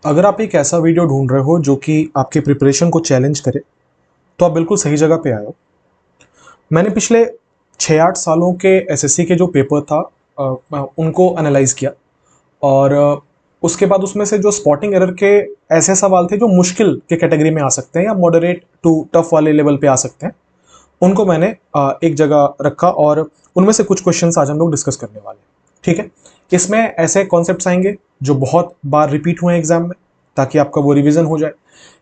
अगर आप एक ऐसा वीडियो ढूंढ रहे हो जो कि आपके प्रिपरेशन को चैलेंज करे, तो आप बिल्कुल सही जगह पे आए हो। मैंने पिछले 6-8 सालों के एसएससी के जो पेपर था उनको एनालाइज किया और उसके बाद उसमें से जो स्पॉटिंग एरर के ऐसे सवाल थे जो मुश्किल के कैटेगरी में आ सकते हैं या मॉडरेट टू टफ वाले लेवल पे आ सकते हैं, उनको मैंने एक जगह रखा और उनमें से कुछ क्वेश्चंस आज हम लोग डिस्कस करने वाले हैं। ठीक है, इसमें ऐसे कॉन्सेप्ट्स आएंगे जो बहुत बार रिपीट हुए हैं एग्जाम में, ताकि आपका वो रिवीजन हो जाए।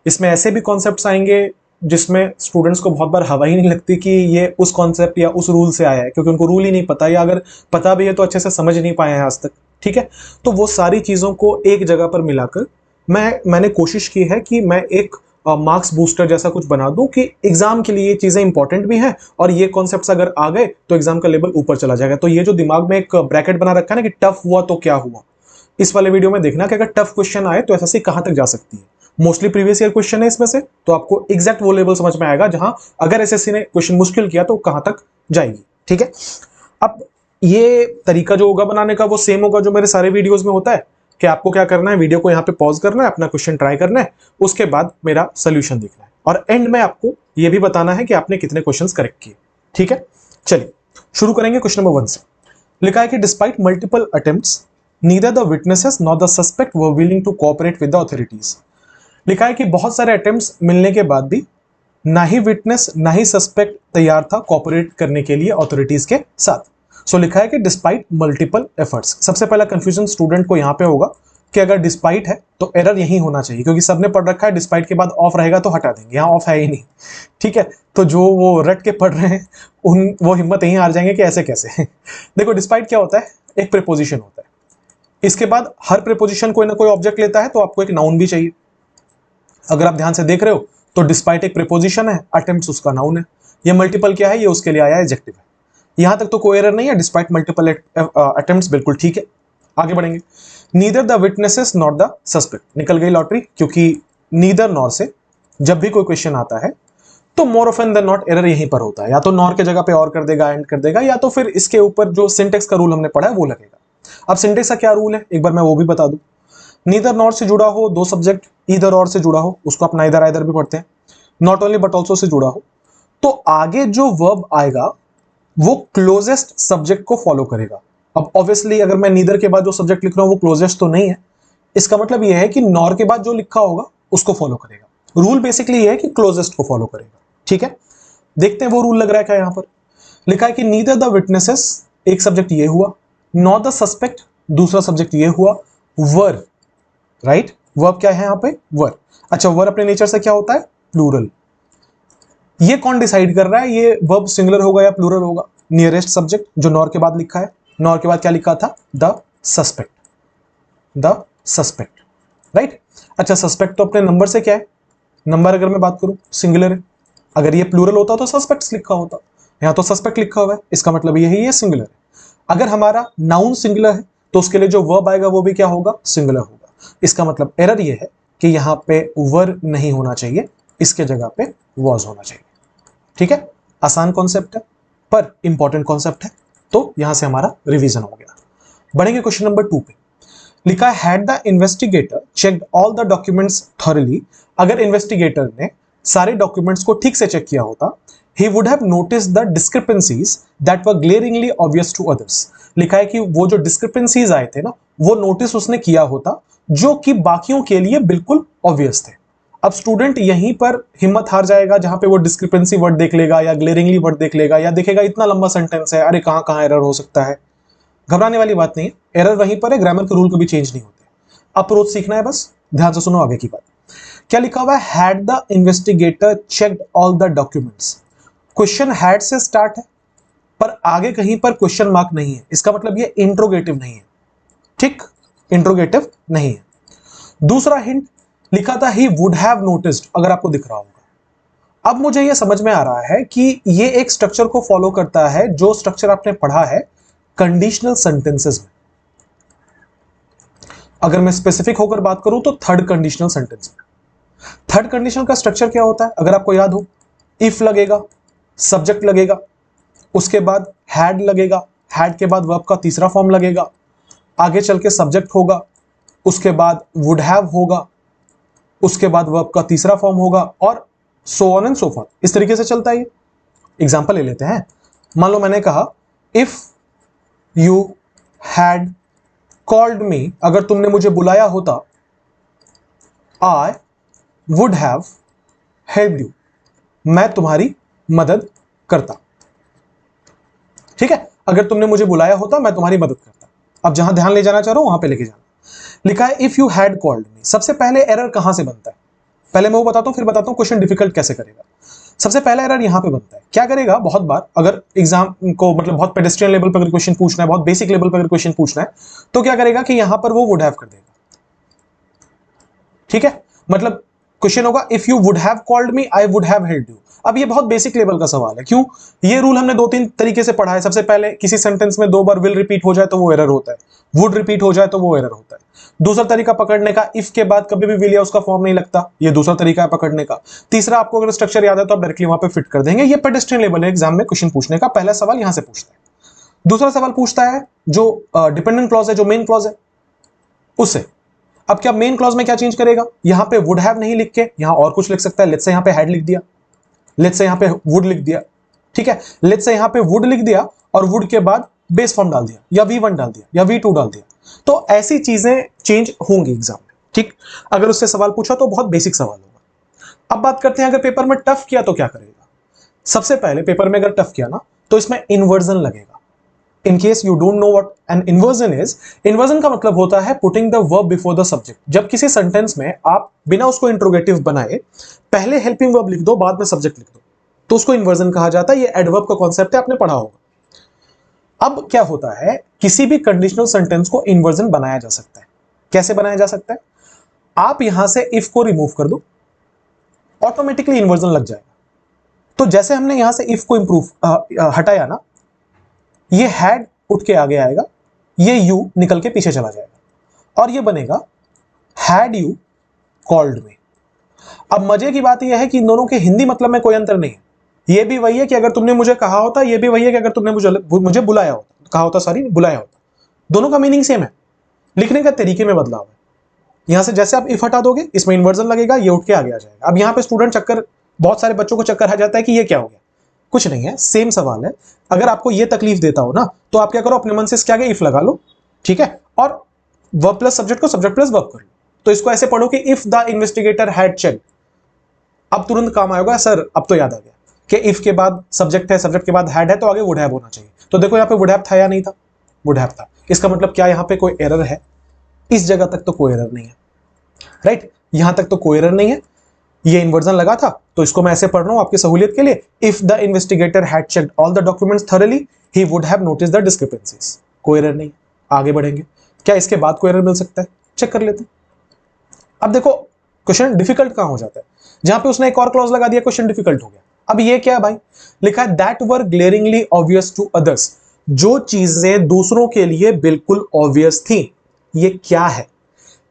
इसमें ऐसे भी कॉन्सेप्ट्स आएंगे जिसमें स्टूडेंट्स को बहुत बार हवा ही नहीं लगती कि ये उस कॉन्सेप्ट या उस रूल से आया है, क्योंकि उनको रूल ही नहीं पता, या अगर पता भी है तो अच्छे से समझ नहीं पाए हैं आज तक। ठीक है, तो वो सारी चीज़ों को एक जगह पर मिलाकर मैंने कोशिश की है कि मैं एक मार्क्स बूस्टर जैसा कुछ बना दूं कि एग्जाम के लिए ये चीज़ें इंपॉर्टेंट भी हैं और ये कॉन्सेप्ट्स अगर आ गए तो एग्जाम का लेवल ऊपर चला जाएगा। तो ये जो दिमाग में एक ब्रैकेट बना रखा है ना कि टफ हुआ तो क्या हुआ, इस वाले वीडियो में देखना कि अगर टफ क्वेश्चन आए तो एसएससी कहां तक जा सकती है। मोस्टली प्रीवियस ईयर क्वेश्चन है इसमें से, तो आपको एग्जैक्ट वो लेवल समझ में आएगा जहां अगर एसएससी ने क्वेश्चन मुश्किल किया तो कहां तक जाएगी। ठीक है, अब ये तरीका जो होगा बनाने का वो सेम होगा जो मेरे सारे वीडियोस में होता है कि आपको क्या करना है, वीडियो को यहाँ पे पॉज करना है, अपना क्वेश्चन ट्राई करना है, उसके बाद मेरा सोल्यूशन देखना है और एंड में आपको ये भी बताना है कि आपने कितने क्वेश्चंस करेक्ट किए। ठीक है, चलिए शुरू करेंगे क्वेश्चन नंबर 1 से। लिखा है कि despite multiple attempts neither the witnesses nor the suspect were willing to cooperate with the authorities. लिखा है कि बहुत सारे अटेम्प्ट्स मिलने के बाद भी ना ही विटनेस ना ही सस्पेक्ट तैयार था कोऑपरेट करने के लिए अथॉरिटीज के साथ। सो लिखा है कि डिस्पाइट मल्टीपल एफर्ट्स। सबसे पहला कंफ्यूजन स्टूडेंट को यहां पे होगा कि अगर डिस्पाइट है तो एरर यही होना चाहिए, क्योंकि सबने पढ़ रखा है डिस्पाइट के बाद ऑफ रहेगा तो हटा देंगे, यहां ऑफ है ही नहीं। ठीक है, तो जो वो रट के पढ़ रहे हैं वो हिम्मत यहीं हार जाएंगे कि ऐसे कैसे। देखो डिस्पाइट क्या होता है, एक प्रीपोजिशन होता है, इसके बाद हर प्रीपोजिशन कोई ना कोई ऑब्जेक्ट लेता है, तो आपको एक नाउन भी चाहिए। अगर आप ध्यान से देख रहे हो तो डिस्पाइट एक प्रीपोजिशन है, अटेम्प्ट्स उसका नाउन है, ये मल्टीपल क्या है, ये उसके लिए आया एडजेक्टिव है। यहां तक तो कोई एरर नहीं है, डिस्पाइट मल्टीपल अटेम्प्ट्स बिल्कुल ठीक है। आगे बढ़ेंगे। Neither the witnesses not the suspect, निकल गई लॉटरी, क्योंकि नीदर नॉर से जब भी कोई क्वेश्चन आता है तो more often than not error यहीं पर होता है, या तो नॉर के जगह पे और कर देगा, एंड कर देगा, या तो फिर इसके ऊपर जो सिंटेक्स का रूल हमने पढ़ा है वो लगेगा। अब सिंटेक्स का क्या रूल है एक बार मैं वो भी बता दूं। नीदर नॉर से जुड़ा हो, दो सब्जेक्ट ईदर और से जुड़ा हो, उसको आप नाइदर आइदर भी पढ़ते हैं, not only but also say जुड़ा हो, तो आगे जो वर्ब आएगा वो क्लोजेस्ट सब्जेक्ट को फॉलो करेगा। अब ऑब्वियसली अगर मैं नीदर के बाद जो सब्जेक्ट लिख रहा हूं वो क्लोजेस्ट तो नहीं है, इसका मतलब यह है कि नॉर के बाद जो लिखा होगा उसको फॉलो करेगा। रूल बेसिकली ये है कि क्लोजेस्ट को फॉलो करेगा। ठीक है, देखते हैं वो रूल लग रहा है क्या। यहां पर लिखा है कि नीदर द विटनेसेस, एक सब्जेक्ट ये हुआ, नॉट द सस्पेक्ट दूसरा सब्जेक्ट ये हुआ, वर, राइट, वर्ब क्या है यहां पे, वर। अच्छा, वर अपने नेचर से क्या होता है, प्लूरल। ये कौन डिसाइड कर रहा है ये वर्ब सिंगुलर होगा या प्लूरल होगा, नियरेस्ट सब्जेक्ट जो नॉर के बाद लिखा है, नॉर के बाद क्या लिखा था, the suspect, the suspect, right. अच्छा, सस्पेक्ट तो अपने नंबर से क्या है, नंबर अगर मैं बात करूं सिंगुलर है, अगर ये प्लूरल होता तो सस्पेक्ट्स लिखा होता, यहां तो सस्पेक्ट लिखा हुआ है, इसका मतलब यही है सिंगुलर है। अगर हमारा नाउन सिंगुलर है तो उसके लिए जो वर्ब आएगा वो भी क्या होगा, सिंगुलर होगा। इसका मतलब एरर ये है कि यहां पे वर नहीं होना चाहिए, इसके जगह पे वॉज होना चाहिए। ठीक है, आसान कॉन्सेप्ट है पर इंपॉर्टेंट कॉन्सेप्ट है, तो यहां से हमारा रिवीजन हो गया। बढ़ेंगे क्वेश्चन नंबर 2 पे। लिखा है had the investigator checked all the documents thoroughly. अगर इन्वेस्टिगेटर ने सारे डॉक्यूमेंट्स को ठीक से चेक किया होता, he would have noticed the discrepancies that were glaringly obvious to others। लिखा है कि वो जो डिस्क्रिपेंसीज आए थे ना, वो नोटिस उसने किया होता जो कि बाकियों के लिए बिल्कुल ऑब्वियस थे। अब स्टूडेंट यहीं पर हिम्मत हार जाएगा जहां पे वो डिस्क्रिपेंसी वर्ड देख लेगा या ग्लेरिंगली वर्ड देख लेगा या देखेगा इतना लंबा सेंटेंस है, अरे कहां कहां एरर हो सकता है। घबराने वाली बात नहीं है, एरर वहीं पर है, ग्रामर के रूल कभी चेंज नहीं होते। अप्रोच सीखना है बस, ध्यान से सुनो आगे की बात। क्या लिखा हुआ है, had the investigator checked all the documents. Question had से स्टार्ट है पर आगे कहीं पर क्वेश्चन मार्क नहीं है, इसका मतलब ये इंट्रोगेटिव नहीं है। ठीक, इंट्रोगेटिव नहीं है। दूसरा हिंट लिखा था ही वुड हैव नोटिस्ड, अगर आपको दिख रहा होगा। अब मुझे यह समझ में आ रहा है कि ये एक स्ट्रक्चर को फॉलो करता है जो स्ट्रक्चर आपने पढ़ा है कंडीशनल सेंटेंसेस में। अगर मैं स्पेसिफिक होकर बात करूं तो थर्ड कंडीशनल सेंटेंस में। थर्ड कंडीशन का स्ट्रक्चर क्या होता है, अगर आपको याद हो, इफ लगेगा, सब्जेक्ट लगेगा, उसके बाद हैड लगेगा, हैड के बाद वर्ब का तीसरा फॉर्म लगेगा, आगे चल के सब्जेक्ट होगा, उसके बाद वुड हैव होगा, उसके बाद वर्ब का तीसरा फॉर्म होगा, और so on and so forth. इस तरीके से चलता है। एग्जांपल ले लेते हैं। मान लो मैंने कहा if you had called me, अगर तुमने मुझे बुलाया होता, I would have helped you, मैं तुम्हारी मदद करता। ठीक है, अगर तुमने मुझे बुलाया होता मैं तुम्हारी मदद करता। अब जहां ध्यान ले जाना चाह रहा हूं वहां पे लेके जाना। लिखा है if you had called me. सबसे पहले एरर कहां से बनता है, पहले मैं वो बताता हूं, फिर बताता हूं क्वेश्चन डिफिकल्ट कैसे करेगा। सबसे पहला एरर यहां पे बनता है। क्या करेगा, बहुत बार अगर एग्जाम को मतलब बहुत पेडेस्ट्रियन लेवल पर अगर क्वेश्चन पूछना है, बहुत बेसिक लेवल पर अगर क्वेश्चन पूछना है, तो क्या करेगा कि यहां पर वो वुड हैव कर देगा। ठीक है, मतलब क्वेश्चन होगा if you would have called me I would have helped you. अब ये बहुत बेसिक लेवल का सवाल है। क्यों, ये रूल हमने 2-3 तरीके से पढ़ा है। सबसे पहले किसी सेंटेंस में 2 बार विल रिपीट हो जाए तो वो एरर होता है, वुड रिपीट हो जाए तो वो एरर होता है। दूसरा तरीका पकड़ने का, इफ के बाद कभी भी विल या उसका फॉर्म नहीं लगता, ये दूसरा तरीका है पकड़ने का। तीसरा, आपको अगर स्ट्रक्चर याद है तो आप डायरेक्टली वहां पे फिट कर देंगे। ये पेडेस्ट्रियन लेवल है एग्जाम में क्वेश्चन पूछने का। पहला सवाल यहां से पूछता है। दूसरा सवाल पूछता है जो डिपेंडेंट क्लॉज है, जो मेन क्लॉज है उससे। अब क्या मेन क्लॉज में क्या चेंज करेगा, यहां पे वुड हैव नहीं लिख के यहां और कुछ लिख सकता है। लेट्स से यहां पे हैड लिख दिया, लेट्स से यहां पे वुड लिख दिया। ठीक है, लेट्स से यहां पे वुड लिख दिया और वुड के बाद बेस फॉर्म डाल दिया, या V1 डाल दिया, या V2 डाल दिया। तो ऐसी चीजें चेंज होंगी एग्जाम में। ठीक, अगर उससे सवाल पूछा तो बहुत बेसिक सवाल होगा। अब बात करते हैं अगर पेपर में टफ किया तो क्या करेगा। सबसे पहले पेपर में अगर टफ किया ना तो इसमें इन्वर्जन लगेगा। इन case you don't know what an inversion is, inversion का मतलब होता है putting the verb before the subject. जब किसी सेंटेंस में आप बिना उसको इंट्रोगेटिव बनाए पहले हेल्पिंग वर्ब लिख दो, बाद में सब्जेक्ट लिख दो, तो उसको इन्वर्जन कहा जाता है। ये एडवर्ब का कॉन्सेप्ट है, आपने पढ़ा होगा। अब क्या होता है, किसी भी कंडीशनल सेंटेंस को इन्वर्जन बनाया जा सकता है। कैसे बनाया जा सकता है, आप यहां से इफ को रिमूव कर दो, ऑटोमेटिकली इन्वर्जन लग जाएगा। तो जैसे हमने यहां से इफ को हटाया ना, ये हैड उठ के आगे आएगा, ये यू निकल के पीछे चला जाएगा और ये बनेगा हैड यू कॉल्ड मी। अब मजे की बात यह है कि इन दोनों के हिंदी मतलब में कोई अंतर नहीं है। ये भी वही है कि अगर तुमने मुझे कहा होता, ये भी वही है कि अगर तुमने मुझे बुलाया होता, कहा होता सॉरी, बुलाया होता। दोनों का मीनिंग सेम है, लिखने का तरीके में बदलाव है। यहां से जैसे आप इफ हटा दोगे, इसमें इन्वर्जन लगेगा, ये उठ के आगे आ जाएगा। अब यहां पे स्टूडेंट चक्कर, बहुत सारे बच्चों को चक्कर आ जाता है कि ये क्या हो गया। कुछ नहीं है, सेम सवाल है। अगर आपको ये तकलीफ देता हो ना, तो आप क्या करो, अपने मन से इसके आगे इफ लगा लो, ठीक है, और वर्ब प्लस सब्जेक्ट को सब्जेक्ट प्लस वर्ब कर लो। तो इसको ऐसे पढ़ो कि if the investigator had checked. अब तुरंत काम आएगा, सर अब तो याद आ गया कि इफ के बाद सब्जेक्ट है, सब्जेक्ट के बाद हैड है, तो आगे वुड हैव होना चाहिए। तो देखो यहाँ पे वुड हैव था या नहीं था, वुड हैव था। इसका मतलब क्या, यहाँ पे कोई एरर है? इस जगह तक तो कोई एरर नहीं है, राइट, यहां तक तो कोई एरर नहीं है। ये इन्वर्जन लगा था, तो इसको मैं ऐसे पढ़ रहा हूं आपकी सहूलियत के लिए, if the investigator had checked all the documents thoroughly he would have noticed the discrepancies. कोई एरर नहीं, आगे बढ़ेंगे। क्या इसके बाद कोई एरर मिल सकता है, चेक कर लेते हैं। अब देखो क्वेश्चन डिफिकल्ट कहां हो जाता है, जहां पे उसने एक और क्लॉज लगा दिया, क्वेश्चन डिफिकल्ट हो गया। अब ये क्या है भाई, लिखा है that were glaringly obvious to others. जो चीजें दूसरों के लिए बिल्कुल ऑब्वियस थी, ये क्या है?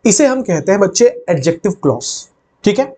इसे हम कहते हैं बच्चे एडजेक्टिव क्लॉज। ठीक है,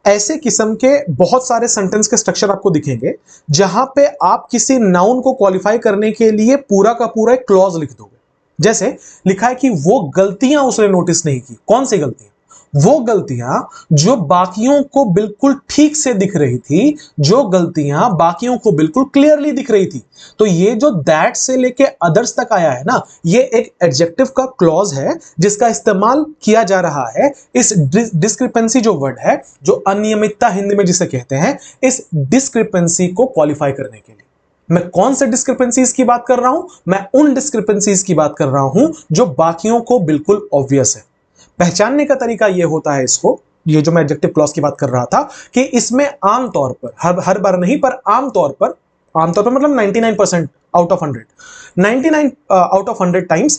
ऐसे किस्म के बहुत सारे सेंटेंस के स्ट्रक्चर आपको दिखेंगे जहां पे आप किसी नाउन को क्वालिफाई करने के लिए पूरा का पूरा एक क्लॉज लिख दोगे। जैसे लिखा है कि वो गलतियां उसने नोटिस नहीं की। कौन सी गलतियां? वो गलतियां जो बाकियों को बिल्कुल ठीक से दिख रही थी, जो गलतियां बाकियों को बिल्कुल क्लियरली दिख रही थी। तो ये जो दैट से लेके अदर्स तक आया है ना, ये एक एडजेक्टिव का क्लॉज है जिसका इस्तेमाल किया जा रहा है इस डिस्क्रिपेंसी जो वर्ड है, जो अनियमितता हिंदी में जिसे कहते हैं, इस डिस्क्रिपेंसी को क्वालिफाई करने के लिए। मैं कौन से डिस्क्रिपेंसीज की बात कर रहा हूं? मैं उन डिस्क्रिपेंसीज की बात कर रहा हूं जो बाकियों को बिल्कुल ऑब्वियस है। पहचानने का तरीका यह होता है इसको, ये जो मैं एडजेक्टिव क्लॉज की बात कर रहा था, कि इसमें आमतौर पर, हर बार नहीं पर आमतौर पर मतलब 99% out of 100, 99 out of 100 times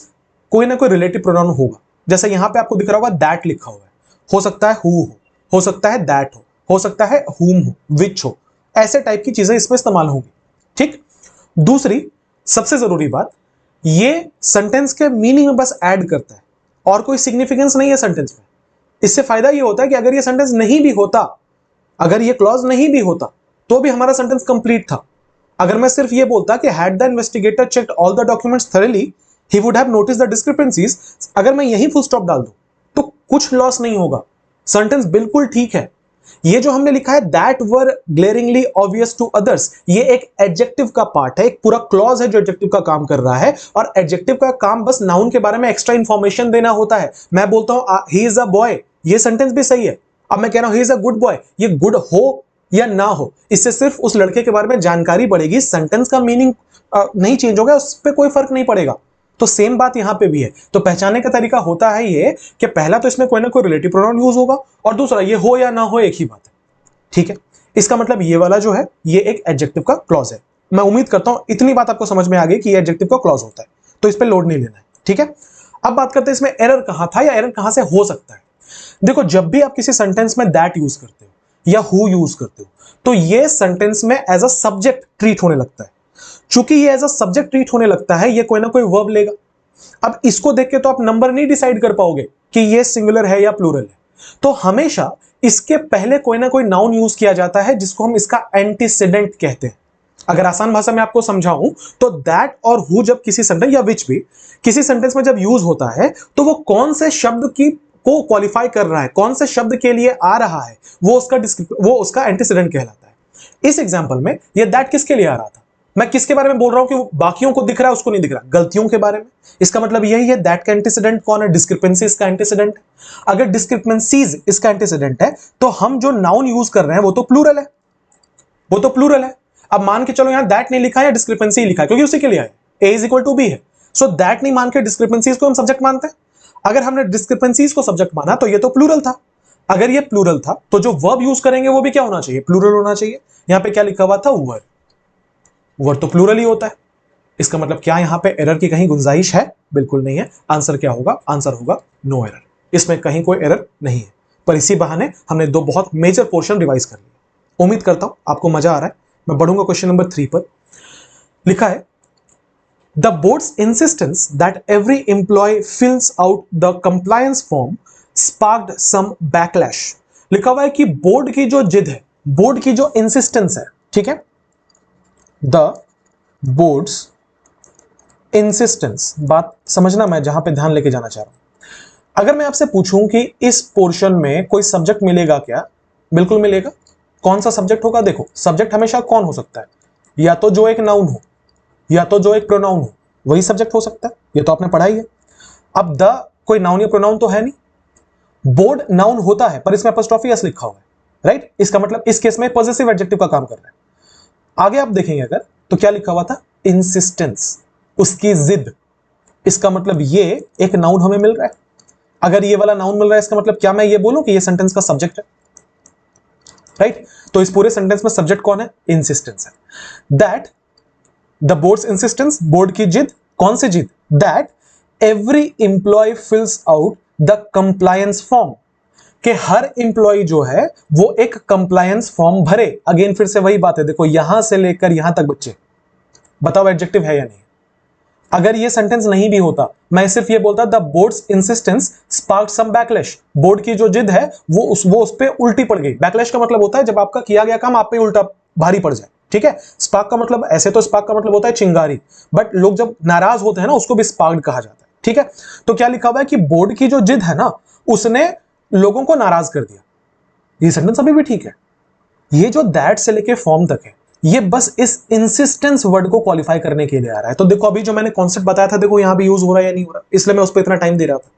कोई ना कोई रिलेटिव प्रोनाउन होगा। जैसे यहां पे आपको दिख रहा होगा दैट लिखा हुआ है, हो सकता है हु हो सकता है दैट हो सकता है हुम हो, विच हो, ऐसे टाइप की चीजें इसमें इस्तेमाल होंगी। ठीक, दूसरी सबसे जरूरी बात, ये सेंटेंस के मीनिंग में बस ऐड करता है और कोई सिग्निफिकेंस नहीं है सेंटेंस में। इससे फायदा ये होता है कि अगर ये सेंटेंस नहीं भी होता, अगर ये क्लॉज नहीं भी होता, तो भी हमारा सेंटेंस कंप्लीट था। अगर मैं सिर्फ ये बोलता कि had the investigator checked all the documents thoroughly he would have noticed the discrepancies, अगर मैं यही फुल स्टॉप डाल दूं कुछ लॉस नहीं होगा, सेंटेंस बिल्कुल ठीक है। ये जो हमने लिखा है that were glaringly obvious to others, ये एक एडजेक्टिव का पार्ट है, एक पूरा क्लॉज है जो एडजेक्टिव का काम कर रहा है, और एडजेक्टिव का काम बस नाउन के बारे में एक्स्ट्रा इंफॉर्मेशन देना होता है। मैं बोलता हूं ही इज अ बॉय, ये सेंटेंस भी सही है। अब मैं कह रहा हूं he is a good boy, ये गुड हो या ना हो, इससे सिर्फ उस लड़के के बारे में जानकारी बढ़ेगी, सेंटेंस का मीनिंग नहीं चेंज होगा, उस पर कोई फर्क नहीं पड़ेगा। तो सेम बात यहां पे भी है। तो पहचानने का तरीका होता है ये कि पहला तो इसमें कोई ना कोई रिलेटिव प्रोनाउन यूज होगा, और दूसरा ये हो या ना हो एक ही बात है, ठीक है। इसका मतलब ये वाला जो है ये एक एडजेक्टिव का क्लॉज है। मैं उम्मीद करता हूं इतनी बात आपको समझ में आ गई कि ये एडजेक्टिव का क्लॉज होता है, तो इस पर लोड नहीं लेना है, ठीक है। अब बात करते हैं इसमें एरर कहां था या एरर कहां से हो सकता है। देखो, जब भी आप किसी सेंटेंस में दैट यूज करते हो या हु यूज करते हो, तो ये सेंटेंस में एज अ सब्जेक्ट ट्रीट होने लगता है। चूंकि ये एज अ सब्जेक्ट ट्रीट होने लगता है, ये कोई ना कोई वर्ब लेगा। अब इसको देख के तो आप नंबर नहीं डिसाइड कर पाओगे कि ये सिंगुलर है या प्लूरल है, तो हमेशा इसके पहले कोई ना कोई नाउन यूज किया जाता है जिसको हम इसका एंटीसीडेंट कहते हैं। अगर आसान भाषा में आपको समझाऊं तो दैट और हु जब किसी सेंटेंस या विच भी किसी सेंटेंस में जब यूज होता है, तो वो कौन से शब्द की को क्वालिफाई कर रहा है, कौन से शब्द के लिए आ रहा है, वो उसका एंटीसीडेंट कहलाता है। इस एग्जांपल में ये दैट किसके लिए आ रहा था, मैं किसके बारे में बोल रहा हूं कि बाकियों को दिख रहा है उसको नहीं दिख रहा, गलतियों के बारे में। इसका मतलब यही है दैट का एंटीसीडेंट कौन है, डिस्क्रिपेंसी इसका एंटीसीडेंट है। अगर डिस्क्रिपेंसीज इसका एंटीसीडेंट है, तो हम जो नाउन यूज कर रहे हैं वो तो प्लूरल है, वो तो प्लूरल है। अब मान के चलो यहां दैट नहीं लिखा है या डिस्क्रिपेंसी लिखा है, क्योंकि उसी के लिए है ए इज इक्वल टू बी है। सो दैट नहीं मान के डिस्क्रिपेंसीज को हम सब्जेक्ट मानते हैं। अगर हमने डिस्क्रिपेंसीज को सब्जेक्ट माना तो ये तो प्लूरल था। अगर ये प्लूरल था तो जो वर्ब यूज करेंगे वो भी क्या होना चाहिए, प्लूरल होना चाहिए। यहां पे क्या लिखा हुआ था, वर, वर तो प्लूरल ही होता है। इसका मतलब क्या यहां पे एरर की कहीं गुंजाइश है, बिल्कुल नहीं है। आंसर क्या होगा, आंसर होगा नो एरर, इसमें कहीं कोई एरर नहीं है। पर इसी बहाने हमने दो बहुत मेजर पोर्शन रिवाइज कर लिया। उम्मीद करता हूं आपको मजा आ रहा है। मैं बढ़ूंगा क्वेश्चन नंबर 3 पर। लिखा है the board's insistence that every employee fills out the compliance form sparked some backlash. लिखा हुआ है कि बोर्ड की जो जिद है, बोर्ड की जो इंसिस्टेंस है, ठीक है, द बोर्ड्स इंसिस्टेंस, बात समझना, मैं जहां पे ध्यान लेके जाना चाह रहा हूं। अगर मैं आपसे पूछूं कि इस पोर्शन में कोई सब्जेक्ट मिलेगा क्या, बिल्कुल मिलेगा। कौन सा सब्जेक्ट होगा, देखो सब्जेक्ट हमेशा कौन हो सकता है, या तो जो एक नाउन हो या तो जो एक प्रोनाउन हो, वही सब्जेक्ट हो सकता है। ये तो आपने पढ़ा ही है। अब द कोई नाउन या प्रोनाउन तो है नहीं। बोर्ड नाउन होता है पर इसमें एपोस्ट्रोफी एस लिखा हुआ है, राइट। इसका मतलब इस केस में पॉजिटिव एडजेक्टिव का काम कर रहा है। आगे आप देखेंगे अगर तो क्या लिखा हुआ था, इंसिस्टेंस, उसकी जिद। इसका मतलब ये एक नाउन हमें मिल रहा है। अगर ये वाला नाउन मिल रहा है, इसका मतलब क्या मैं ये बोलूं कि ये सेंटेंस का सब्जेक्ट है, राइट। तो इस पूरे सेंटेंस में सब्जेक्ट कौन है, इंसिस्टेंस है। That the board's insistence, board की जिद, कौन सी जिद, that every employee fills out the compliance form, कि हर इंप्लॉय जो है वो एक कंप्लायंस फॉर्म भरे। अगेन फिर से वही बात है, देखो यहां से लेकर यहां तक बच्चे बताओ एडजेक्टिव है या नहीं। अगर ये सेंटेंस नहीं भी होता, मैं सिर्फ ये बोलता the board's insistence sparked some backlash, board की जो जिद है वो उस पे उल्टी पड़ गई। बैकलैश का मतलब होता है जब आपका किया गया काम आप पे उल्टा भारी पड़ जाए, ठीक है। स्पार्क का मतलब, ऐसे तो स्पार्क का मतलब होता है चिंगारी, बट लोग जब नाराज होते हैं ना उसको भी स्पार्क्ड कहा जाता है, ठीक है। तो क्या लिखा हुआ है कि बोर्ड की जो जिद है ना उसने लोगों को नाराज कर दिया। ये सेंटेंस अभी भी ठीक है। ये जो दैट से लेके फॉर्म तक है, ये बस इस इंसिस्टेंस वर्ड को क्वालिफाई करने के लिए आ रहा है। तो देखो अभी जो मैंने कॉन्सेप्ट बताया था, देखो यहां भी यूज हो रहा है या नहीं हो रहा, इसलिए मैं उस पर इतना टाइम दे रहा था,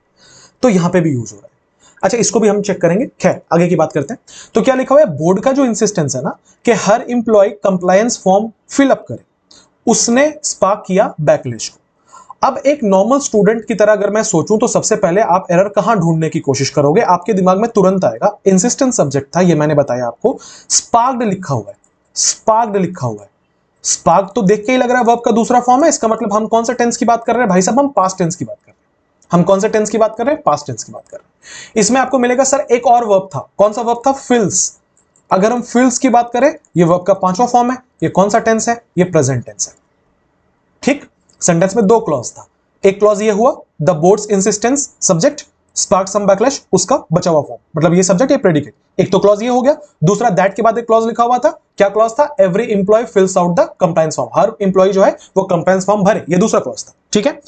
तो यहां पे भी यूज हो रहा है। अच्छा, इसको भी हम चेक करेंगे, खैर आगे की बात करते हैं। तो क्या लिखा हुआ है, बोर्ड का जो इंसिस्टेंस है ना कि हर employee compliance form fill up करे, उसने स्पार्क किया बैकलैश को। अब एक नॉर्मल स्टूडेंट की तरह अगर मैं सोचूं तो सबसे पहले आप एरर कहां ढूंढने की कोशिश करोगे, आपके दिमाग में तुरंत आएगा इंसिस्टेंस सब्जेक्ट था, ये मैंने बताया आपको। स्पार्क्ड लिखा हुआ है, स्पार्क्ड लिखा हुआ है। स्पार्क तो देख के ही लग रहा है वर्ब का दूसरा फॉर्म है। इसका मतलब हम कौन सा टेंस की बात कर रहे हैं भाई साहब, हम पास्ट टेंस की बात कर रहे हैं। हम कौन सा टेंस की बात कर रहे हैं, पास्ट टेंस की बात कर रहे हैं। इसमें आपको मिलेगा सर एक और वर्ब था, कौन सा वर्ब था, फिल्स। अगर हम फिल्स की बात करें, ये वर्ब का पांचवा फॉर्म है। ये कौन सा टेंस है, ये प्रेजेंट टेंस है, ठीक। सेंटेंस में दो क्लॉज था, एक क्लॉज ये हुआ the board's insistence subject spark some backlash, उसका बचा हुआ फॉर्म, मतलब ये सब्जेक्ट ये प्रेडिकेट। एक तो क्लॉज ये हो गया। दूसरा दैट के बाद एक क्लॉज लिखा हुआ था, क्या क्लॉज था, every employee fills out the compliance form, हर इंप्लॉय जो है वो कंप्लायंस फॉर्म भरे, ये दूसरा क्लॉज था, ठीक है।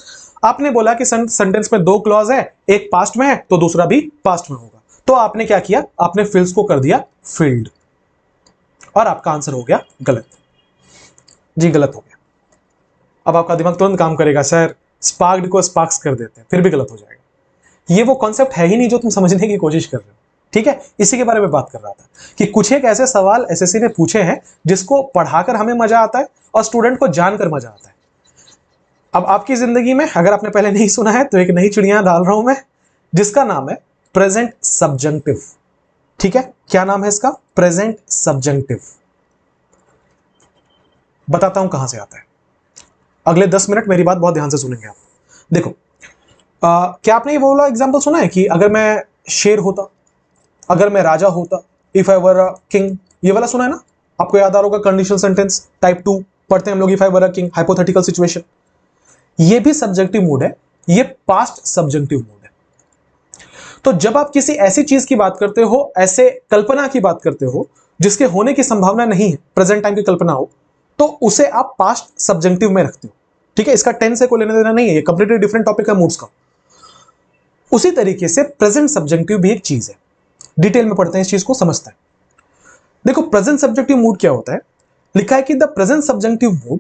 आपने बोला कि सेंटेंस में दो क्लॉज है, एक पास्ट में है तो दूसरा भी पास्ट में होगा, तो आपने क्या किया, आपने फिल्स को कर दिया फिल्ड, और आपका आंसर हो गया गलत। जी गलत हो गया। अब आपका दिमाग तुरंत काम करेगा, सर स्पार्क्ड को स्पार्क्स कर देते हैं, फिर भी गलत हो जाएगा। ये वो कॉन्सेप्ट है ही नहीं जो तुम समझने की कोशिश कर रहे हो, ठीक है। इसी के बारे में बात कर रहा था कि कुछ एक ऐसे सवाल एसएससी ने पूछे हैं जिसको पढ़ाकर हमें मजा आता है और स्टूडेंट को जानकर मजा आता है। अब आपकी जिंदगी में अगर आपने पहले नहीं सुना है तो एक नई चिड़िया डाल रहा हूं मैं, जिसका नाम है प्रेजेंट सब्जंक्टिव। ठीक है, क्या नाम है इसका? Present subjunctive. बताता हूं कहां से आता है। अगले 10 मिनट मेरी बात बहुत ध्यान से सुनेंगे आप। देखो, क्या आपने ये वाला एग्जांपल सुना है कि अगर मैं शेर होता, अगर मैं राजा होता, if I were a king, ये वाला सुना है ना? आपको याद आ रहा होगा, कंडीशनल सेंटेंस टाइप 2 पढ़ते हैं हम लोग, if I were a king, hypothetical situation. ये भी सब्जेक्टिव मूड है, ये पास्ट सब्जेक्टिव मूड है। तो जब आप किसी ऐसी चीज की बात करते हो, ऐसे कल्पना की बात करते हो जिसके होने की संभावना नहीं है, प्रेजेंट टाइम की कल्पना हो, तो उसे आप पास्ट सब्जेक्टिव में रखते हो। ठीक है, इसका टेंस से कोई लेना देना नहीं है, ये कंप्लीटली डिफरेंट टॉपिक है मूड्स का। उसी तरीके से प्रेजेंट सब्जेक्टिव भी एक चीज है। डिटेल में पढ़ते हैं, इस चीज को समझते हैं। देखो, प्रेजेंट सब्जेक्टिव मूड क्या होता है। लिखा है कि the present subjective mood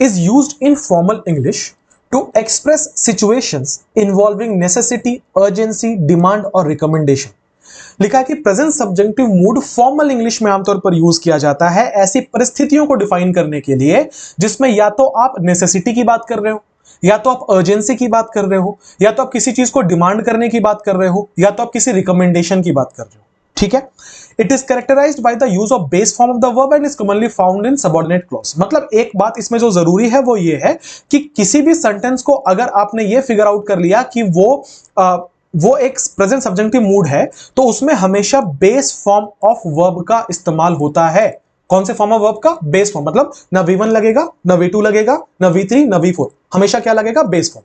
is used in formal English to express situations involving necessity, urgency, demand और recommendation। लिखा है कि present subjective mood formal English में आमतौर पर यूज किया जाता है ऐसी परिस्थितियों को डिफाइन करने के लिए जिसमें या तो आप नेसेसिटी की बात कर रहे हो, या तो आप अर्जेंसी की बात कर रहे हो, या तो आप किसी चीज को डिमांड करने की बात कर रहे हो, या तो आप किसी रिकमेंडेशन की बात कर रहे हो। ठीक है, it is characterised by the use of base form of the verb and is commonly found in subordinate clause. मतलब एक बात इसमें जो जरूरी है वो ये है कि किसी भी सेंटेंस को अगर आपने ये फिगर आउट कर लिया कि वो एक प्रेजेंट सब्जेक्टिव मूड है, तो उसमें हमेशा बेस फॉर्म ऑफ वर्ब का इस्तेमाल होता है। कौन से फॉर्म ऑफ वर्ब का? Base form. मतलब ना V1 लगेगा, ना V2 लगेगा, ना V3, ना V4, हमेशा क्या लगेगा? Base form.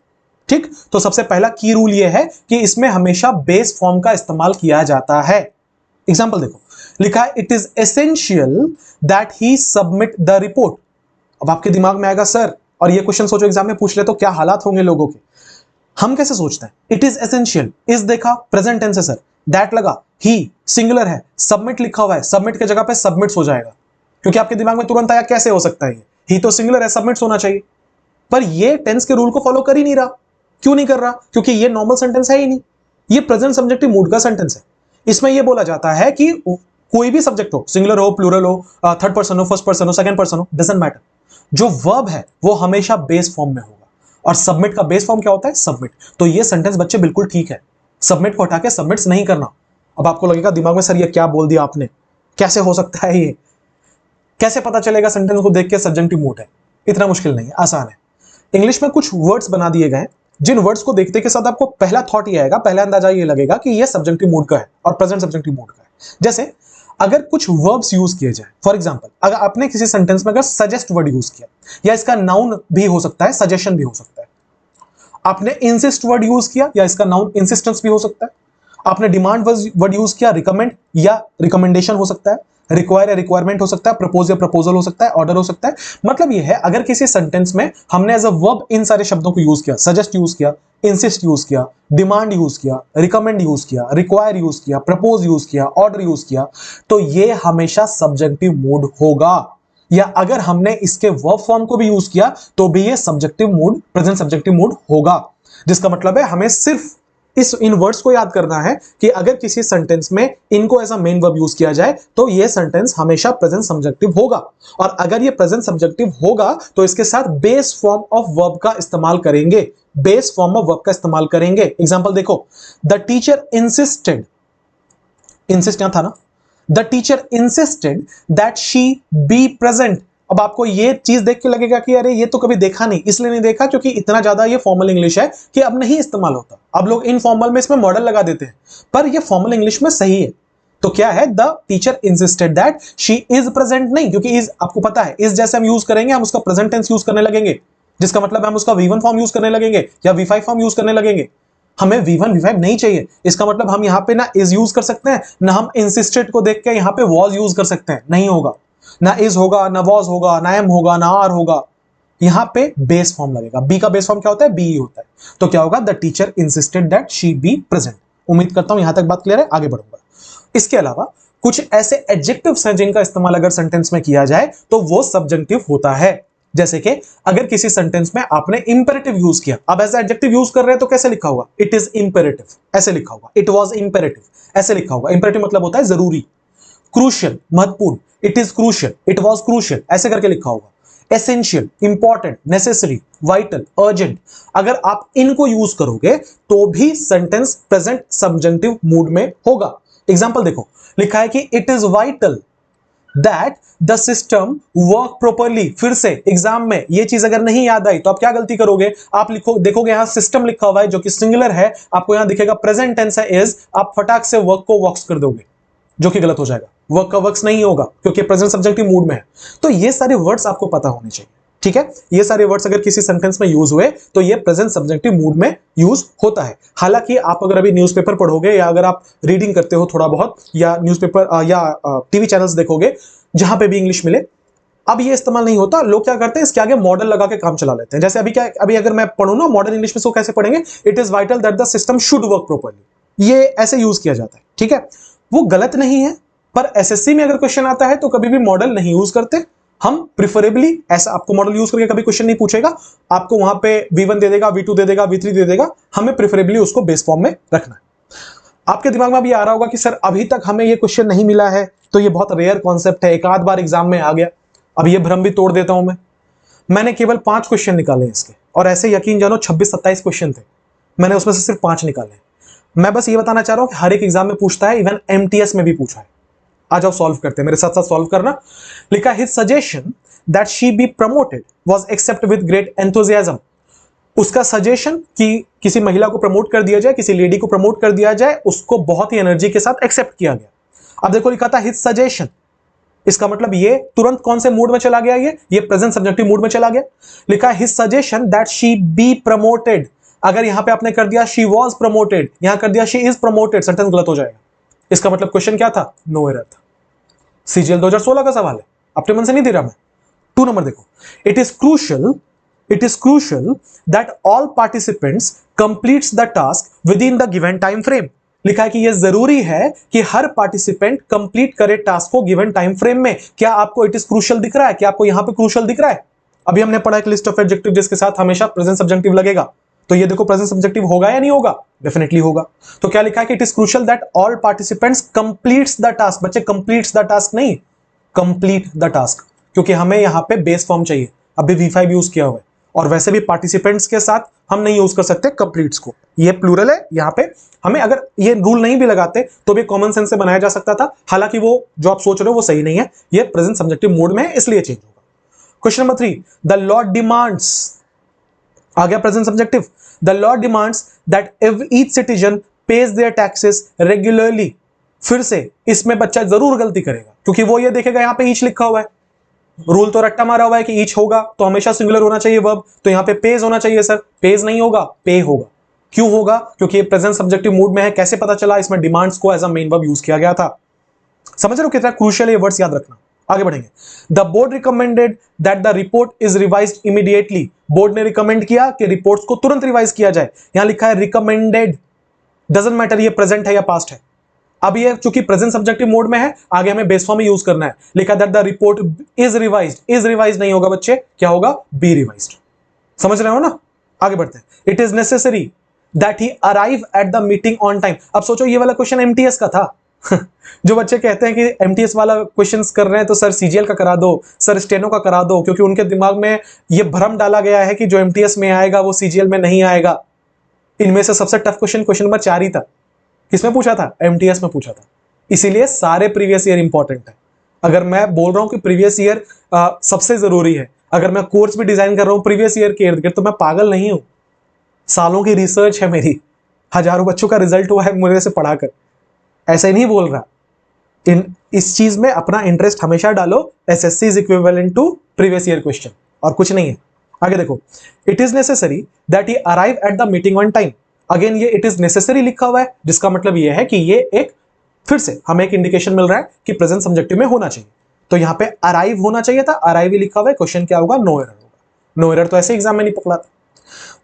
ठीक, तो सबसे पहला की रूल यह है कि इसमें हमेशा बेस फॉर्म का इस्तेमाल किया जाता है। एग्जाम्पल देखो, लिखा है it is essential that he submit the report. अब आपके दिमाग में आएगा, सर और ये क्वेश्चन सोचो एग्जाम में पूछ ले तो क्या हालात होंगे लोगों के। हम कैसे सोचते हैं? इट इज एसेंशियल, इज देखा प्रेजेंट टेंस है सर, दैट लगा, ही सिंगुलर है, सबमिट लिखा हुआ है, सबमिट के जगह पे सबमिट्स हो जाएगा, क्योंकि आपके दिमाग में तुरंत आया कैसे हो सकता है ये, ही तो सिंगुलर है, सबमिट्स होना चाहिए। पर ये टेंस के रूल को फॉलो कर ही नहीं रहा। क्यों नहीं कर रहा? क्योंकि ये नॉर्मल सेंटेंस है ही नहीं, ये प्रेजेंट सब्जेक्टिव मूड का सेंटेंस है। इसमें यह बोला जाता है कि कोई भी सब्जेक्ट हो, सिंगुलर हो, प्लूरल हो, थर्ड पर्सन हो, फर्स्ट पर्सन हो, सेकंड पर्सन हो, डजंट मैटर, जो वर्ब है वो हमेशा बेस फॉर्म में होगा। और सबमिट का बेस फॉर्म क्या होता है? सबमिट। तो ये सेंटेंस बच्चे बिल्कुल ठीक है, सबमिट को हटा के सबमिट्स नहीं करना। अब आपको लगेगा दिमाग में, सर ये क्या बोल दिया आपने, कैसे हो सकता है ये, कैसे पता चलेगा सेंटेंस को देख के सब्जेक्टिव मूड है? इतना मुश्किल नहीं है, आसान है। इंग्लिश में कुछ वर्ड्स बना दिए गए, जिन वर्ड्स को देखते के साथ आपको पहला थॉट ये आएगा, पहला अंदाजा ये लगेगा कि ये सब्जेक्टिव मूड का है और प्रेजेंट सब्जेक्टिव मूड का है। जैसे अगर कुछ वर्ब्स यूज किए जाए, फॉर एग्जांपल अगर आपने किसी सेंटेंस में अगर सजेस्ट वर्ड यूज किया, या इसका नाउन भी हो सकता है, सजेशन भी हो सकता है। आपने इंसिस्ट वर्ड यूज किया, या इसका नाउन इंसिस्टेंस भी हो सकता है। आपने डिमांड वर्ड यूज किया, रिकमेंड या रिकमेंडेशन हो सकता है, रिक्वायर या रिक्वायरमेंट हो सकता है, प्रपोज या प्रपोजल हो सकता है, ऑर्डर हो सकता है। मतलब यह है, अगर किसी सेंटेंस में हमने एज अ वर्ब इन सारे शब्दों को यूज किया, सजेस्ट यूज किया, इंसिस्ट यूज किया, डिमांड यूज किया, रिकमेंड यूज किया, रिक्वायर यूज किया, प्रपोज यूज किया, ऑर्डर यूज किया, तो ये हमेशा सब्जेक्टिव मूड होगा। या अगर हमने इसके वर्ब फॉर्म को भी यूज किया तो भी ये subjective mood, present subjective mood होगा। जिसका मतलब है हमें सिर्फ इन वर्ड्स को याद करना है कि अगर किसी सेंटेंस में इनको as a main verb use किया जाए तो ये सेंटेंस हमेशा प्रेजेंट सब्जेक्टिव होगा। और अगर ये प्रेजेंट सब्जेक्टिव होगा तो इसके साथ बेस फॉर्म ऑफ वर्ब का इस्तेमाल करेंगे, बेस फॉर्म ऑफ वर्ब का इस्तेमाल करेंगे। एग्जांपल देखो, द टीचर इंसिस्टेड, इंसिस्ट यहां था ना, the teacher insisted that she be present. अब आपको ये चीज देख के लगेगा कि अरे ये तो कभी देखा नहीं, इसलिए नहीं देखा क्योंकि इतना ज्यादा ये फॉर्मल इंग्लिश है कि अब नहीं इस्तेमाल होता। अब लोग इनफॉर्मल में इसमें मॉडल लगा देते हैं, पर ये फॉर्मल इंग्लिश में सही है। तो क्या है? The teacher insisted that she is present नहीं, क्योंकि इज आपको पता है, इज जैसे हम यूज करेंगे हम उसका प्रेजेंट टेंस यूज करने लगेंगे, जिसका मतलब हम उसका V1 फॉर्म यूज करने लगेंगे या V5 फॉर्म यूज करने लगेंगे। हमें V1 V5 नहीं चाहिए। इसका मतलब हम यहां पे ना इज यूज कर सकते हैं, ना हम इंसिस्टेड को देख के यहां पे वॉज यूज कर सकते हैं, नहीं होगा। ना इज होगा, ना वॉज होगा, ना एम होगा, ना आर होगा। यहां पे बेस फॉर्म लगेगा। बी का बेस फॉर्म क्या होता है? बी होता है। तो क्या होगा? The teacher insisted that she be present. उम्मीद करता हूं यहां तक बात क्लियर है, आगे बढ़ूंगा। इसके अलावा कुछ ऐसे एडजेक्टिव्स हैं जिनका इस्तेमाल अगर सेंटेंस में किया जाए तो वो सब्जेक्टिव होता है। जैसे कि अगर किसी सेंटेंस में आपने इंपेरेटिव यूज किया, अब ऐसा एडजेक्टिव यूज कर रहे हैं तो कैसे लिखा होगा? इट इज इंपेरेटिव, ऐसे लिखा होगा। इट वाज इंपेरेटिव, ऐसे लिखा होगा। इंपेरेटिव मतलब होता है जरूरी। क्रूशियल, महत्वपूर्ण। It is crucial, it was crucial, ऐसे करके लिखा होगा। Essential, important, necessary, vital, urgent. अगर आप इनको यूज करोगे तो भी सेंटेंस प्रेजेंट सब्जेक्टिव मूड में होगा। एग्जाम्पल देखो, लिखा है कि it is vital that the system work properly. फिर से एग्जाम में ये चीज अगर नहीं याद आई तो आप क्या गलती करोगे? आप लिखो, देखोगे यहां सिस्टम लिखा हुआ है जो कि सिंगुलर है, आपको यहां दिखेगा प्रेजेंट टेंस है इज, आप फटाक से वर्क को वर्क्स कर दोगे, जो कि गलत हो जाएगा। वर्क का वर्क्स नहीं होगा क्योंकि प्रेजेंट सब्जेक्टिव मूड में है। तो ये सारे वर्ड्स आपको पता होने चाहिए, ठीक है? ये सारे वर्ड्स अगर किसी सेंटेंस में यूज हुए तो ये प्रेजेंट सब्जेक्टिव मूड में यूज होता है। हालांकि आप अगर अभी न्यूज़पेपर पढ़ोगे या अगर आप रीडिंग करते हो थोड़ा बहुत या न्यूज़पेपर या टीवी चैनल्स देखोगे जहां पे भी इंग्लिश मिले, अब ये इस्तेमाल नहीं होता। लोग क्या करते हैं, इसके आगे मॉडल लगा के काम चला लेते हैं। जैसे अभी अगर मैं पढ़ूं ना मॉडर्न इंग्लिश में, इसको कैसे पढ़ेंगे? It is vital that the system should work properly. ये ऐसे यूज किया जाता है, ठीक है? वो गलत नहीं है, पर एसएससी में अगर क्वेश्चन आता है तो कभी भी मॉडल नहीं यूज करते। हम प्रिफरेबली ऐसा, आपको मॉडल यूज करके कभी क्वेश्चन नहीं पूछेगा, आपको वहां पे V1 दे देगा, V2 दे देगा, V3 दे देगा। हमें प्रिफरेबली उसको बेस फॉर्म में रखना है। आपके दिमाग में अभी आ रहा होगा कि सर अभी तक हमें ये क्वेश्चन नहीं मिला है, तो ये बहुत रेयर कॉन्सेप्ट है, एक आध बार एग्जाम में आ गया। अब ये भ्रम भी तोड़ देता हूं मैंने केवल 5 क्वेश्चन निकाले इसके, और ऐसे यकीन जानो 26-27 क्वेश्चन थे, मैंने उसमें से सिर्फ 5 निकाले। मैं बस ये बताना चाह रहा हूं कि हर एक एग्जाम में पूछता है, इवन एमटीएस में भी पूछा है। आ जाओ सॉल्व करते हैं, मेरे साथ साथ सॉल्व करना। लिखा his suggestion that she be promoted was accept with great enthusiasm. उसका सजेशन कि किसी महिला को प्रमोट कर दिया जाए, किसी लेडी को प्रमोट कर दिया जाए, उसको बहुत ही एनर्जी के साथ एक्सेप्ट किया गया। अब देखो लिखा था हिज सजेशन, इसका मतलब ये तुरंत कौन से मूड में चला गया? ये प्रेजेंट सब्जेक्टिव मूड में चला गया। लिखा his suggestion that she be promoted, अगर यहां पे आपने कर दिया शी वाज प्रमोटेड, यहां कर दिया शी इज प्रमोटेड, सेंटेंस गलत हो जाएगा। इसका मतलब क्वेश्चन क्या था? नो एरर था। सीजीएल 2016 का सवाल है, अपने मन से नहीं दे रहा मैं। 2 नंबर देखो, it is crucial that all participants completes the task with in the given time frame. लिखा है कि यह जरूरी है कि हर पार्टिसिपेंट कंप्लीट करे टास्क को गिवन टाइम फ्रेम में। क्या आपको इट इज क्रूशियल दिख रहा है? क्या आपको यहां पे क्रूशियल दिख रहा है? अभी हमने पढ़ा एक लिस्ट ऑफ एडजेक्टिव जिसके साथ हमेशा प्रेजेंट सब्जेक्टिव लगेगा, तो ये देखो प्रेजेंट सब्जेक्टिव होगा या नहीं होगा? डेफिनेटली होगा। तो क्या लिखा है कि it is crucial that all participants completes the task. बच्चे कंप्लीट्स द टास्क नहीं, कंप्लीट द टास्क, क्योंकि हमें यहां पे बेस फॉर्म चाहिए। अभी V5 यूज किया हुआ है, और वैसे भी पार्टिसिपेंट्स के साथ हम नहीं यूज कर सकते कंप्लीट्स को, ये प्लूरल है। यहां पे हमें अगर ये रूल नहीं भी लगाते तो भी कॉमन सेंस से बनाया जा सकता था। हालांकि वो जो आप सोच रहे हो वो सही नहीं है, ये प्रेजेंट सब्जेक्टिव मोड में है, इसलिए चेंज होगा। Question number 3, the law demands, आ गया present subjective. The law demands that each citizen pays their taxes regularly. फिर से इसमें बच्चा जरूर गलती करेगा, क्योंकि वो ये देखेगा यहां पे ईच लिखा हुआ है। रूल तो रट्टा मारा हुआ है कि ईच होगा तो हमेशा सिंगुलर होना चाहिए वर्ब, तो यहां पे पेज होना चाहिए। सर पेज नहीं होगा, पे होगा। क्यों होगा? क्योंकि ये प्रेजेंट सब्जेक्टिव मूड में है। कैसे पता चला? इसमें डिमांड्स को as a main verb use किया गया था। समझ रहे हो कितना क्रूशियल है ये वर्ड्स, याद रखना। आगे बढ़ेंगे। The board recommended that the report is revised immediately. Board ने रिकमेंड किया कि रिपोर्ट्स को तुरंत रिवाइज किया जाए। यहां लिखा है रिकमेंडेड, डजंट मैटर ये प्रेजेंट है या पास्ट है। अब ये चूंकि प्रेजेंट सब्जेक्टिव मोड में है, आगे हमें बेस फॉर्म में यूज करना है। लिखा that the report is revised, is revised नहीं होगा बच्चे, क्या होगा? Be revised. समझ रहे हो ना? आगे बढ़ते हैं। It is necessary that he arrive at the meeting on time. अब सोचो ये वाला क्वेश्चन एमटीएस का था। जो बच्चे कहते हैं कि एमटीएस वाला क्वेश्चंस कर रहे हैं तो सर सीजीएल का करा दो, सर स्टेनो का करा दो, क्योंकि उनके दिमाग में ये भ्रम डाला गया है कि जो एमटीएस में आएगा वो सीजीएल में नहीं आएगा। इनमें से सबसे टफ क्वेश्चन नंबर 4 ही था। किसमें पूछा था? एमटीएस में पूछा था। इसीलिए सारे प्रीवियस ईयर इंपॉर्टेंट है। अगर मैं बोल रहा हूं कि प्रीवियस ईयर सबसे जरूरी है, अगर मैं कोर्स भी डिजाइन कर रहा हूं प्रीवियस ईयर के इर्द गिर्द, तो मैं पागल नहीं हूं। सालों की रिसर्च है मेरी, हजारों बच्चों का रिजल्ट हुआ है मेरे से पढ़ाकर। ऐसे नहीं बोल रहा। इस चीज में अपना इंटरेस्ट हमेशा डालो। SSC is equivalent to previous year question, और कुछ नहीं है। आगे देखो, it is necessary that he arrive at the meeting on time. Again ये इट इज नेसेसरी लिखा हुआ है, जिसका मतलब ये है कि ये एक, फिर से हमें एक इंडिकेशन मिल रहा है कि प्रेजेंट सब्जेक्टिव में होना चाहिए। तो यहां पे अराइव होना चाहिए था, अराइव ही लिखा हुआ है। क्वेश्चन क्या होगा? नो एरर होगा। नो एरर तो ऐसे एग्जाम में नहीं पकड़ाता।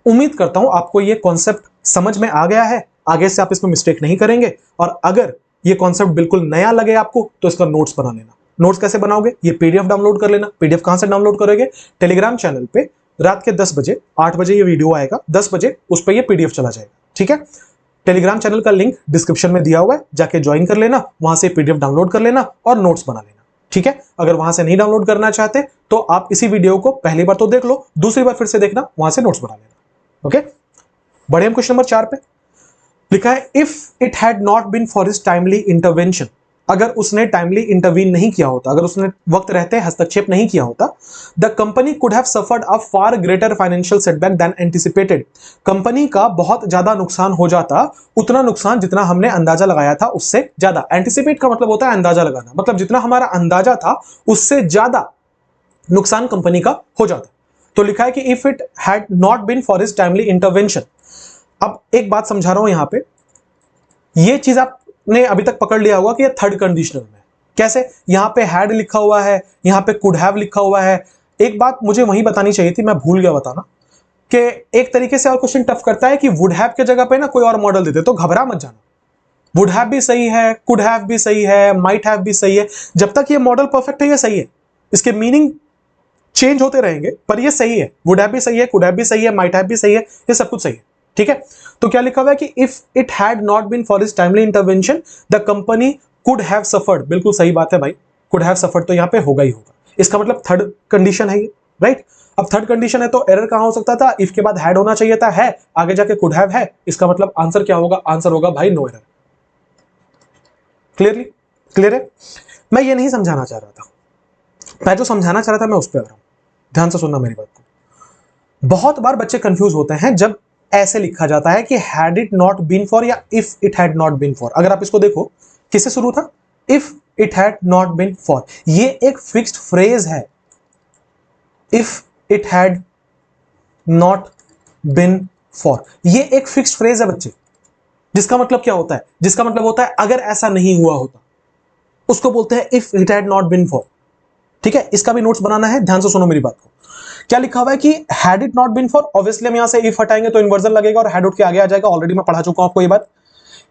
उम्मीद करता हूं आपको ये कॉन्सेप्ट समझ में आ गया है, आगे से आप इसमें मिस्टेक नहीं करेंगे। और अगर ये कॉन्सेप्ट बिल्कुल नया लगे आपको तो इसका नोट्स बना लेना। नोट्स कैसे बनाओगे, ये पीडीएफ डाउनलोड कर लेना। पीडीएफ कहां से डाउनलोड करोगे, टेलीग्राम चैनल पे रात के 10 बजे, 8 बजे ये वीडियो आएगा, 10 बजे उस पर ये पीडीएफ चला जाएगा, ठीक है। टेलीग्राम चैनल का लिंक डिस्क्रिप्शन में दिया हुआ है, जाके ज्वाइन कर लेना, वहां से पीडीएफ डाउनलोड कर लेना और नोट्स बना लेना, ठीक है। अगर वहां से नहीं डाउनलोड करना चाहते तो आप इसी वीडियो को पहली बार तो देख लो, दूसरी बार फिर से देखना, वहां से नोट्स बना लेना, ओके। बढ़े हम क्वेश्चन नंबर 4 पे। लिखा है if it had not been for his timely intervention, अगर उसने टाइमली इंटरवीन नहीं किया होता, अगर उसने वक्त रहते हस्तक्षेप नहीं किया होता, the company could have suffered a far greater financial setback than anticipated, company का बहुत ज्यादा नुकसान हो जाता, उतना नुकसान जितना हमने अंदाजा लगाया था उससे ज्यादा। एंटिसिपेट का मतलब होता है अंदाजा लगाना, मतलब जितना हमारा अंदाजा था उससे ज्यादा नुकसान कंपनी का हो जाता। तो लिखा है कि if it had not been for his timely intervention. अब एक बात समझा रहा हूं यहां पे, ये चीज आपने अभी तक पकड़ लिया होगा कि ये थर्ड कंडीशनल में कैसे, यहां पे हैड लिखा हुआ है, यहां पे कुड हैव लिखा हुआ है। एक बात मुझे वहीं बतानी चाहिए थी, मैं भूल गया बताना, कि एक तरीके से और क्वेश्चन टफ करता है कि वुड हैव के जगह पे ना कोई और मॉडल देते, तो घबरा मत जाना। वुड हैव भी सही है, कुड हैव भी सही है, माइट हैव भी सही है, जब तक ये मॉडल परफेक्ट है ये सही है। इसके मीनिंग चेंज होते रहेंगे पर ये सही है। वुड हैव भी सही है, कुड हैव भी सही है, माइट हैव भी सही है, ये सब कुछ सही है, ठीक है। तो क्या लिखा हुआ है कि if it had not been for his timely intervention the company could have suffered. बिल्कुल सही बात है भाई, कुड हैव सफर्ड तो यहां पे होगा ही होगा, इसका मतलब थर्ड कंडीशन है ये, राइट। अब थर्ड कंडीशन है तो एरर कहां हो सकता था, इफ के बाद हैड होना चाहिए था, है आगे जाके कुड हैव है, इसका मतलब आंसर क्या होगा, आंसर होगा भाई नो एरर। क्लियरली क्लियर है। मैं ये नहीं समझाना चाह रहा था, मैं जो समझाना चाह रहा था मैं उस पर आ रहा हूं, ध्यान से सुनना मेरी बात को। बहुत बार बच्चे कंफ्यूज होते हैं जब ऐसे लिखा जाता है कि had it not been for या if it had not been for. अगर आप इसको देखो किससे शुरू था, if it had not been for, ये एक फिक्स्ड फ्रेज है। If it had not been for, ये एक फिक्स्ड फ्रेज है बच्चे, जिसका मतलब क्या होता है, जिसका मतलब होता है अगर ऐसा नहीं हुआ होता, उसको बोलते हैं if it had not been for, ठीक है। इसका भी नोट्स बनाना है, ध्यान से सुनो मेरी बात को। क्या लिखा हुआ है कि had it not been for, obviously हम यहां से इफ हटाएंगे तो इन्वर्जन लगेगा और हैड उठ के आगे आ जाएगा, ऑलरेडी मैं पढ़ा चुका हूं आपको ये बात।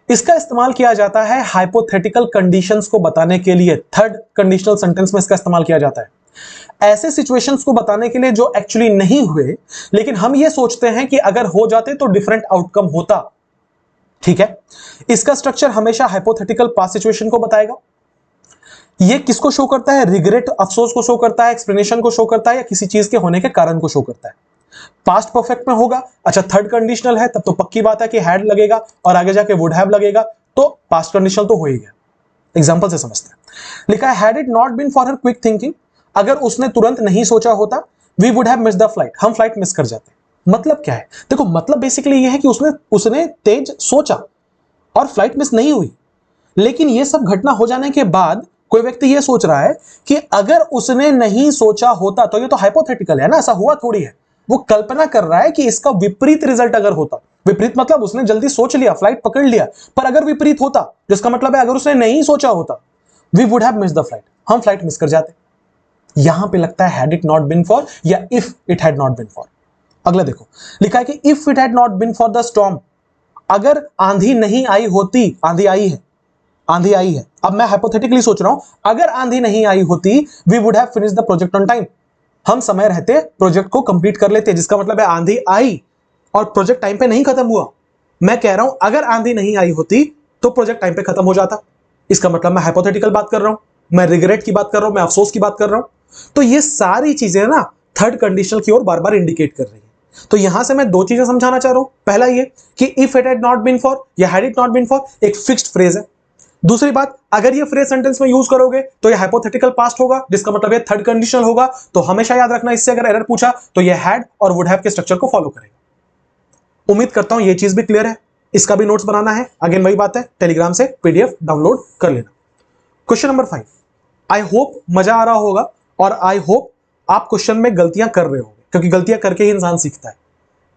इसका इस्तेमाल किया जाता है हाइपोथेटिकल कंडीशंस को बताने के लिए, थर्ड कंडीशनल सेंटेंस में इसका इस्तेमाल किया जाता है ऐसे सिचुएशंस को बताने के लिए जो एक्चुअली नहीं हुए, लेकिन हम ये सोचते हैं कि अगर हो जाते तो डिफरेंट आउटकम होता, ठीक है। इसका स्ट्रक्चर हमेशा हाइपोथेटिकल पास्ट सिचुएशन को बताएगा। ये किसको शो करता है, रिग्रेट, अफसोस को शो करता है, एक्सप्लेनेशन को शो करता है, या किसी चीज के होने के कारण को शो करता है। पास्ट परफेक्ट में होगा, अच्छा थर्ड कंडीशनल है, तब तो पक्की बात है कि हैड लगेगा और आगे जाके वुड हैव लगेगा, तो पास्ट कंडीशनल तो हो ही गया। एग्जांपल से समझते हैं। लिखा है had it not been for her quick thinking, अगर उसने तुरंत नहीं सोचा होता, we would have missed the flight, हम फ्लाइट मिस कर जाते। मतलब क्या है, देखो मतलब बेसिकली ये है कि उसने तेज सोचा और फ्लाइट मिस नहीं हुई। लेकिन ये सब घटना हो जाने के बाद कोई व्यक्ति ये सोच रहा है कि अगर उसने नहीं सोचा होता, तो ये तो हाइपोथेटिकल है ना, ऐसा हुआ थोड़ी है, वो कल्पना कर रहा है कि इसका विपरीत रिजल्ट अगर होता, विपरीत मतलब उसने जल्दी सोच लिया, फ्लाइट पकड़ लिया, पर अगर विपरीत होता, जिसका मतलब है अगर उसने नहीं सोचा होता, we would have missed the flight, हम फ्लाइट मिस कर जाते। यहां पे लगता है had it not been for या if it had not been for. अगला देखो, लिखा है कि if it had not been for the storm, अगर आंधी नहीं आई होती, आंधी आई है, आंधी आई है, अब मैं हाइपोथेटिकली सोच रहा हूं, अगर आंधी नहीं आई होती, we would have finished the project on time, हम समय रहते प्रोजेक्ट को कंप्लीट कर लेते। जिसका मतलब है आंधी आई और प्रोजेक्ट टाइम पे नहीं खत्म हुआ। मैं कह रहा हूं अगर आंधी नहीं आई होती तो प्रोजेक्ट टाइम पे खत्म हो जाता। इसका मतलब मैं हाइपोथेटिकल बात कर रहा हूं, मैं रिग्रेट की बात कर रहा हूं, मैं अफसोस की बात कर रहा हूं। तो ये सारी चीजें ना थर्ड कंडीशनल की ओर बार बार इंडिकेट कर रही है। तो यहां से मैं दो चीजें समझाना चाह रहा हूं। पहला ये कि if it had not been for या had it not been for एक फिक्स्ड फ्रेज है। दूसरी बात, अगर ये फ्रेज सेंटेंस में यूज करोगे तो ये हाइपोथेटिकल पास्ट होगा, जिसका मतलब ये थर्ड कंडीशनल होगा। तो हमेशा याद रखना, इससे अगर एरर पूछा तो ये हैड और वुड हैव के स्ट्रक्चर को फॉलो करेगा। उम्मीद करता हूं ये चीज भी क्लियर है। इसका भी नोट्स बनाना है, अगेन वही बात है, टेलीग्राम से पीडीएफ डाउनलोड कर लेना। क्वेश्चन नंबर 5, आई होप मजा आ रहा होगा और आई होप आप क्वेश्चन में गलतियां कर रहे होंगे, क्योंकि गलतियां करके ही इंसान सीखता है।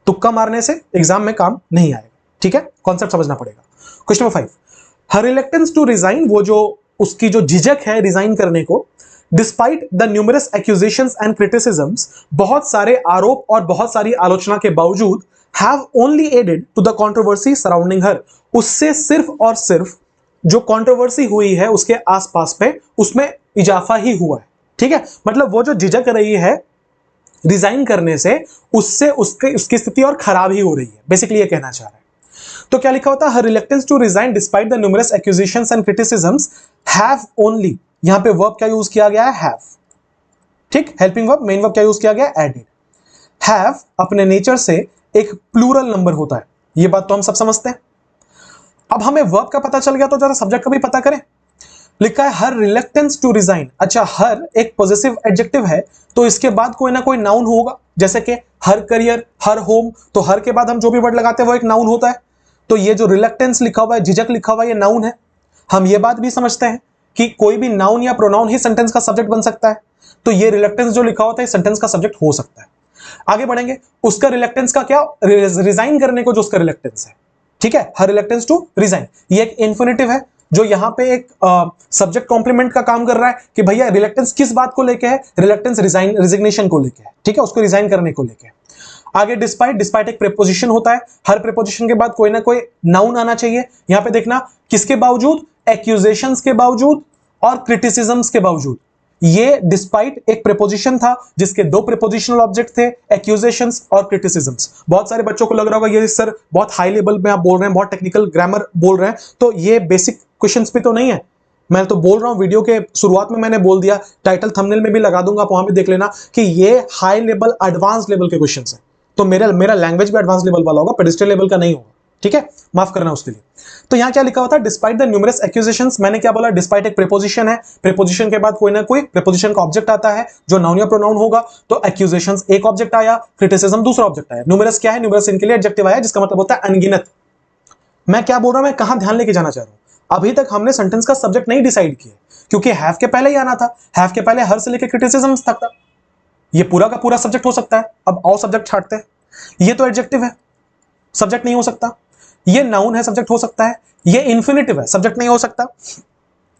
तुक्का मारने से एग्जाम में काम नहीं आएगा, ठीक है, कॉन्सेप्ट समझना पड़ेगा। Question number 5, her reluctance to resign, वो जो उसकी जो झिझक है रिजाइन करने को, despite the numerous accusations and criticisms, बहुत सारे आरोप और बहुत सारी आलोचना के बावजूद, have only added to the controversy surrounding her, उससे सिर्फ और सिर्फ जो कंट्रोवर्सी हुई है उसके आसपास पे उसमें इजाफा ही हुआ है। ठीक है, मतलब वो जो झिझक रही है रिजाइन करने से, उससे उसकी स्थिति और खराब ही हो रही है, बेसिकली ये कहना चाह रहा है। तो क्या लिखा होता है, her reluctance to resign despite the numerous accusations and criticisms have only, यहां पे वर्ब क्या यूज किया गया है, हैव। ठीक, हेल्पिंग वर्ब, मेन वर्ब क्या यूज किया गया, एडेड। हैव अपने नेचर से एक प्लूरल नंबर होता है, ये बात तो हम सब समझते हैं। अब हमें वर्ब का पता चल गया तो जरा सब्जेक्ट का भी पता करें। लिखा है हर रिलेक्टेंस टू रिजाइन, अच्छा हर एक पॉजिटिव एडजेक्टिव है तो इसके बाद कोई ना कोई नाउन होगा, जैसे कि हर करियर, हर होम, तो हर के बाद हम जो भी वर्ड लगाते हैं वो एक नाउन होता है। तो ये जो रिलेक्टेंस लिखा हुआ है, झिझक लिखा हुआ है, ये नाउन है। हम ये बात भी समझते हैं कि कोई भी नाउन या प्रोनाउन ही सेंटेंस का सब्जेक्ट बन सकता है, तो ये रिलेक्टेंस जो लिखा होता है सेंटेंस का सब्जेक्ट हो सकता है। आगे बढ़ेंगे, उसका रिलेक्टेंस का क्या, रिजाइन करने को जो उसका रिलेक्टेंस है। ठीक है, हर रिलेक्टेंस टू रिजाइन, ये एक इन्फिनेटिव है जो यहां पे एक सब्जेक्ट कॉम्प्लीमेंट का काम कर रहा है कि भैया रिलेक्टेंस किस बात को लेके है, रिलेक्टेंस रिजिग्नेशन को लेके है। ठीक है, उसको रिजाइन करने को लेके। आगे डिस्पाइट, डिस्पाइट एक प्रीपोजिशन होता है, हर प्रीपोजिशन के बाद कोई ना कोई नाउन आना चाहिए। यहां पे देखना किसके बावजूद, एक्यूजेशंस के बावजूद और क्रिटिसिज्म्स के बावजूद। ये डिस्पाइट एक प्रीपोजिशन था जिसके दो प्रीपोजिशनल ऑब्जेक्ट थे, एक्यूजेशंस और क्रिटिसिज्म्स। बहुत सारे बच्चों को लग रहा होगा ये सर बहुत हाई लेवल में आप बोल रहे हैं, बहुत टेक्निकल ग्रामर बोल रहे हैं, तो ये बेसिक क्वेश्चंस पे तो नहीं है। मैं तो बोल रहा हूं, वीडियो के शुरुआत में मैंने बोल दिया, टाइटल थंबनेल में भी लगा दूंगा, आप वहां भी देख लेना कि ये हाई लेवल एडवांस लेवल के क्वेश्चंस हैं। तो मेरा लैंग्वेज भी एडवांस लेवल वाला होगा, पेडिस्ट्रियल लेवल का नहीं होगा। ठीक है, माफ करना उसके लिए। तो यहां क्या लिखा होता है, डिस्पाइट द न्यूमरस एक्यूजेशंस, मैंने क्या बोला, डिस्पाइट एक प्रीपोजिशन है, प्रीपोजिशन के बाद कोई ना कोई प्रीपोजिशन का ऑब्जेक्ट आता है जो नाउन या प्रोनाउन होगा, तो एक्यूजेशंस एक ऑब्जेक्ट आया, क्रिटिसिज्म दूसरा ऑब्जेक्ट आया। न्यूमरस क्या है, न्यूमरस इनके लिए एडजेक्टिव आया जिसका मतलब होता है अनगिनत। मैं क्या बोल रहा हूं, मैं कहां ध्यान लेके जाना चाह रहा हूं, अभी तक हमने सेंटेंस का सब्जेक्ट नहीं डिसाइड किया क्योंकि हैव के पहले ही आना था, हैव के पहले हर से लेकर क्रिटिसिज्म तक था, ये पूरा का पूरा सब्जेक्ट हो सकता है। अब आओ सब्जेक्ट छाटते हैं, ये तो एडजेक्टिव है, सब्जेक्ट नहीं हो सकता, ये नाउन है, सब्जेक्ट हो सकता है, ये इंफिनिटिव है, सब्जेक्ट नहीं हो सकता,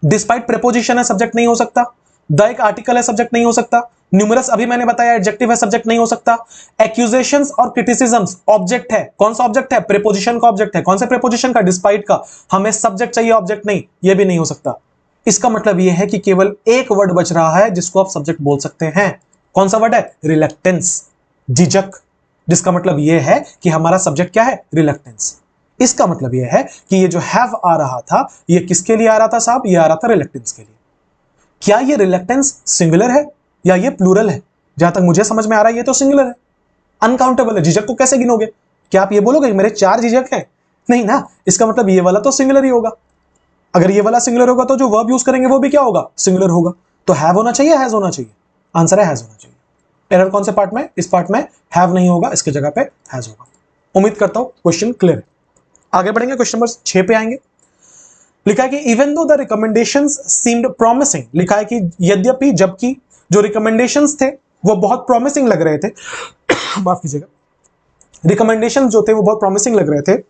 डिस्पाइट प्रीपोजिशन है, सब्जेक्ट नहीं हो सकता, द एक आर्टिकल है, सब्जेक्ट नहीं हो सकता, न्यूमरस अभी मैंने बताया एडजेक्टिव है, सब्जेक्ट नहीं हो सकता, एक्यूजेशंस और क्रिटिसिज्म्स ऑब्जेक्ट है, कौन सा ऑब्जेक्ट है, प्रीपोजिशन का ऑब्जेक्ट है, कौन से प्रीपोजिशन का, डिस्पाइट का, हमें सब्जेक्ट चाहिए ऑब्जेक्ट नहीं, ये भी नहीं हो सकता। इसका मतलब यह है कि केवल एक वर्ड बच रहा है जिसको आप सब्जेक्ट बोल सकते हैं, कौन सा वर्ड है, रिलेक्टेंस, झिझक, जिसका मतलब यह है कि हमारा सब्जेक्ट क्या है, रिलेक्टेंस। इसका मतलब यह है कि ये जो हैव आ रहा था ये किसके लिए आ रहा था साहब, ये आ रहा था रिलेक्टेंस के लिए। क्या ये रिलेक्टेंस सिंगुलर है या ये प्लूरल है, जहां तक मुझे समझ में आ रहा है ये तो सिंगुलर है, अनकाउंटेबल है, झिझक को कैसे गिनोगे, क्या आप ये बोलोगे मेरे 4 झिझक हैं, नहीं ना, इसका मतलब ये वाला तो सिंगुलर ही होगा। अगर ये वाला सिंगुलर होगा तो जो वर्ब यूज करेंगे वो भी क्या होगा, सिंगुलर होगा। तो हैव होना चाहिए, हैज होना चाहिए, आंसर है हैज होना चाहिए। एरर कौन से पार्ट में, इस पार्ट में हैव नहीं होगा, इसके जगह पे हैज होगा। उम्मीद करता हूं क्वेश्चन क्लियर है। आगे बढ़ेंगे, क्वेश्चन नंबर 6 पे आएंगे। लिखा है कि even though the recommendations seemed promising, लिखा है कि यद्यपि, जबकि जो रिकमेंडेशंस थे वो बहुत प्रॉमिसिंग लग रहे थे माफ कीजिएगा, रिकमेंडेशंस जो थे वो बहुत प्रॉमिसिंग लग रहे थे,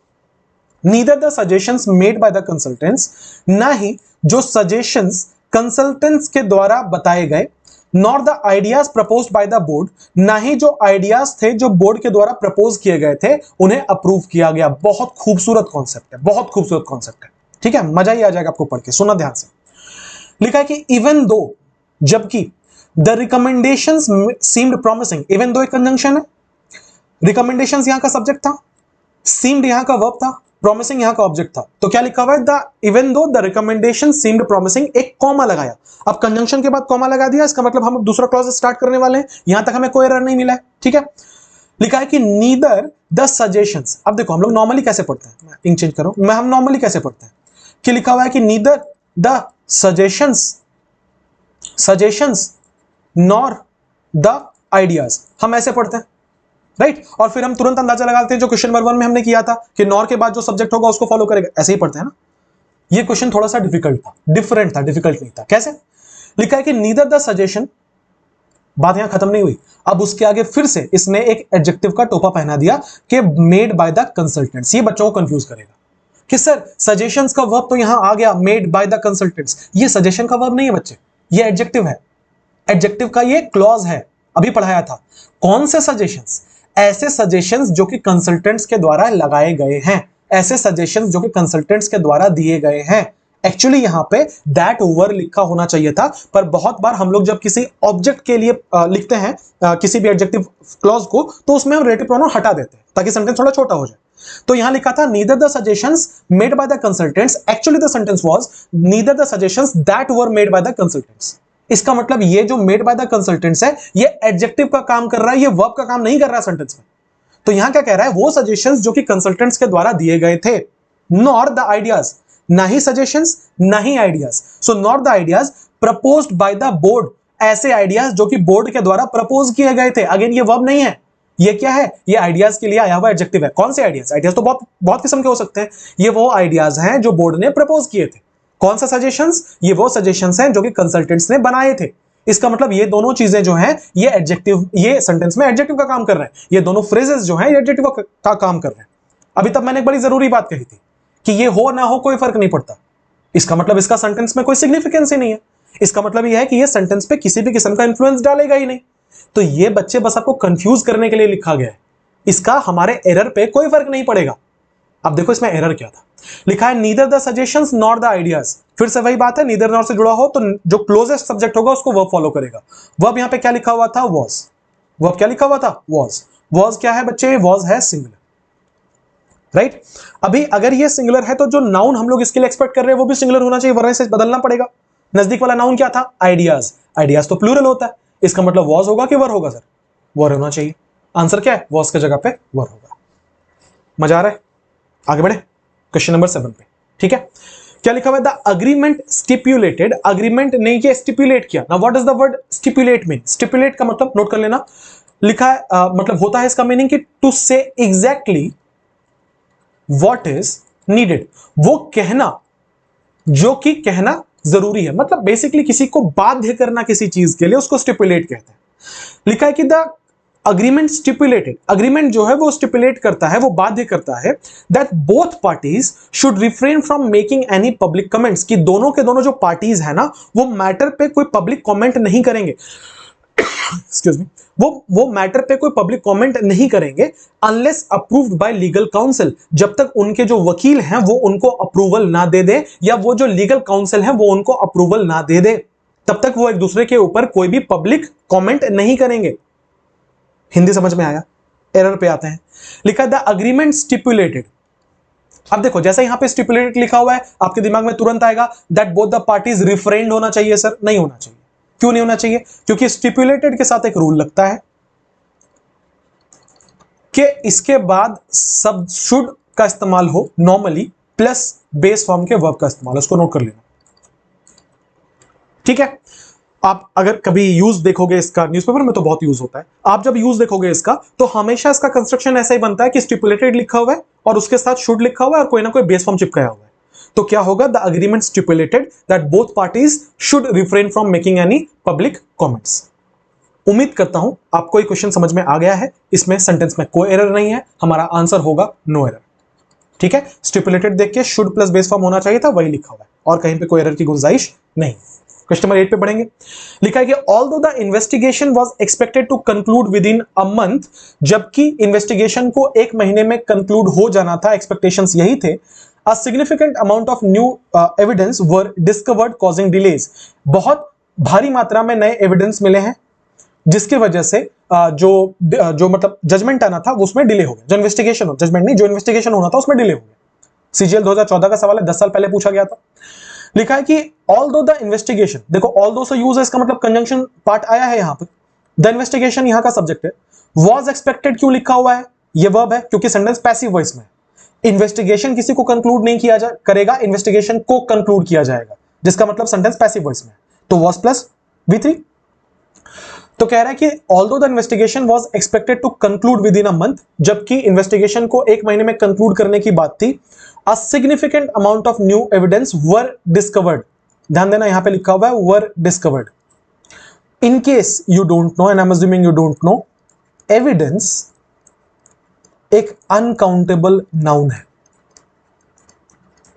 neither the suggestions made by the consultants, ना ही जो सजेशंस कंसल्टेंट्स के द्वारा बताए गए, nor the ideas proposed by the board, ना ही जो आइडियाज थे जो बोर्ड के द्वारा प्रपोज किए गए थे उन्हें अप्रूव किया गया। बहुत खूबसूरत कॉन्सेप्ट है, बहुत खूबसूरत कॉन्सेप्ट है। ठीक है, मजा ही आ जाएगा आपको पढ़ के, सुना ध्यान से। लिखा है कि इवन दो, जबकि, the recommendations seemed promising, even though एक कंजंक्शन है, रिकमेंडेशंस यहां का सब्जेक्ट था, सीम्ड यहां का वर्ब था, प्रॉमिसिंग यहां का ऑब्जेक्ट था। तो क्या लिखा हुआ है, the even though the recommendation seemed promising, एक कॉमा लगाया, अब कंजंक्शन के बाद कॉमा लगा दिया, इसका मतलब हम दूसरा क्लॉज स्टार्ट करने वाले हैं, यहां तक हमें कोई एरर नहीं मिला है। ठीक है, लिखा है कि नीदर द सजेशंस, अब देखो हम लोग नॉर्मली कैसे पढ़ते हैं, मैं इंक चेंज करूं, हम नॉर्मली कैसे पढ़ते हैं कि लिखा हुआ है कि neither the suggestions nor the ideas, हम ऐसे पढ़ते हैं, राइट और फिर हम तुरंत अंदाजा लगाते हैं जो क्वेश्चन नंबर 1 में हमने किया था कि नॉर के बाद जो सब्जेक्ट होगा उसको फॉलो करेगा, ऐसे ही पढ़ते हैं ना। ये क्वेश्चन थोड़ा सा डिफिकल्ट था, डिफरेंट था, डिफिकल्ट नहीं था। कैसे, लिखा है कि नीदर द सजेशन, बात यहां खत्म नहीं हुई, अब उसके आगे फिर से इसने एक एडजेक्टिव का टोपा पहना दिया कि मेड बाय द कंसल्टेंट्स। ये बच्चों को कंफ्यूज करेगा कि सर सजेशंस का वर्ब तो यहां आ गया मेड बाय द कंसल्टेंट्स, ये सजेशन का वर्ब नहीं है बच्चे, ये एडजेक्टिव है। एडजेक्टिव का ये क्लॉज है, अभी पढ़ाया था। कौन से सजेशंस? ऐसे सजेशंस जो कि कंसल्टेंट्स के द्वारा लगाए गए हैं, ऐसे सजेशंस जो कि कंसल्टेंट्स के द्वारा दिए गए हैं। एक्चुअली यहां पे दैट वर लिखा होना चाहिए था, पर बहुत बार हम लोग जब किसी ऑब्जेक्ट के लिए लिखते हैं किसी भी एडजेक्टिव क्लॉज को, तो उसमें हम रिलेटिव प्रोनाउन हटा देते हैं ताकि सेंटेंस थोड़ा छोटा हो जाए। तो यहां लिखा था neither the suggestions made by the consultants, actually the sentence was neither the suggestions that were made by the consultants. इसका मतलब ये जो मेड बाय द कंसल्टेंट्स है, ये एडजेक्टिव का काम कर रहा है, ये वर्ब का काम नहीं कर रहा है सेंटेंस में। तो यहां क्या कह रहा है, वो सजेशंस जो कि कंसल्टेंट्स के द्वारा दिए गए थे, नॉट द आइडियाज, ना ही सजेशंस ना ही ideas. So not the ideas proposed by the board, ऐसे आइडियाज जो कि बोर्ड के द्वारा प्रपोज किए गए थे। अगेन ये वर्ब नहीं है, ये क्या है, ये आइडियाज के लिए आया हुआ एडजेक्टिव है। कौन से आइडियाज? आइडियाज तो बहुत बहुत किस्म के हो सकते हैं। ये वो आइडियाज हैं जो बोर्ड ने प्रपोज किए थे। कौन सा सजेशंस? ये वो सजेशंस हैं जो कि कंसल्टेंट्स ने बनाए थे। इसका मतलब ये दोनों चीजें जो हैं, ये एडजेक्टिव, ये सेंटेंस में एडजेक्टिव का काम कर रहे हैं। ये दोनों फ्रेजेस जो हैं, ये एडजेक्टिव का काम कर रहे हैं। अभी तक मैंने एक बड़ी जरूरी बात कही थी कि ये हो ना हो कोई फर्क नहीं पड़ता। इसका मतलब इसका सेंटेंस में कोई सिग्निफिकेंस ही नहीं है। इसका मतलब यह है कि ये सेंटेंस पे किसी भी किस्म का इंफ्लुएंस डालेगा ही नहीं। तो ये बच्चे बस आपको कंफ्यूज करने के लिए लिखा गया है। इसका हमारे एरर पे कोई फर्क नहीं पड़ेगा। अब देखो इसमें एरर क्या था, लिखा है neither the suggestions nor the ideas. फिर से वही बात है, नीदर नॉर से जुड़ा हो तो जो क्लोजेस्ट सब्जेक्ट होगा उसको वर्ब फॉलो करेगा। वर्ब यहां पे क्या लिखा हुआ था? वॉज। वर्ब क्या लिखा हुआ था? वॉज। वॉज क्या है बच्चे? वॉज है सिंगुलर, राइट। अभी अगर ये सिंगुलर है तो जो नाउन हम लोग इसके लिए एक्सपेक्ट कर रहे हैं वो भी सिंगुलर होना चाहिए, वरना इसे बदलना पड़ेगा। नजदीक वाला नाउन क्या था? आइडियाज। आइडियाज तो प्लूरल होता है, इसका मतलब वॉज होगा कि वर होगा? सर वर होना चाहिए। आंसर क्या है? वॉज की जगह पे वर होगा। मजा आ रहा है? आगे बढ़े क्वेश्चन नंबर 7 पे, ठीक है। क्या लिखा हुआ है? द अग्रीमेंट स्टिपुलेटेड, अग्रीमेंट नहीं किया, स्टिपुलेट किया ना। What does the word stipulate mean? Stipulate का मतलब नोट कर लेना, लिखा है मतलब होता है इसका मीनिंग कि टू से एग्जैक्टली व्हाट इज नीडेड, वो कहना जो कि कहना जरूरी है। मतलब बेसिकली किसी को बाध्य करना किसी चीज के लिए, उसको स्टिपुलेट कहते हैं। लिखा है कि द अग्रीमेंट स्टिपुलेटेड, अग्रीमेंट जो है वो स्टिपुलेट करता है, वो बाध्य करता है that both parties should refrain from making any public comments, कि दोनों के दोनों जो पार्टीज है ना, वो मैटर पे कोई पब्लिक कमेंट नहीं करेंगे। एक्सक्यूज मी, वो मैटर पे कोई पब्लिक कमेंट नहीं करेंगे unless approved by legal council, जब तक उनके जो वकील हैं वो उनको अप्रूवल ना दे दे, या वो जो लीगल काउंसिल है वो उनको अप्रूवल ना दे दे, तब तक वो एक दूसरे के ऊपर कोई भी पब्लिक कमेंट नहीं करेंगे। हिंदी समझ में आया? एरर पे आते हैं। लिखा द अग्रीमेंट स्टिपुलेटेड। अब देखो जैसे यहां पे स्टिपुलेटेड लिखा हुआ है, आपके दिमाग में तुरंत आएगा दैट बोथ द पार्टीज रिफ्रेन्ड होना चाहिए। सर नहीं होना चाहिए। क्यों नहीं होना चाहिए? क्योंकि स्टिपुलेटेड के साथ एक रूल लगता है कि इसके बाद सब शुड का इस्तेमाल हो नॉर्मली, प्लस बेस फॉर्म के वर्ब का इस्तेमाल, उसको नोट कर लेना, ठीक है। आप अगर कभी यूज देखोगे इसका न्यूज़पेपर में तो बहुत यूज होता है। आप जब यूज देखोगे इसका तो हमेशा इसका कंस्ट्रक्शन ऐसा ही बनता है कि स्टिपुलेटेड लिखा हुआ है और उसके साथ शुड लिखा हुआ है और कोई ना कोई बेस फॉर्म चिपकाया हुआ है। तो क्या होगा? The agreement stipulated that both parties should refrain from making any public comments. उम्मीद करता हूं आपको ये क्वेश्चन समझ में आ गया है। इसमें सेंटेंस में कोई एरर नहीं है, हमारा आंसर होगा नो एरर, ठीक है। स्टिपुलेटेड देख के शुड प्लस बेस फॉर्म होना चाहिए था, वही लिखा हुआ है और कहीं पे कोई एरर की गुंजाइश नहीं। क्वेश्चन नंबर 8 पे पढ़ेंगे। लिखा है कि although the investigation was expected to conclude within a month, जबकि इन्वेस्टिगेशन को 1 महीने में कंक्लूड हो जाना था, एक्सपेक्टेशंस यही थे। अ significant amount of new evidence were discovered causing delays, बहुत भारी मात्रा में नए एविडेंस मिले हैं जिसकी वजह से जो मतलब जजमेंट आना था उसमें डिले हो गया। जो इन्वेस्टिगेशन हो, जजमेंट नहीं, जो इन्वेस्टिगेशन होना था उसमें डिले हो गया। सीजीएल 2014 का सवाल है, 10 साल पहले पूछा गया था। लिखा है कि ऑल्दो द इन्वेस्टिगेशन, देखो ऑल्दो से यूज है, इसका मतलब कंजंक्शन पार्ट आया है यहां पे। द इन्वेस्टिगेशन यहां का सब्जेक्ट है। वाज एक्सपेक्टेड क्यों लिखा हुआ है? ये वर्ब है क्योंकि सेंटेंस पैसिव वॉइस में है। इन्वेस्टिगेशन किसी को कंक्लूड नहीं किया करेगा, इन्वेस्टिगेशन को कंक्लूड किया जाएगा, जिसका मतलब सेंटेंस पैसिव वॉइस में है। तो वाज प्लस V3। तो कह रहा है कि although the investigation was expected to conclude within a month, जबकि इन्वेस्टिगेशन को 1 महीने में कंक्लूड करने की बात थी। A significant amount of new evidence were discovered, ध्यान देना यहां पे लिखा हुआ है were discovered. In case you don't know and I am assuming you don't know, evidence एक अनकाउंटेबल नाउन है।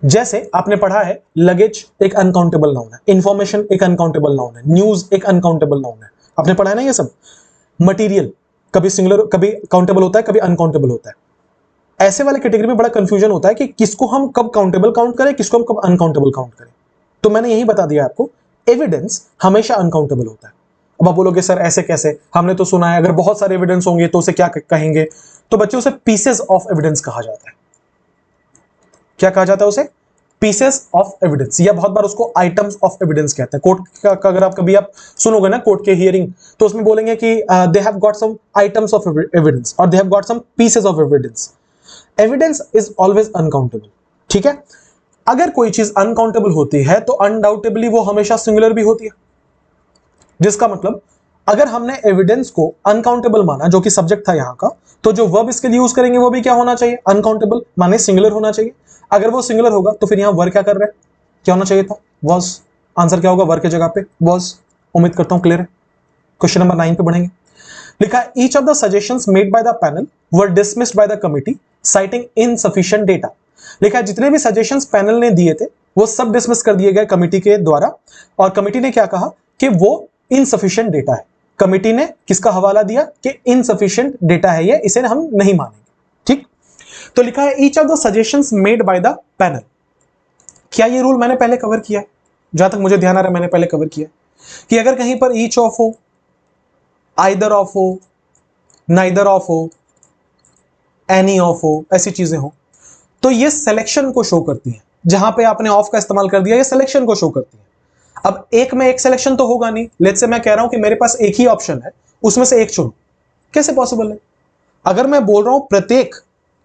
जैसे आपने पढ़ा है लगेज एक अनकाउंटेबल नाउन है, इंफॉर्मेशन एक अनकाउंटेबल नाउन है, न्यूज एक अनकाउंटेबल नाउन है, आपने पढ़ा है ना ये सब। मटीरियल कभी सिंगुलर कभी काउंटेबल होता है, कभी अनकाउंटेबल होता है। ऐसे वाले कैटेगरी में बड़ा कंफ्यूजन होता है कि किसको हम कब काउंटेबल काउंट करें, किसको हम कब अनकाउंटेबल काउंट करें। तो मैंने यही बता दिया आपको, एविडेंस हमेशा अनकाउंटेबल होता है। अब आप बोलोगे सर ऐसे कैसे, हमने तो सुना है अगर बहुत सारे एविडेंस होंगे तो उसे क्या कहेंगे, तो बच्चों उसे पीसेस ऑफ एविडेंस कहा जाता है। क्या कहा जाता है उसे? पीसेस ऑफ एविडेंस, या बहुत बार उसको आइटम्स ऑफ एविडेंस कहते हैं। कोर्ट का अगर आप कभी आप सुनोगे ना कोर्ट के हियरिंग, तो उसमें बोलेंगे कि they have got some items of evidence और they have got some pieces of evidence. Evidence is always uncountable, ठीक है। अगर कोई चीज अनकाउंटेबल होती है तो अनडाउटेबली वो हमेशा सिंगुलर भी होती है, जिसका मतलब अगर हमने एविडेंस को अनकाउंटेबल माना, जो कि सब्जेक्ट था यहां का, तो जो वर्ब इसके लिए यूज करेंगे वो भी क्या होना चाहिए? अनकाउंटेबल, माने सिंगुलर होना चाहिए। अगर वो सिंगुलर होगा तो फिर यहां वर्ब क्या कर रहा है? क्या होना चाहिए था? वॉज। आंसर क्या होगा वर्ब के जगह पे? वॉज। उम्मीद करता हूं क्लियर है। क्वेश्चन नंबर 9 पे बढ़ेंगे। लिखा है each of the suggestions made by the panel were dismissed by the committee citing insufficient data. लिखा है जितने भी सजेशंस पैनल ने दिए थे वो सब डिसमिस कर दिए गए कमिटी के द्वारा, और कमिटी ने क्या कहा कि वो इनसफिशिएंट डेटा है। कमिटी ने किसका हवाला दिया कि इनसफिशिएंट डेटा है ये, इसे हम नहीं मानेंगे, ठीक। तो लिखा है each of the suggestions made by the panel. क्या ये रूल मैंने पहले कवर किया है? जहां तक मुझे ध्यान आ रहा है मैंने पहले कवर किया कि अगर कहीं पर ईच ऑफ हो, आइदर ऑफ हो, नाइदर ऑफ हो, एनी ऑफ हो, ऐसी चीजें हो, तो ये सिलेक्शन को शो करती है। जहां पे आपने ऑफ का इस्तेमाल कर दिया ये सिलेक्शन को शो करती है। अब एक में एक सिलेक्शन तो होगा नहीं। लेट्स से मैं कह रहा हूं कि मेरे पास एक ही ऑप्शन है, उसमें से एक चुनो, कैसे पॉसिबल है? अगर मैं बोल रहा हूं प्रत्येक,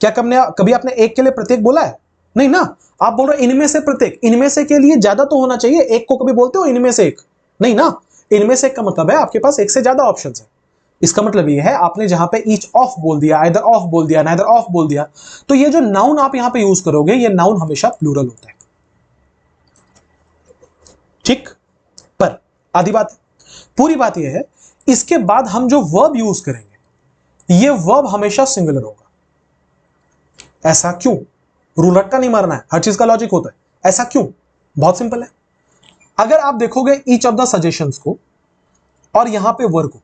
क्या कभी आपने एक के लिए प्रत्येक बोला है? नहीं ना। आप बोल रहे हो इनमें से प्रत्येक, इनमें से के लिए ज्यादा तो होना चाहिए। एक को कभी बोलते हो इनमें से एक? नहीं ना। इनमें से एक का मतलब है आपके पास एक से ज्यादा ऑप्शन है। इसका मतलब ये है आपने जहां पे ईच ऑफ बोल दिया, आइदर ऑफ बोल दिया, नाइदर ऑफ बोल दिया, तो ये जो नाउन आप यहां पे यूज करोगे ये नाउन हमेशा प्लूरल होता है, ठीक। पर आधी बात, पूरी बात यह है इसके बाद हम जो वर्ब यूज करेंगे ये वर्ब हमेशा सिंगुलर होगा। ऐसा क्यों? रूल रट्टा नहीं मारना है, हर चीज का लॉजिक होता है। ऐसा क्यों? बहुत सिंपल है। अगर आप देखोगे ईच ऑफ द सजेशंस को और यहां पे वर्ब को,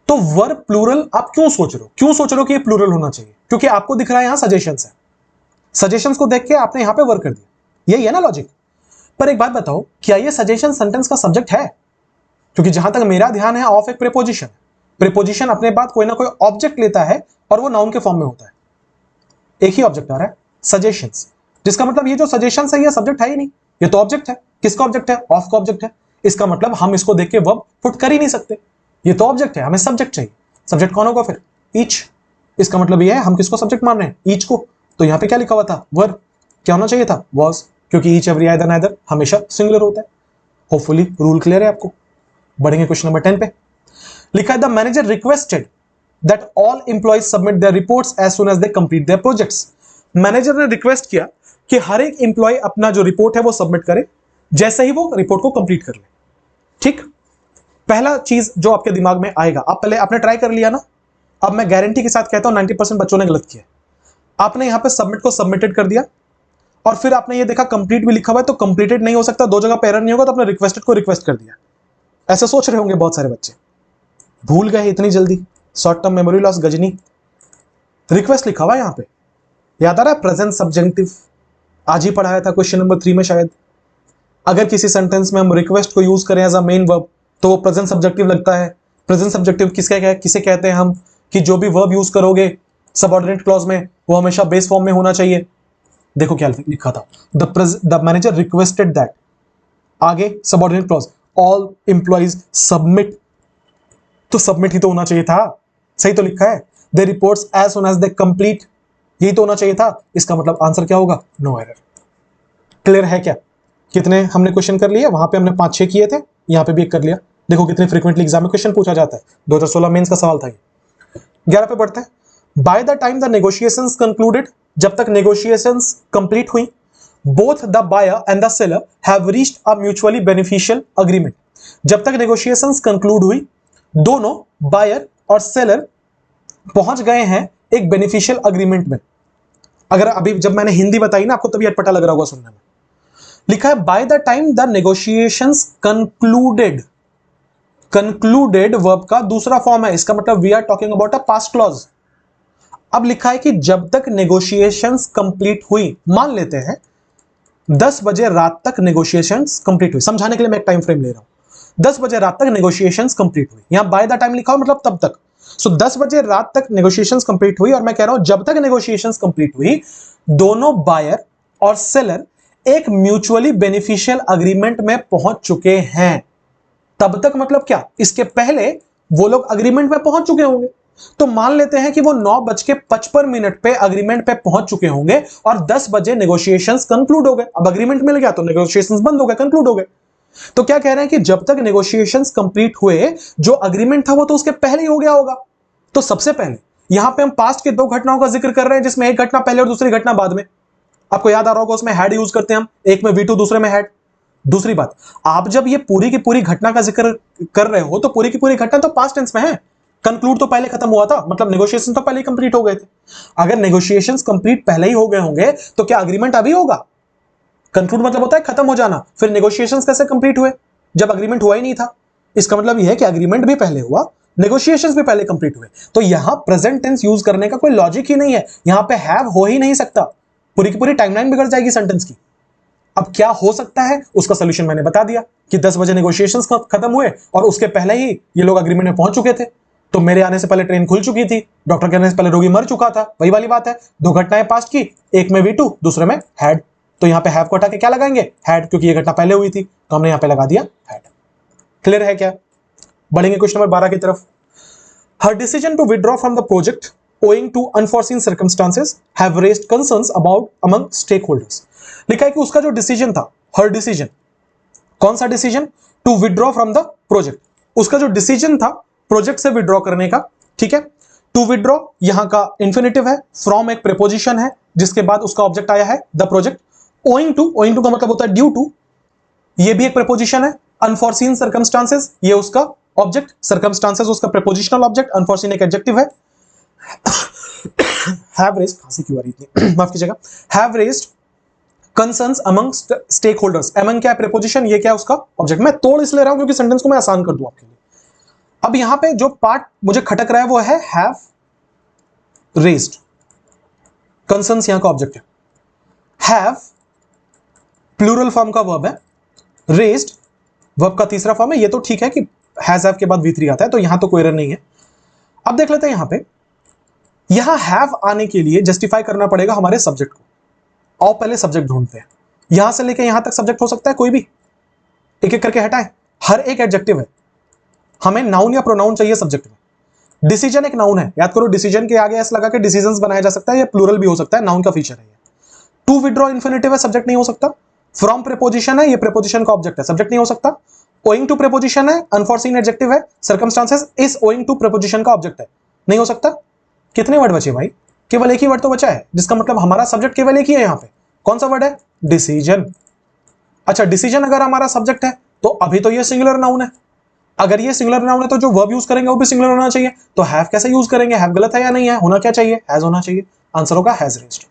तो वर्ब प्लूरल आप क्यों सोच रहे हो? क्यों सोच रहे हो कि ये प्लूरल होना चाहिए? क्योंकि आपको दिख रहा है यहां सजेशंस है, सजेशंस को देख के आपने यहां पे वर्ब कर दिया, यही है ना लॉजिक। पर एक बात बताओ, क्या ये सजेशन सेंटेंस का सब्जेक्ट है? क्योंकि जहां तक मेरा ध्यान है ऑफ एक प्रीपोजिशन, प्रीपोजिशन अपने बाद कोई ना कोई ऑब्जेक्ट लेता है और वो नाउन के फॉर्म में होता है। एक ही ऑब्जेक्ट आ रहा है सजेशंस, जिसका मतलब ये जो सजेशंस है ये सब्जेक्ट है ही नहीं, ये तो ऑब्जेक्ट है। किसका ऑब्जेक्ट है? ऑफ का ऑब्जेक्ट है। इसका मतलब हम इसको देख के वर्ब पुट कर ही नहीं सकते, ये तो ऑब्जेक्ट है, हमें सब्जेक्ट चाहिए। सब्जेक्ट कौन होगा फिर? ईच। इसका मतलब ये है हम किसको सब्जेक्ट मान रहे हैं? ईच को। तो यहां पे क्या लिखा हुआ था? वर्ब। क्या होना चाहिए था? वॉज, क्योंकि ईच एवरी आइदर नाइदर हमेशा सिंगुलर होता है। होपफुली रूल क्लियर है आपको। बढ़ेंगे क्वेश्चन नंबर 10 पे। लिखा है the manager requested that all employees submit their reports as soon as they complete their projects. Manager ने रिक्वेस्ट किया कि हर एक एम्प्लॉय अपना जो रिपोर्ट है वो सबमिट करे जैसे ही वो रिपोर्ट को कंप्लीट कर ले, ठीक। पहला चीज जो आपके दिमाग में आएगा, आप पहले आपने ट्राई कर लिया ना, अब मैं गारंटी के साथ कहता हूं 90% बच्चों ने गलत किया। आपने यहां पे सबमिट को सबमिटेड कर दिया और फिर आपने ये देखा कंप्लीट भी लिखा हुआ है तो कंप्लीटेड नहीं हो सकता, दो जगह पे एरर नहीं होगा, तो आपने रिक्वेस्टेड को रिक्वेस्ट कर दिया। ऐसे सोच रहे होंगे बहुत सारे बच्चे, भूल गए इतनी जल्दी, short term memory loss Ghajini. Request लिखा हुआ है यहां पे, याद आ रहा है? प्रेजेंट सब्जेक्टिव, आज ही पढ़ाया था क्वेश्चन नंबर 3 में शायद। अगर किसी सेंटेंस में हम रिक्वेस्ट को यूज करें एज अ मेन वर्ब तो वो प्रेजेंट सब्जेक्टिव लगता है। प्रेजेंट सब्जेक्टिव किसे कहते हैं हम? कि जो भी वर्ब यूज करोगे सबऑर्डिनेट क्लॉज में वो हमेशा बेस फॉर्म में होना चाहिए। देखो क्या लिखा था, द मैनेजर रिक्वेस्टेड दैट, आगे subordinate clause, all employees submit, तो सबमिट ही तो होना चाहिए था, सही तो लिखा है। They reports as soon as they complete, यही तो होना चाहिए था। इसका मतलब आंसर क्या होगा? No error. क्लियर है क्या? कितने हमने क्वेश्चन कर लिए? वहां पे हमने 5-6 किए थे, यहां पे भी एक कर लिया। देखो कितने फ्रीक्वेंटली एग्जाम में क्वेश्चन पूछा जाता है, 2016 मेंस का सवाल था ये। 11 पे बढ़ते हैं। By the time the negotiations concluded, जब तक नेगोशिएशंस कंप्लीट हुई, both the buyer and the seller have reached a mutually beneficial agreement. जब तक नेगोशिएशंस कंक्लूड हुई, दोनों बायर और सेलर पहुंच गए हैं एक बेनिफिशियल अग्रीमेंट में। अगर अभी जब मैंने हिंदी बताई ना आपको तभी अटपटा लग रहा होगा सुनने में। लिखा है by the time the negotiations concluded. Concluded verb का दूसरा फॉर्म है, इसका मतलब we are talking about a past clause. अब लिखा है कि जब तक नेगोशिएशंस कंप्लीट हुई, मान लेते हैं 10 बजे रात तक नेगोशिएशंस कंप्लीट हुई, समझाने के लिए मैं एक टाइम फ्रेम ले रहा हूं। 10 बजे रात तक नेगोशिएशंस कंप्लीट हुई, यहां बाय द टाइम लिखा हो मतलब तब तक। सो 10 बजे रात तक नेगोशिएशंस कंप्लीट हुई, और मैं कह रहा हूं जब तक नेगोशिएशंस कंप्लीट हुई दोनों बायर और सेलर एक म्यूचुअली बेनिफिशियल अग्रीमेंट में पहुंच चुके हैं। तब तक मतलब क्या, इसके पहले वो लोग अग्रीमेंट में पहुंच चुके होंगे। तो मान लेते हैं कि वो 9:55 पे अग्रीमेंट पे पहुंच चुके होंगे और 10 बजे नेगोशिएशंस कंक्लूड हो गए। अब अग्रीमेंट मिल गया तो नेगोशिएशंस बंद हो गए, कंक्लूड हो गए। तो क्या कह रहे हैं कि जब तक नेगोशिएशंस कंप्लीट हुए, जो अग्रीमेंट था वो तो उसके पहले ही हो गया होगा। तो सबसे पहले यहां पे हम पास्ट के 2 घटनाओं का जिक्र कर रहे हैं, जिसमें एक घटना पहले और दूसरी घटना बाद में। आपको याद आ रहा होगा उसमें हैड यूज करते हैं हम, एक में V2 दूसरे में हैड। दूसरी बात, आप जब ये पूरी की पूरी घटना का जिक्र कर रहे हो तो पूरी की पूरी घटना तो पास्ट टेंस में है। कंक्लूड तो पहले खत्म हुआ था, मतलब नेगोशिएशन तो पहले ही कंप्लीट हो गए थे। अगर नेगोशिएशंस कंप्लीट पहले ही हो गए होंगे तो क्या अग्रीमेंट अभी होगा? कंक्लूड मतलब होता है खत्म हो जाना, फिर नेगोशिएशंस कैसे कंप्लीट हुए जब अग्रीमेंट हुआ ही नहीं था? इसका मतलब यह है कि अग्रीमेंट भी पहले हुआ, नेगोशिएशंस भी पहले कंप्लीट हुए। तो यहां प्रेजेंट टेंस यूज करने का कोई लॉजिक ही नहीं है, यहां पे हैव हो ही नहीं सकता, पूरी की पूरी टाइमलाइन बिगड़ जाएगी सेंटेंस की। अब क्या हो सकता है उसका सोल्यूशन मैंने बता दिया कि 10 बजे नेगोशिएशंस खत्म हुए और उसके पहले ही ये लोग अग्रीमेंट में पहुंच चुके थे। तो मेरे आने से पहले ट्रेन खुल चुकी थी, डॉक्टर के आने से पहले रोगी मर चुका था, वही वाली बात है। 2 घटनाएं पास्ट की, एक में V2 दूसरे में हैड। तो यहां पे हैव को हटा के क्या लगाएंगे? हैड, क्योंकि ये घटना पहले हुई थी तो हमने यहां पे लगा दिया हैड। क्लियर है क्या? बढ़ेंगे क्वेश्चन नंबर 12 की तरफ। Her decision to withdraw from the project owing to unforeseen circumstances have raised concerns about among stakeholders। लिखा है कि उसका जो डिसीजन था, हर डिसीजन, कौन सा decision? To withdraw from the project. उसका जो डिसीजन था प्रोजेक्ट से विड्रॉ करने का, ठीक है। टू विड्रॉ यहां का इंफिनिटिव है, फ्रॉम एक प्रीपोजिशन है जिसके बाद उसका ऑब्जेक्ट आया है द प्रोजेक्ट। ओइंग टू का मतलब होता है ड्यू टू, ये भी एक प्रीपोजिशन है। अनफॉरसीन सर्कमस्टांसेस, ये उसका ऑब्जेक्ट, सर्कमस्टांसेस उसका प्रीपोजिशनल ऑब्जेक्ट, अनफॉरसीन एक एडजेक्टिव है। have raised, खांसी क्यों आ रही इतनी, माफ कीजिएगा, have raised concerns among stakeholders। among क्या है? प्रीपोजिशन, ये क्या है? उसका ऑब्जेक्ट। मैं तोड़ इसलिए रहा हूं क्योंकि सेंटेंस को मैं आसान कर दूं आपके लिए। अब यहां पे जो पार्ट मुझे खटक रहा है वो है have raised, concerns यहां का ऑब्जेक्ट है। have प्लूरल फॉर्म का वर्ब है, raised वर्ब का तीसरा फॉर्म है। ये तो ठीक है कि has have के बाद V3 आता है, तो यहां तो कोई एरर नहीं है। अब देख लेते हैं यहां पे, यहां हैव आने के लिए जस्टिफाई करना पड़ेगा हमारे सब्जेक्ट को। आओ पहले सब्जेक्ट ढूंढते हैं। यहां से लेकर यहां तक सब्जेक्ट हो सकता है कोई भी, एक एक करके हटाएं। हर एक एडजेक्टिव है, हमें नाउन या प्रोनाउन चाहिए सब्जेक्ट में। डिसीजन एक नाउन है, याद करो, डिसीजन के आगे एस लगा के डिसीजंस बनाया जा सकता है, ये प्लूरल भी हो सकता है, नाउन का फीचर है ये। टू विड्रॉ इंफिनिटिव है, सब्जेक्ट नहीं हो सकता। फ्रॉम प्रीपोजिशन है, ये प्रीपोजिशन का ऑब्जेक्ट है, सब्जेक्ट नहीं हो सकता। ओइंग टू प्रीपोजिशन है, अनफॉरसीन एडजेक्टिव है, सर्कमस्टांसेस इस ओइंग टू प्रीपोजिशन का ऑब्जेक्ट है, नहीं हो सकता। कितने वर्ड बचे भाई? केवल एक ही वर्ड तो बचा है, जिसका मतलब हमारा सब्जेक्ट केवल एक ही है यहां पे। कौन सा वर्ड है? डिसीजन। अच्छा, डिसीजन अगर हमारा सब्जेक्ट है तो अभी तो ये सिंगुलर नाउन है। अगर ये सिंगुलर नाउन है तो जो वर्ब यूज करेंगे वो भी सिंगुलर होना चाहिए। तो हैव कैसे यूज करेंगे? हैव गलत है या नहीं है? होना क्या चाहिए? हैज होना चाहिए। आंसर होगा हैज रेज्ड।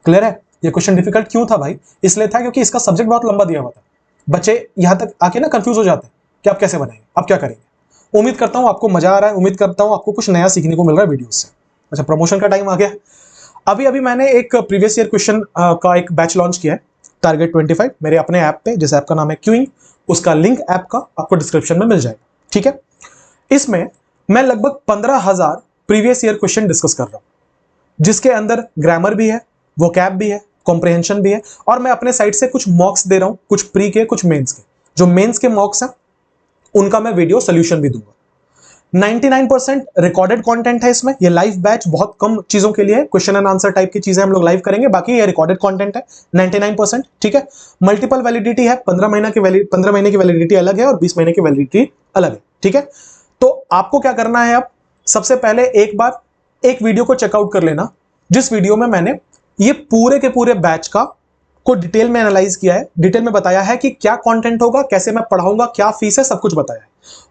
क्लियर है? ये क्वेश्चन डिफिकल्ट क्यों था भाई? इसलिए था क्योंकि इसका सब्जेक्ट बहुत लंबा दिया हुआ था। बच्चे यहां तक आके ना कंफ्यूज हो जाते हैं कि आप कैसे बनाएंगे, आप क्या करेंगे। उम्मीद करता हूं आपको मजा आ रहा है, उम्मीद करता हूं आपको कुछ नया सीखने को मिल रहा है वीडियो से। अच्छा, प्रमोशन का टाइम आ गया। अभी मैंने एक प्रीवियस ईयर क्वेश्चन का एक बैच लॉन्च किया है, टारगेट 25, मेरे अपने ऐप पे, जिस ऐप का नाम है क्यूइंग। उसका लिंक ऐप का आपको डिस्क्रिप्शन में मिल जाएगा, ठीक है। इसमें मैं लगभग 15,000 प्रीवियस ईयर क्वेश्चन डिस्कस कर रहा हूं, जिसके अंदर ग्रामर भी है, वोकैब भी है, कॉम्प्रिहेंशन भी है, और मैं अपने साइड से कुछ मॉक्स दे रहा हूं, कुछ प्री के, कुछ मेंस के। जो मेंस के मॉक्स हैं उनका मैं वीडियो सोल्यूशन भी दूंगा। 99% रिकॉर्डेड कंटेंट है इसमें। ये लाइव बैच बहुत कम चीजों के लिए है, क्वेश्चन एंड आंसर टाइप की चीजें हम लोग लाइव करेंगे, बाकी ये रिकॉर्डेड कंटेंट है 99%, ठीक है। मल्टीपल वैलिडिटी है, 15 महीने की वैलिडिटी अलग है और 20 महीने की वैलिडिटी अलग है, ठीक है। तो आपको क्या करना है, अब सबसे पहले एक बार एक वीडियो को चेकआउट कर लेना, जिस वीडियो में मैंने ये पूरे के पूरे बैच का को डिटेल में एनालाइज किया है, डिटेल में बताया है कि क्या कंटेंट होगा, कैसे मैं पढ़ाऊंगा, क्या फीस है, सब कुछ बताया है।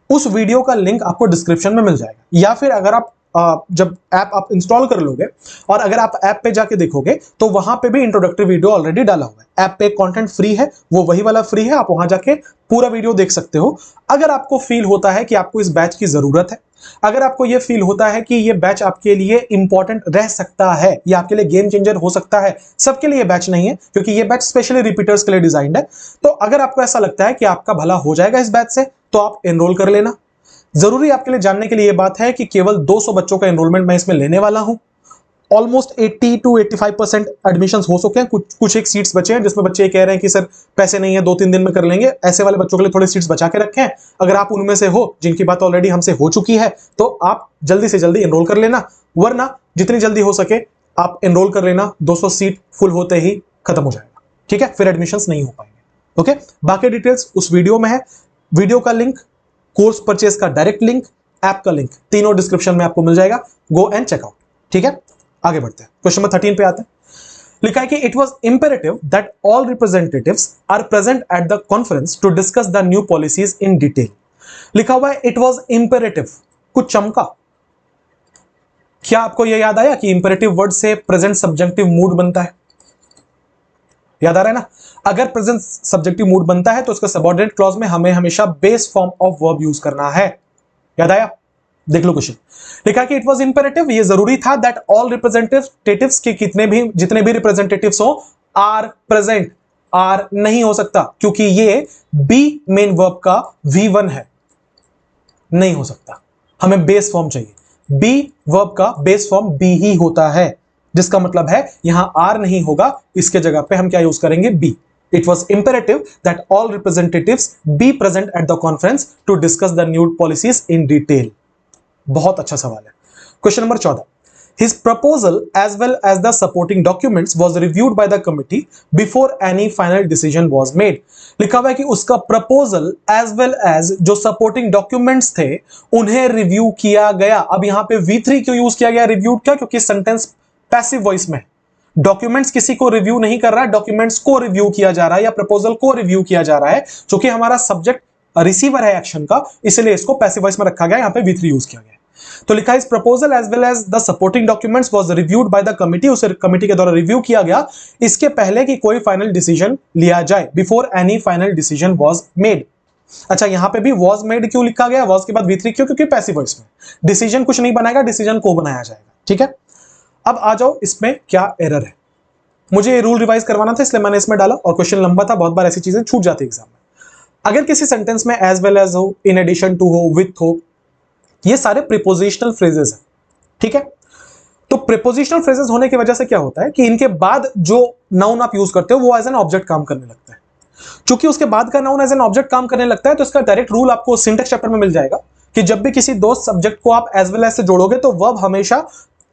उस वीडियो का लिंक आपको डिस्क्रिप्शन में मिल जाएगा, या फिर अगर आप जब ऐप आप इंस्टॉल कर लोगे और अगर आप ऐप पे जाके देखोगे तो वहां पे भी इंट्रोडक्टरी वीडियो ऑलरेडी डाला हुआ है। ऐप पे कंटेंट फ्री है, वो वही वाला फ्री है, आप वहां जाके पूरा वीडियो देख सकते हो। अगर आपको फील होता है कि आपको इस बैच की जरूरत है, अगर आपको यह फील होता है कि ये बैच आपके लिए इंपॉर्टेंट रह सकता है, ये आपके लिए गेम चेंजर हो सकता है, सबके लिए बैच नहीं है क्योंकि ये बैच स्पेशली रिपीटर्स के लिए डिजाइंड है। तो अगर आपको ऐसा लगता है कि आपका भला हो जाएगा इस बैच से, तो आप एनरोल कर लेना। जरूरी आपके लिए जानने के लिए यह बात है कि केवल 200 बच्चों का एनरोलमेंट मैं इसमें लेने वाला हूं। ऑलमोस्ट 80 to 85% एडमिशन हो चुके हैं, कुछ एक सीट्स बचे हैं जिसमें बच्चे कह रहे हैं कि सर पैसे नहीं है, 2-3 दिन में कर लेंगे। ऐसे वाले बच्चों के लिए थोड़ी सीट्स बचा के रखे हैं। अगर आप उनमें से हो जिनकी बात ऑलरेडी हमसे हो चुकी है तो आप जल्दी से जल्दी एनरोल कर लेना, वरना जितनी जल्दी हो सके आप एनरोल कर लेना। 200 सीट फुल होते ही खत्म हो जाएगा, ठीक है, फिर एडमिशन नहीं हो पाएंगे। ओके, बाकी डिटेल्स उस वीडियो में है। वीडियो का लिंक, कोर्स परचेज का डायरेक्ट लिंक, ऐप का लिंक, तीनों डिस्क्रिप्शन में आपको मिल जाएगा। गो एंड चेकआउट, ठीक है। आगे बढ़ते हैं, क्वेश्चन नंबर 13 पे आते हैं। लिखा है कि it was imperative that all representatives are present at the conference to discuss the new policies in detail. लिखा हुआ है इट वाज इंपेरेटिव, कुछ चमका। क्या आपको यह याद आया कि इंपेरेटिव वर्ड से प्रेजेंट सब्जेक्टिव मूड बनता है? याद आ रहा है ना? अगर प्रेजेंट सब्जेक्टिव मूड बनता है तो उसका सबऑर्डिनेट क्लॉज में हमें हमेशा base form of verb use करना है। याद आया? देख लो क्वेश्चन। लिखा कि इट वाज इंपेरेटिव, ये जरूरी था, दैट ऑल रिप्रेजेंटेटिव्स के जितने भी रिप्रेजेंटेटिव्स हो आर प्रेजेंट। आर नहीं हो सकता क्योंकि ये बी मेन वर्ब का V1 है, नहीं हो सकता। हमें बेस फॉर्म चाहिए, बी वर्ब का बेस फॉर्म बी ही होता है, जिसका मतलब है यहां आर नहीं होगा, इसके जगह पे हम क्या यूज करेंगे? B. It was imperative that all representatives be present at the conference to discuss the new policies in detail. बहुत अच्छा सवाल है। Question number 14। His proposal as well as the supporting documents was reviewed by the committee before any final decision was made. लिखा हुआ है कि उसका proposal as well as जो सपोर्टिंग डॉक्यूमेंट्स थे उन्हें रिव्यू किया गया। अब यहां पे V3 क्यों यूज किया गया रिव्यूड का? क्योंकि सेंटेंस पैसिव वॉइस में, डॉक्यूमेंट्स किसी को रिव्यू नहीं कर रहा है, डॉक्यूमेंट्स को रिव्यू किया जा रहा है या प्रपोजल को रिव्यू किया जा रहा है, क्योंकि हमारा सब्जेक्ट रिसीवर है एक्शन का, इसलिए इसको पैसिव वॉइस में रखा गया, यहां पे V3 यूज किया गया। तो लिखा है this proposal as well as the supporting documents was reviewed by the committee, उसे कमिटी के द्वारा रिव्यू किया गया इसके पहले कि कोई फाइनल डिसीजन लिया जाए, before any final decision was made. अच्छा, यहां पे भी वाज मेड क्यों लिखा गया? वाज के बाद V3 क्यों? क्योंकि पैसिव वॉइस में डिसीजन कुछ नहीं बनाएगा, डिसीजन को बनाया जाएगा, ठीक है। अब आ जाओ इसमें क्या एरर है। मुझे ये रूल रिवाइज करवाना था इसलिए मैंने इसमें डाला, और क्वेश्चन लंबा था, बहुत बार ऐसी चीजें छूट जाती है एग्जाम में। अगर किसी सेंटेंस में एज वेल एज हो, इन एडिशन टू हो, विथ हो, ये सारे प्रीपोजिशनल फ्रेजेस हैं, ठीक है। तो प्रीपोजिशनल फ्रेजेस होने की वजह से क्या होता है कि इनके बाद जो नाउन आप यूज करते हो वो एज एन ऑब्जेक्ट काम करने लगता है। चूंकि उसके बाद का नाउन एज एन ऑब्जेक्ट काम करने लगता है तो इसका डायरेक्ट रूल आपको सिंटेक्स चैप्टर में मिल जाएगा कि जब भी किसी दो सब्जेक्ट को आप एज वेल एज से जोड़ोगे तो वर्ब हमेशा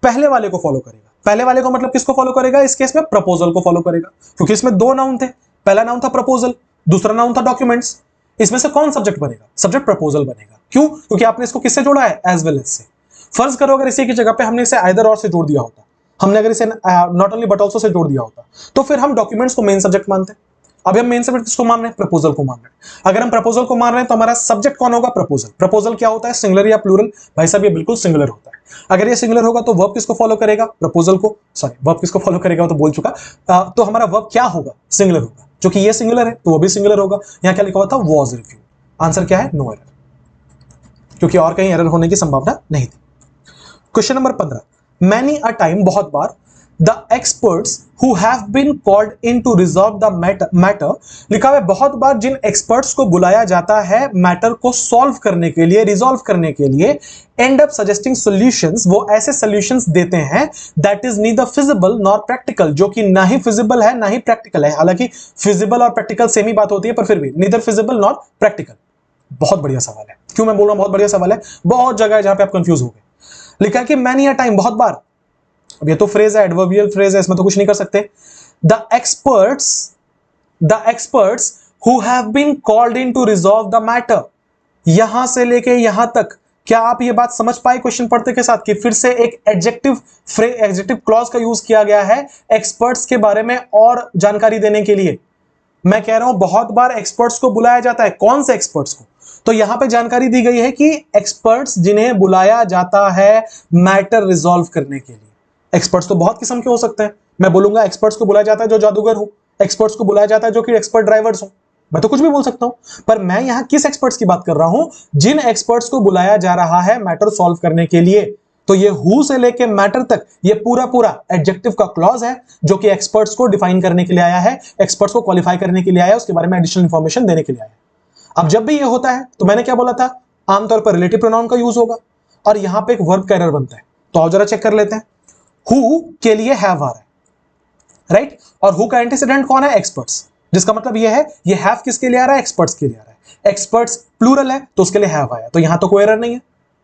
पहले वाले को फॉलो करेगा। पहले वाले को मतलब किसको फॉलो करेगा? इस केस में प्रपोजल को फॉलो करेगा, क्योंकि इसमें दो नाउन थे, पहला नाउन था प्रपोजल, दूसरा नाउन था डॉक्यूमेंट्स। इसमें से कौन सब्जेक्ट बनेगा? सब्जेक्ट प्रपोजल बनेगा। क्यों? क्योंकि आपने इसको किससे जोड़ा है? एज वेल एज से। फर्ज करो अगर इसी की जगह पे हमने इसे आइदर और से जोड़ दिया होता, हमने अगर इसे not only but also say जोड़ दिया होता, तो फिर हम डॉक्यूमेंट्स को मेन सब्जेक्ट मानते। अब हम मेन सब्जेक्ट किसको मान रहे हैं? प्रपोजल को मान रहे हैं। अगर हम प्रपोजल को मान रहे हैं तो हमारा सब्जेक्ट कौन होगा? प्रपोजल। प्रपोजल क्या होता है? सिंगुलर या प्लूरल? भाई साहब ये बिल्कुल सिंगुलर होता है। अगर ये सिंगुलर होगा तो वर्ब किसको फॉलो करेगा? प्रपोजल को। सॉरी, वर्ब किसको फॉलो करेगा तो बोल चुका। तो हमारा वर्ब क्या होगा? सिंगुलर होगा। जो कि ये सिंगुलर है तो वो भी सिंगुलर होगा। यहां क्या लिखा हुआ था? Was review. आंसर क्या है? नो एरर, क्योंकि और कहीं एरर होने की संभावना नहीं थी। Question number 15। Many a time, बहुत बार, the experts who have been called in to resolve the matter. लिखा हुआ है बहुत बार जिन एक्सपर्ट्स को बुलाया जाता है मैटर को सॉल्व करने के लिए, रिजॉल्व करने के लिए, एंड अप सजेस्टिंग सॉल्यूशंस, वो ऐसे सॉल्यूशंस देते हैं that is neither feasible nor practical, जो कि ना ही फिजिबल है ना ही प्रैक्टिकल है। हालांकि फिजिबल और प्रैक्टिकल सेम ही बात होती है, पर फिर भी नीदर फिजिबल नॉर प्रैक्टिकल। बहुत बढ़िया सवाल है। क्यों मैं बोल रहा हूं बहुत बढ़िया सवाल है? बहुत जगह है जहां पे आप कंफ्यूज हो गए। लिखा है कि मैनी अ टाइम, बहुत बार। अब ये तो फ्रेज है, एडवर्बियल फ्रेज है, इसमें तो कुछ नहीं कर सकते। The experts who have been called in to resolve the matter, यहां से लेके यहां तक, क्या आप ये बात समझ पाए क्वेश्चन पढ़ते के साथ कि फिर से एक एडजेक्टिव क्लॉज का यूज किया गया है एक्सपर्ट्स के बारे में और जानकारी देने के लिए। मैं कह रहा हूं बहुत बार एक्सपर्ट्स को बुलाया जाता है। कौन से एक्सपर्ट्स को? तो यहां पे जानकारी दी गई है कि एक्सपर्ट्स जिन्हें बुलाया जाता है मैटर रिजॉल्व करने के लिए। एक्सपर्ट्स तो बहुत किस्म के हो सकते हैं। मैं बोलूंगा एक्सपर्ट्स को बुलाया जाता है जो जादूगर हो, एक्सपर्ट्स को बुलाया जाता है जो कि एक्सपर्ट ड्राइवर्स हो, मैं तो कुछ भी बोल सकता हूं। पर मैं यहां किस एक्सपर्ट्स की बात कर रहा हूं? जिन एक्सपर्ट्स को बुलाया जा रहा है मैटर सॉल्व करने के लिए। तो ये हु से लेके मैटर तक ये पूरा पूरा एडजेक्टिव का क्लॉज है जो कि एक्सपर्ट्स को डिफाइन करने के लिए आया है, एक्सपर्ट्स को क्वालिफाई करने के लिए आया है, उसके बारे में एडिशनल इंफॉर्मेशन देने के लिए आया है। अब जब भी ये होता है तो मैंने क्या बोला था, आमतौर पर रिलेटिव प्रोनाउन का यूज होगा और यहां पे एक वर्ब का एरर बनता है। तो आओ जरा चेक कर लेते हैं। हु के लिए हैव आ रहा है, राइट, और हु का एंटीसीडेंट कौन है? एक्सपर्ट्स, जिसका मतलब ये है ये हैव किसके लिए आ रहा है? एक्सपर्ट्स के लिए आ रहा है। एक्सपर्ट्स प्लूरल है तो उसके लिए हैव आया, तो यहां तो कोई एरर नहीं है।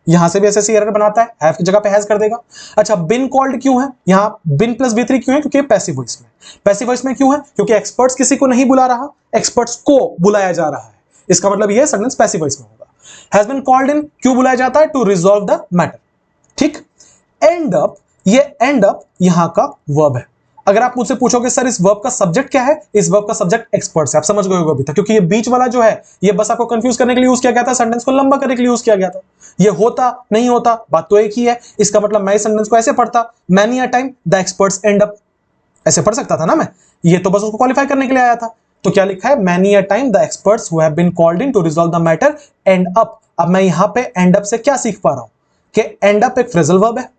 यहां से भी एसएससी एरर बनाता है, हैव की जगह पे हैज कर देगा। अच्छा, बिन कॉल्ड क्यों है? यहां बिन प्लस बी3 क्यों है? क्योंकि पैसिव वॉइस में। पैसिव वॉइस में क्यों है? क्योंकि एक्सपर्ट्स किसी को नहीं बुला रहा, एक्सपर्ट्स को बुलाया जा रहा है। इसका मतलब यह सेंटेंस पैसिव वॉइस में होगा। हैज बीन कॉल्ड इन क्यों बुलाया जाता है? To resolve the matter. ठीक। एंड अप, ये एंड अप यहां का वर्ब है। अगर आप मुझसे पूछोगे सर इस वर्ब का सब्जेक्ट क्या है, इस वर्ब का सब्जेक्ट एक्सपर्ट्स है। आप समझ गए होगे अभी तक, क्योंकि ये बीच वाला जो है ये बस आपको कंफ्यूज करने के लिए यूज किया गया था, सेंटेंस को लंबा करने के लिए यूज किया गया था। ये होता नहीं होता बात तो एक ही है। इसका मतलब मैं इस सेंटेंस को ऐसे पढ़ता, many a time the experts and up, ऐसे पढ़ सकता था ना मैं। ये तो बस उसको क्वालिफाई करने के लिए आया था। तो क्या लिखा है? Many a time the experts who have been called in to resolve the matter end up. अब मैं यहां पे एंड अप से क्या सीख पा रहा हूं कि एंड अप एक फ्रेजल वर्ब है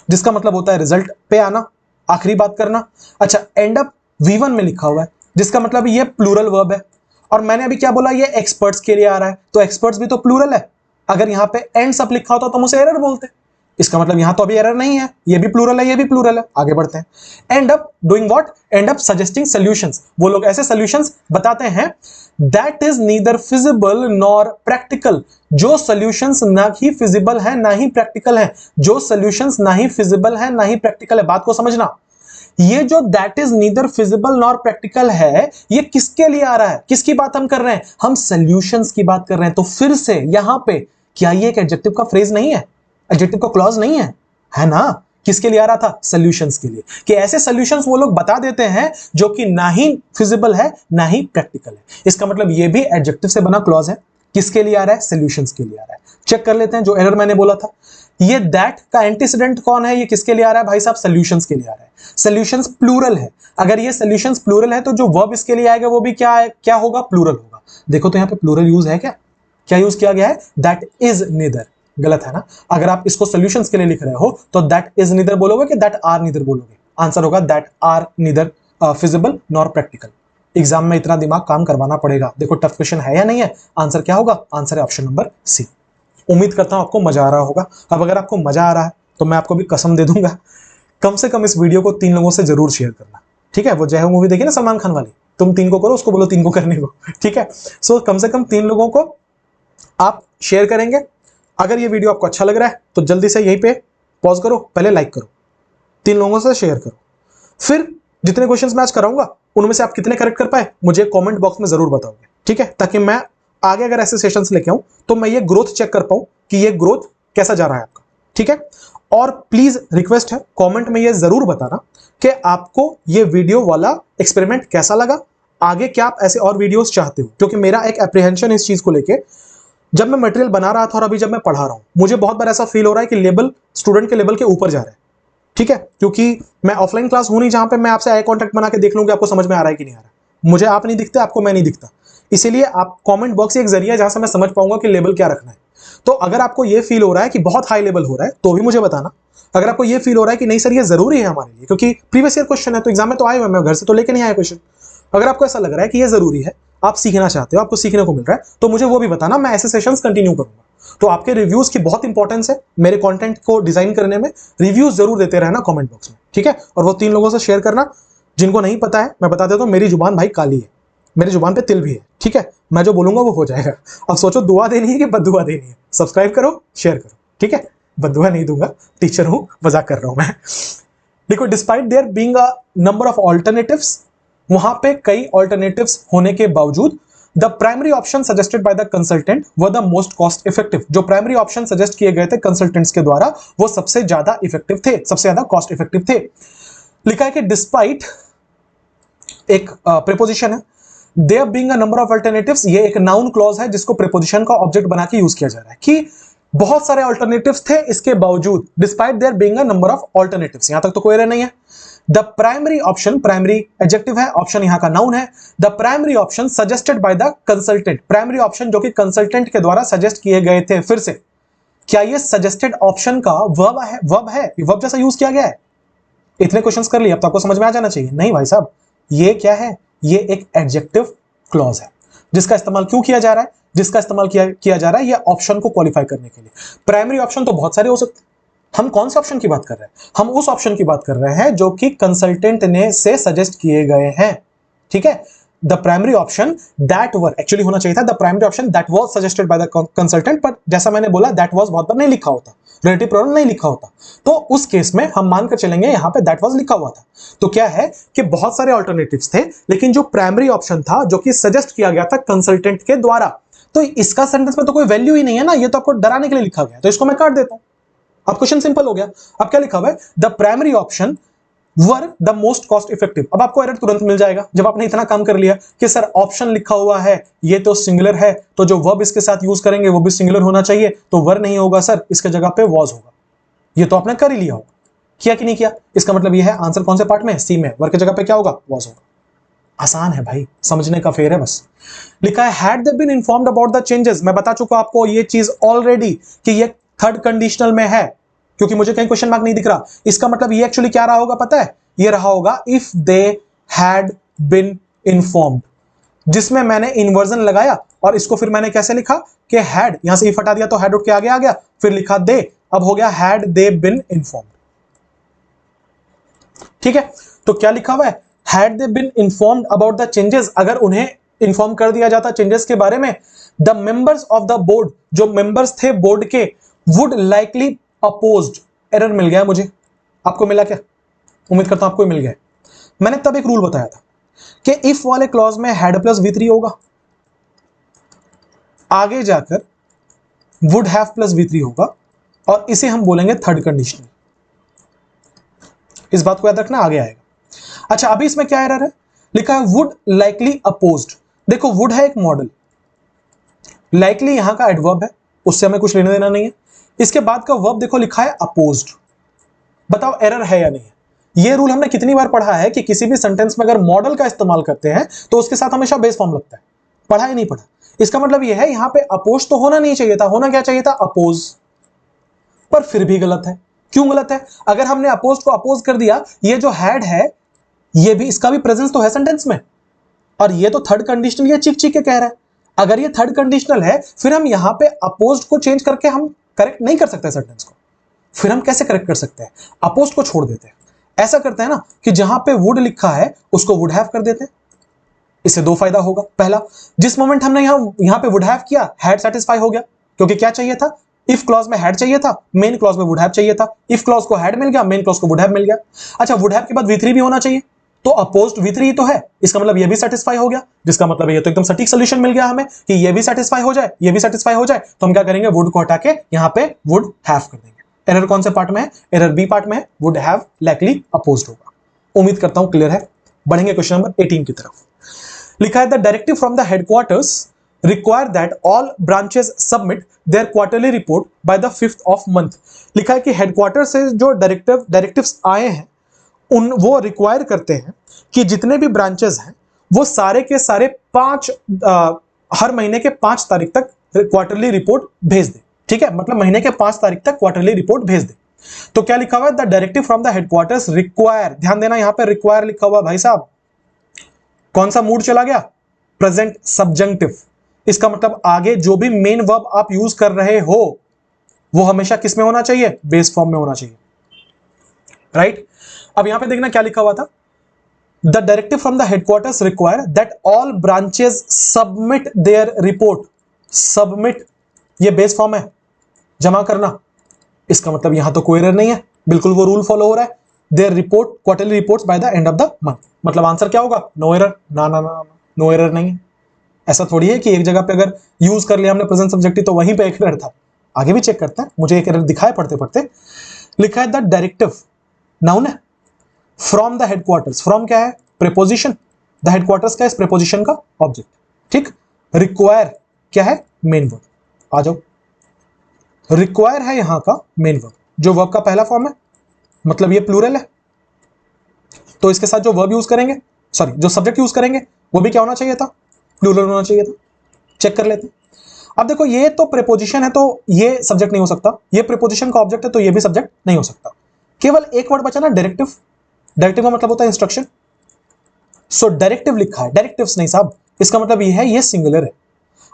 जिसका मतलब होता है रिजल्ट पे आना, आखिरी बात करना। अच्छा, एंड अप V1 में लिखा हुआ है जिसका मतलब ये प्लूरल वर्ब है। और मैंने अभी क्या बोला? ये एक्सपर्ट्स के लिए आ रहा है, तो एक्सपर्ट्स भी तो प्लूरल है। अगर यहां पे एंड्स अप लिखा होता तो हम उसे एरर बोलते। इसका मतलब यहां तो अभी एरर नहीं है, ये भी प्लूरल है, ये भी प्लूरल है। आगे बढ़ते हैं। And up doing what? And up suggesting solutions. वो लोग ऐसे सॉल्यूशंस बताते हैं that is neither feasible nor practical. जो सॉल्यूशंस ना ही फिजिबल है ना ही प्रैक्टिकल है, जो सॉल्यूशंस ना ही फिजिबल है ना ही प्रैक्टिकल है। बात को समझना, ये जो that is neither feasible nor practical है, ये किसके लिए आ रहा है? किसकी बात हम कर रहे हैं? हम सॉल्यूशंस की बात कर रहे हैं। तो फिर से यहां पे क्या ये एक एडजेक्टिव का फ्रेज नहीं है? एडजेक्टिव का क्लॉज नहीं है ना? किसके लिए आ रहा था? सॉल्यूशंस के लिए। कि ऐसे सॉल्यूशंस वो लोग बता देते हैं जो कि ना ही फिजिबल है ना ही प्रैक्टिकल है। इसका मतलब ये भी एडजेक्टिव से बना क्लॉज है। किसके लिए आ रहा है? सॉल्यूशंस के लिए आ रहा है। चेक कर लेते हैं जो एरर मैंने बोला था। ये दैट का एंटीसीडेंट कौन है? ये किसके लिए आ रहा है भाई साहब? सॉल्यूशंस के लिए आ रहा है। सॉल्यूशंस प्लूरल है। अगर ये सॉल्यूशंस प्लूरल है तो जो वर्ब इसके लिए आएगा वो भी क्या होगा? प्लूरल होगा। देखो तो यहां पे प्लूरल यूज है क्या? क्या यूज किया गया है? That is neither. गलत है ना? अगर आप इसको सॉल्यूशंस के लिए लिख रहे हो तो दैट इज नीदर बोलोगे कि दैट आर नीदर बोलोगे? आंसर होगा that are neither feasible nor practical. Exam में इतना दिमाग काम करवाना पड़ेगा। देखो टफ क्वेश्चन है या नहीं है? आंसर क्या होगा? आंसर है ऑप्शन नंबर सी। उम्मीद करता हूं आपको मजा आ रहा होगा। अब अगर आपको मजा आ रहा है तो मैं आपको भी कसम दे दूंगा, कम से कम इस वीडियो को 3 लोगों से जरूर शेयर करना। ठीक है? वो जय हो मूवी देखी ना सलमान खान वाली, तुम 3 को करो, उसको बोलो 3 को करने को। ठीक है? सो कम से कम 3 लोगों को आप शेयर करेंगे। अगर ये वीडियो आपको अच्छा लग रहा है तो जल्दी से यहीं पे पॉज करो, पहले लाइक करो, 3 लोगों से शेयर करो। फिर जितने क्वेश्चंस मैं आज कराऊंगा उनमें से आप कितने करेक्ट कर पाए मुझे कमेंट बॉक्स में जरूर बताओगे। ठीक है? ताकि मैं आगे अगर ऐसे सेशंस लेके आऊं तो मैं ये ग्रोथ चेक कर पाऊं कि ये ग्रोथ कैसा जा रहा है आपका। ठीक है? और प्लीज रिक्वेस्ट है, कमेंट में ये जरूर बताना कि आपको ये वीडियो वाला एक्सपेरिमेंट कैसा लगा, आगे क्या आप ऐसे और वीडियोस चाहते हो। क्योंकि मेरा एक एप्रीहेंशन इस चीज को लेके, जब मैं मटेरियल बना रहा था और अभी जब मैं पढ़ा रहा हूं, मुझे बहुत बार ऐसा फील हो रहा है कि लेवल स्टूडेंट के लेवल के ऊपर जा रहा है। ठीक है? क्योंकि मैं ऑफलाइन क्लास हूं नहीं जहां पे मैं आपसे आई कांटेक्ट बना के देख लूं कि आपको समझ में आ रहा है कि नहीं आ रहा है। मुझे आप नहीं दिखते, आपको मैं नहीं दिखता। इसीलिए आप कमेंट बॉक्स एक जरिया जहां से मैं समझ पाऊंगा कि लेवल क्या रखना है। तो अगर आपको ये फील हो रहा है कि बहुत हाई लेवल हो रहा है तो भी मुझे बताना। अगर आपको ये फील हो रहा है कि नहीं सर ये जरूरी है हमारे लिए क्योंकि प्रीवियस ईयर क्वेश्चन है तो एग्जाम में तो आए हुए, मैं घर से तो लेके नहीं आया क्वेश्चन। अगर आपको ऐसा लग रहा है कि ये जरूरी है, आप सीखना चाहते हो, आपको सीखने को मिल रहा है, तो मुझे वो भी बताना। मैं ऐसे सेशंस कंटिन्यू करूंगा। तो आपके रिव्यूज की बहुत इंपॉर्टेंस है मेरे कंटेंट को डिजाइन करने में। रिव्यूज जरूर देते रहना कमेंट बॉक्स में। ठीक है? और वो 3 लोगों से शेयर करना जिनको नहीं पता है। मैं बता देता हूं, मेरी जुबान भाई काली है, मेरी जुबान पे तिल भी है। ठीक है? मैं जो बोलूंगा वो हो जाएगा। अब सोचो दुआ देनी है कि बददुआ देनी है। सब्सक्राइब करो, शेयर करो। ठीक है? बददुआ नहीं दूंगा, टीचर हूं, मजाक कर रहा हूं मैं। देखो, despite there being a number of alternatives, वहां पे कई ऑल्टरनेटिव्स होने के बावजूद the primary option suggested by the consultant were the most cost effective. जो प्राइमरी ऑप्शन सजेस्ट किए गए थे कंसल्टेंट्स के द्वारा वो सबसे ज्यादा इफेक्टिव थे, सबसे ज्यादा कॉस्ट इफेक्टिव थे। लिखा है कि डिस्पाइट एक प्रीपोजिशन है, there being a number of alternatives, ये एक नाउन क्लॉज है जिसको प्रीपोजिशन का ऑब्जेक्ट बना के यूज किया जा रहा है कि बहुत सारे अल्टरनेटिव्स थे, इसके बावजूद despite there being a number of alternatives, यहां तक तो कोई एरर नहीं है। The primary option, primary adjective है, ऑप्शन यहां का नाउन है। The primary option suggested by the consultant, primary option जो कि कंसल्टेंट के द्वारा सजेस्ट किए गए थे। फिर से, क्या ये सजेस्टेड ऑप्शन का वर्ब है? वर्ब है, वर्ब जैसा यूज किया गया है। इतने क्वेश्चंस कर लिए, अब तो आपको समझ में आ जाना चाहिए। नहीं भाई साहब, ये क्या है? ये एक एडजेक्टिव क्लॉज है जिसका इस्तेमाल क्यों किया जा रहा है? जिसका इस्तेमाल किया जा रहा है ये ऑप्शन को क्वालिफाई करने के लिए। प्राइमरी ऑप्शन तो बहुत सारे हो सकते हैं, हम कौन से ऑप्शन की बात कर रहे हैं? हम उस ऑप्शन की बात कर रहे हैं जो कि कंसल्टेंट ने से सजेस्ट किए गए हैं, ठीक है। The primary option that were, actually होना चाहिए था the primary option that was suggested by the consultant, पर जैसा मैंने बोला दैट वाज बहुत बार नहीं लिखा होता, रिलेटिव प्रोनाउन नहीं लिखा होता, तो उस केस में हम मानकर चलेंगे यहां पे दैट वाज लिखा हुआ था। तो क्या है कि बहुत सारे अल्टरनेटिव्स थे, लेकिन जो प्राइमरी ऑप्शन था जो कि सजेस्ट किया गया था कंसल्टेंट के द्वारा, तो इसका सेंटेंस में तो कोई वैल्यू ही नहीं है ना, ये तो आपको डराने के लिए लिखा गया, तो इसको मैं काट देता हूं। अब क्वेश्चन सिंपल हो गया। अब क्या लिखा हुआ है? The primary option were the most cost effective. अब आपको एरर तुरंत मिल जाएगा जब आपने इतना काम कर लिया कि सर ऑप्शन लिखा हुआ है, ये तो सिंगुलर है, तो जो वर्ब इसके साथ यूज करेंगे वो भी सिंगुलर होना चाहिए, तो वर नहीं होगा सर, इसके जगह पे वॉज होगा। ये तो आपने कर ही लिया होगा, किया कि नहीं किया? इसका मतलब ये है आंसर कौन से पार्ट में? सी में। वर की जगह पे क्या होगा? वॉज होगा। आसान है भाई, समझने का फेर है बस। लिखा है had they been informed about the changes. मैं बता चुका आपको ये चीज ऑलरेडी कि ये थर्ड कंडीशनल में है, क्योंकि मुझे कहीं क्वेश्चन मार्क नहीं दिख रहा। इसका मतलब ये एक्चुअली क्या रहा होगा पता है? ये रहा होगा if they had been informed, जिसमें मैंने इन्वर्जन लगाया और इसको फिर मैंने कैसे लिखा कि हैड, यहां से इफ हटा दिया तो हैड उठ के आगे आ गया, फिर लिखा दे, अब हो गया हैड दे बीन इन्फॉर्म्ड। ठीक है, तो क्या लिखा हुआ है? Had they been informed about the changes, अगर उन्हें इन्फॉर्म कर दिया जाता चेंजेस के बारे में, the members of the board, जो मेंबर्स थे बोर्ड के, वुड लाइकली अपोज्ड। एरर मिल गया मुझे, आपको मिला क्या? उम्मीद करता हूं आपको मिल गया। मैंने तब एक रूल बताया था कि इफ वाले क्लॉज में हैड प्लस V3 होगा, आगे जाकर वुड हैव प्लस V3 होगा, और इसे हम बोलेंगे थर्ड कंडीशनल। इस बात को याद रखना, आगे आएगा। अच्छा, अभी इसमें क्या एरर है? लिखा है वुड लाइकली अपोज्ड। देखो, वुड है एक मॉडल, लाइकली यहां का एडवर्ब है, उससे हमें कुछ लेना देना नहीं है। इसके बाद का वर्ब देखो लिखा है अपोज्ड। बताओ एरर है या नहीं है? ये रूल हमने कितनी बार पढ़ा है कि किसी भी सेंटेंस में अगर मॉडल का इस्तेमाल करते हैं तो उसके साथ हमेशा बेस फॉर्म लगता है। पढ़ा ही नहीं पढ़ा? इसका मतलब यह है यहां पे अपोज तो होना नहीं चाहिए था, होना क्या चाहिए था? अपोज। पर फिर भी गलत है। क्यों गलत है? अगर हमने अपोज को अपोज कर दिया, ये जो हैड है ये भी, इसका भी प्रेजेंस तो है सेंटेंस में, और ये तो थर्ड कंडीशनल ये चिक चिक के कह रहा है। अगर ये थर्ड कंडीशनल है, फिर हम यहां पे अपोज को चेंज करके हम करेक्ट नहीं कर सकते सेंटेंस को। फिर हम कैसे करेक्ट कर सकते हैं? अपोज को छोड़ देते हैं। ऐसा करते हैं ना कि जहां पे वुड लिखा है उसको वुड हैव कर देते हैं। इससे दो फायदा होगा। पहला, जिस मोमेंट हमने यहां पे वुड हैव किया, हैड सेटिस्फाई हो गया, क्योंकि क्या चाहिए था? इफ क्लॉज में हैड चाहिए था, मेन क्लॉज में वुड हैव चाहिए था। इफ क्लॉज को हैड मिल गया, मेन क्लॉज को वुड हैव मिल गया। अच्छा, वुड हैव के बाद V3 भी होना चाहिए, तो अपोज्ड V3 ही तो है, इसका मतलब ये भी सेटिस्फाई हो गया, जिसका मतलब ये तो एकदम सटीक सोल्यूशन मिल गया हमें कि ये भी सेटिस्फाई हो जाए, ये भी सेटिस्फाई हो जाए। तो हम क्या करेंगे? वुड को हटा के यहां पे वुड हैव कर देंगे। एरर कौन से पार्ट में है? एरर बी पार्ट में है, वुड हैव लाइकली अपोज्ड होगा। उम्मीद करता हूं क्लियर है। बढ़ेंगे क्वेश्चन नंबर 18 की तरफ। लिखा है the directive from the headquarters require that all branches submit there quarterly report by the 5th of month. लिखा है कि हेडक्वार्टर से जो डायरेक्टिव्स आए हैं वो रिक्वायर करते हैं कि जितने भी ब्रांचेस हैं वो सारे के सारे हर महीने के 5 तारीख तक क्वार्टरली रिपोर्ट भेज दे। ठीक है, मतलब महीने के 5 तारीख तक क्वार्टरली रिपोर्ट भेज दे। तो क्या लिखा हुआ है? The directive from the headquarters require. ध्यान देना, यहां पे रिक्वायर लिखा हुआ भाई साहब। कौन सा मूड चला गया? Present subjunctive. इसका मतलब आगे जो भी मेन वर्ब आप यूज कर रहे हो वो हमेशा किस में होना चाहिए? बेस फॉर्म में होना चाहिए, राइट? अब यहां पे देखना क्या लिखा हुआ था? The directive from the headquarters require that all branches submit there report. Submit ये बेस फॉर्म है, जमा करना। इसका मतलब यहां तो कोई एरर नहीं है, बिल्कुल वो रूल फॉलो हो रहा है। Their report quarterly reports by the end of the month. मतलब आंसर क्या होगा? No error. ना ना ना, नो एरर नहीं है। ऐसा थोड़ी है कि एक जगह पे अगर यूज कर लिया हमने प्रेजेंट सब्जेक्टिव तो वहीं पे एक एरर था। आगे भी चेक करते हैं, मुझे एक एरर दिखाए पढ़ते पढ़ते। लिखा है द डायरेक्टिव, नाउन है, फ्रॉम द हेडक्वार्टर्स। फ्रॉम क्या है? प्रीपोजिशन। द हेडक्वार्टर्स क्या है इस प्रीपोजिशन का? ऑब्जेक्ट। ठीक, रिक्वायर क्या है? Main verb. आ जाओ, रिक्वायर है यहां का मेन वर्ब, जो वर्ब का पहला फॉर्म है, मतलब ये प्लूरल है, तो इसके साथ जो वर्ब यूज करेंगे, सॉरी जो सब्जेक्ट यूज करेंगे वो भी क्या होना चाहिए था? प्लूरल होना चाहिए था। चेक कर लेते हैं। अब देखो ये तो प्रीपोजिशन है तो ये सब्जेक्ट नहीं हो सकता, ये प्रीपोजिशन का ऑब्जेक्ट है तो ये भी सब्जेक्ट नहीं हो सकता। केवल एक वर्ड बचा ना, डायरेक्टिव। डायरेक्टिव का मतलब होता है इंस्ट्रक्शन। सो डायरेक्टिव लिखा है, डायरेक्टिव्स नहीं साहब, इसका मतलब ये है ये सिंगुलर है।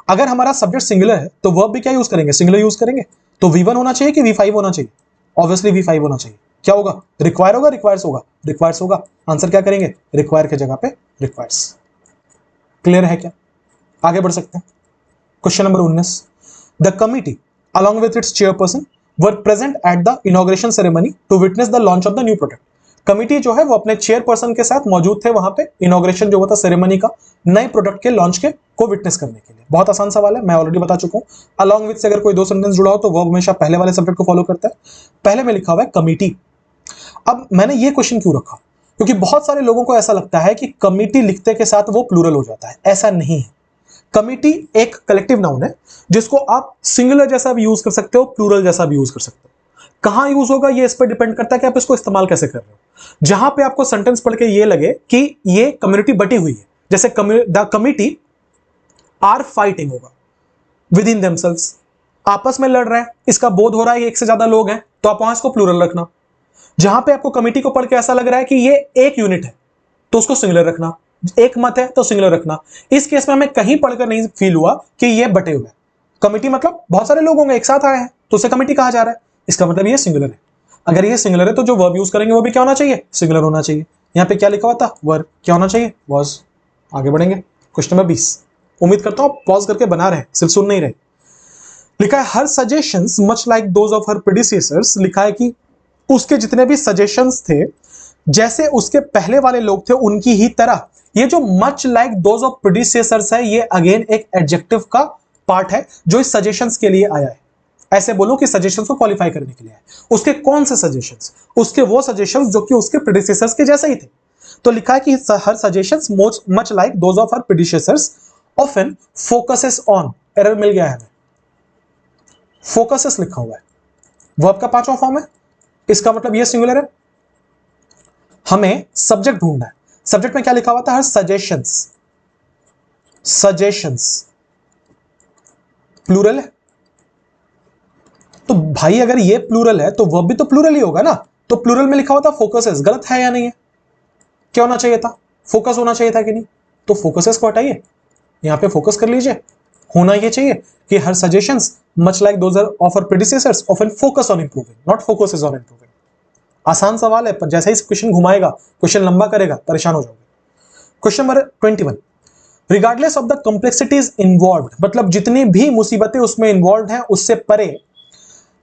अगर हमारा सब्जेक्ट सिंगुलर है तो वर्ब भी क्या यूज करेंगे? सिंगुलर यूज करेंगे। तो V1 होना चाहिए कि V5 होना चाहिए? ऑब्वियसली V5 होना चाहिए। क्या होगा? रिक्वायर होगा, रिक्वायर्स होगा, रिक्वायर्स होगा। आंसर क्या करेंगे? रिक्वायर के जगह पे रिक्वायर्स। क्लियर है क्या? आगे बढ़ सकते हैं। Question number 19, the committee along with its chairperson were present at the inauguration ceremony to witness the launch of the new product. Committee जो है वो अपने चेयरपर्सन के साथ मौजूद थे वहां पे इनॉग्रेशन जो हुआ था सेरेमनी का, नए प्रोडक्ट के लॉन्च के को विटनेस करने के लिए। बहुत आसान सवाल है, मैं ऑलरेडी बता चुका हूं। अलॉन्ग विथ से अगर कोई दो सेंटेंस जुड़ा हो तो वर्ब हमेशा पहले वाले सब्जेक्ट को फॉलो करता है। पहले में लिखा हुआ है कमिटी। अब मैंने ये क्वेश्चन क्यों रखा? क्योंकि बहुत सारे लोगों को ऐसा लगता है कि कमिटी लिखते के साथ वो प्लूरल हो जाता है। ऐसा नहीं है। कमिटी एक कलेक्टिव नाउन है जिसको आप सिंगुलर जैसा भी यूज कर सकते हो, प्लूरल जैसा भी यूज कर सकते हो। कहां यूज होगा ये इस पर डिपेंड करता है कि आप इसको इस्तेमाल कैसे कर रहे हो। जहां पे आपको सेंटेंस पढ़ के ये लगे कि ये कम्युनिटी बटी हुई है, जैसे द कमिटी आर फाइटिंग होगा विद इन देमसेल्व्स, आपस में लड़ रहे हैं, इसका बोध हो रहा है कि एक से ज्यादा लोग हैं, तो आप वहां इसको प्लूरल रखना। जहां पे आपको कमिटी को पढ़ के ऐसा लग रहा है कि ये एक यूनिट है तो उसको सिंगुलर रखना, एक मत है तो सिंगुलर रखना। इस केस में हमें कहीं पढ़कर नहीं फील हुआ कि ये बटे हुए हैं। कमिटी मतलब बहुत सारे लोग होंगे एक साथ आए हैं तो उसे कमिटी कहा जा रहा है, इसका मतलब ये सिंगुलर है। अगर ये सिंगुलर है तो जो वर्ब यूज करेंगे वो भी क्या होना चाहिए? सिंगुलर होना चाहिए। यहां पे क्या लिखा हुआ था? वर्ब। क्या होना चाहिए? वाज। आगे बढ़ेंगे। क्वेश्चन नंबर 20, उम्मीद करता हूं पॉज करके बना रहे, सिर्फ सुन नहीं रहे। लिखा है her suggestions much like those of her predecessors, लिखा है कि उसके जितने भी सजेशंस थे जैसे उसके पहले वाले लोग थे उनकी ही तरह। ये जो much like those of predecessors है ये अगेन एक एडजेक्टिव का पार्ट है जो इस सजेशंस के लिए आया है। ऐसे बोलो कि सजेशंस को क्वालिफाई करने के लिए है। उसके कौन से सजेशंस? उसके वो सजेशंस जो कि उसके प्रेडिसेसर्स के जैसे ही थे। तो लिखा है कि her suggestions much like those of her predecessors often focuses on, error मिल गया है हमें, फोकसेस लिखा हुआ है, वर्ब का पांचवा फॉर्म है, इसका मतलब ये सिंगुलर है। हमें सब्जेक्ट ढूंढना है। सब्जेक्ट में क्या लिखा हुआ था? हर सजेशंस, सजेशंस प्लूरल है। तो भाई अगर ये प्लूरल है तो वर्ब भी तो प्लूरल ही होगा ना। तो प्लूरल में लिखा हुआ था फोकसेस, गलत है या नहीं है? क्या होना चाहिए था? फोकस होना चाहिए था कि नहीं? तो फोकसेस को हटाइए, यहां पे फोकस कर लीजिए। होना ये चाहिए कि her suggestions much like those of our predecessors often focus on improving, not focuses on improving. आसान सवाल है पर जैसे ही क्वेश्चन घुमाएगा, क्वेश्चन लंबा करेगा, परेशान हो जाओगे। Question number 21, regardless of the complexities involve, मतलब जितनी भी मुसीबतें उसमें इन्वॉल्व हैं उससे परे,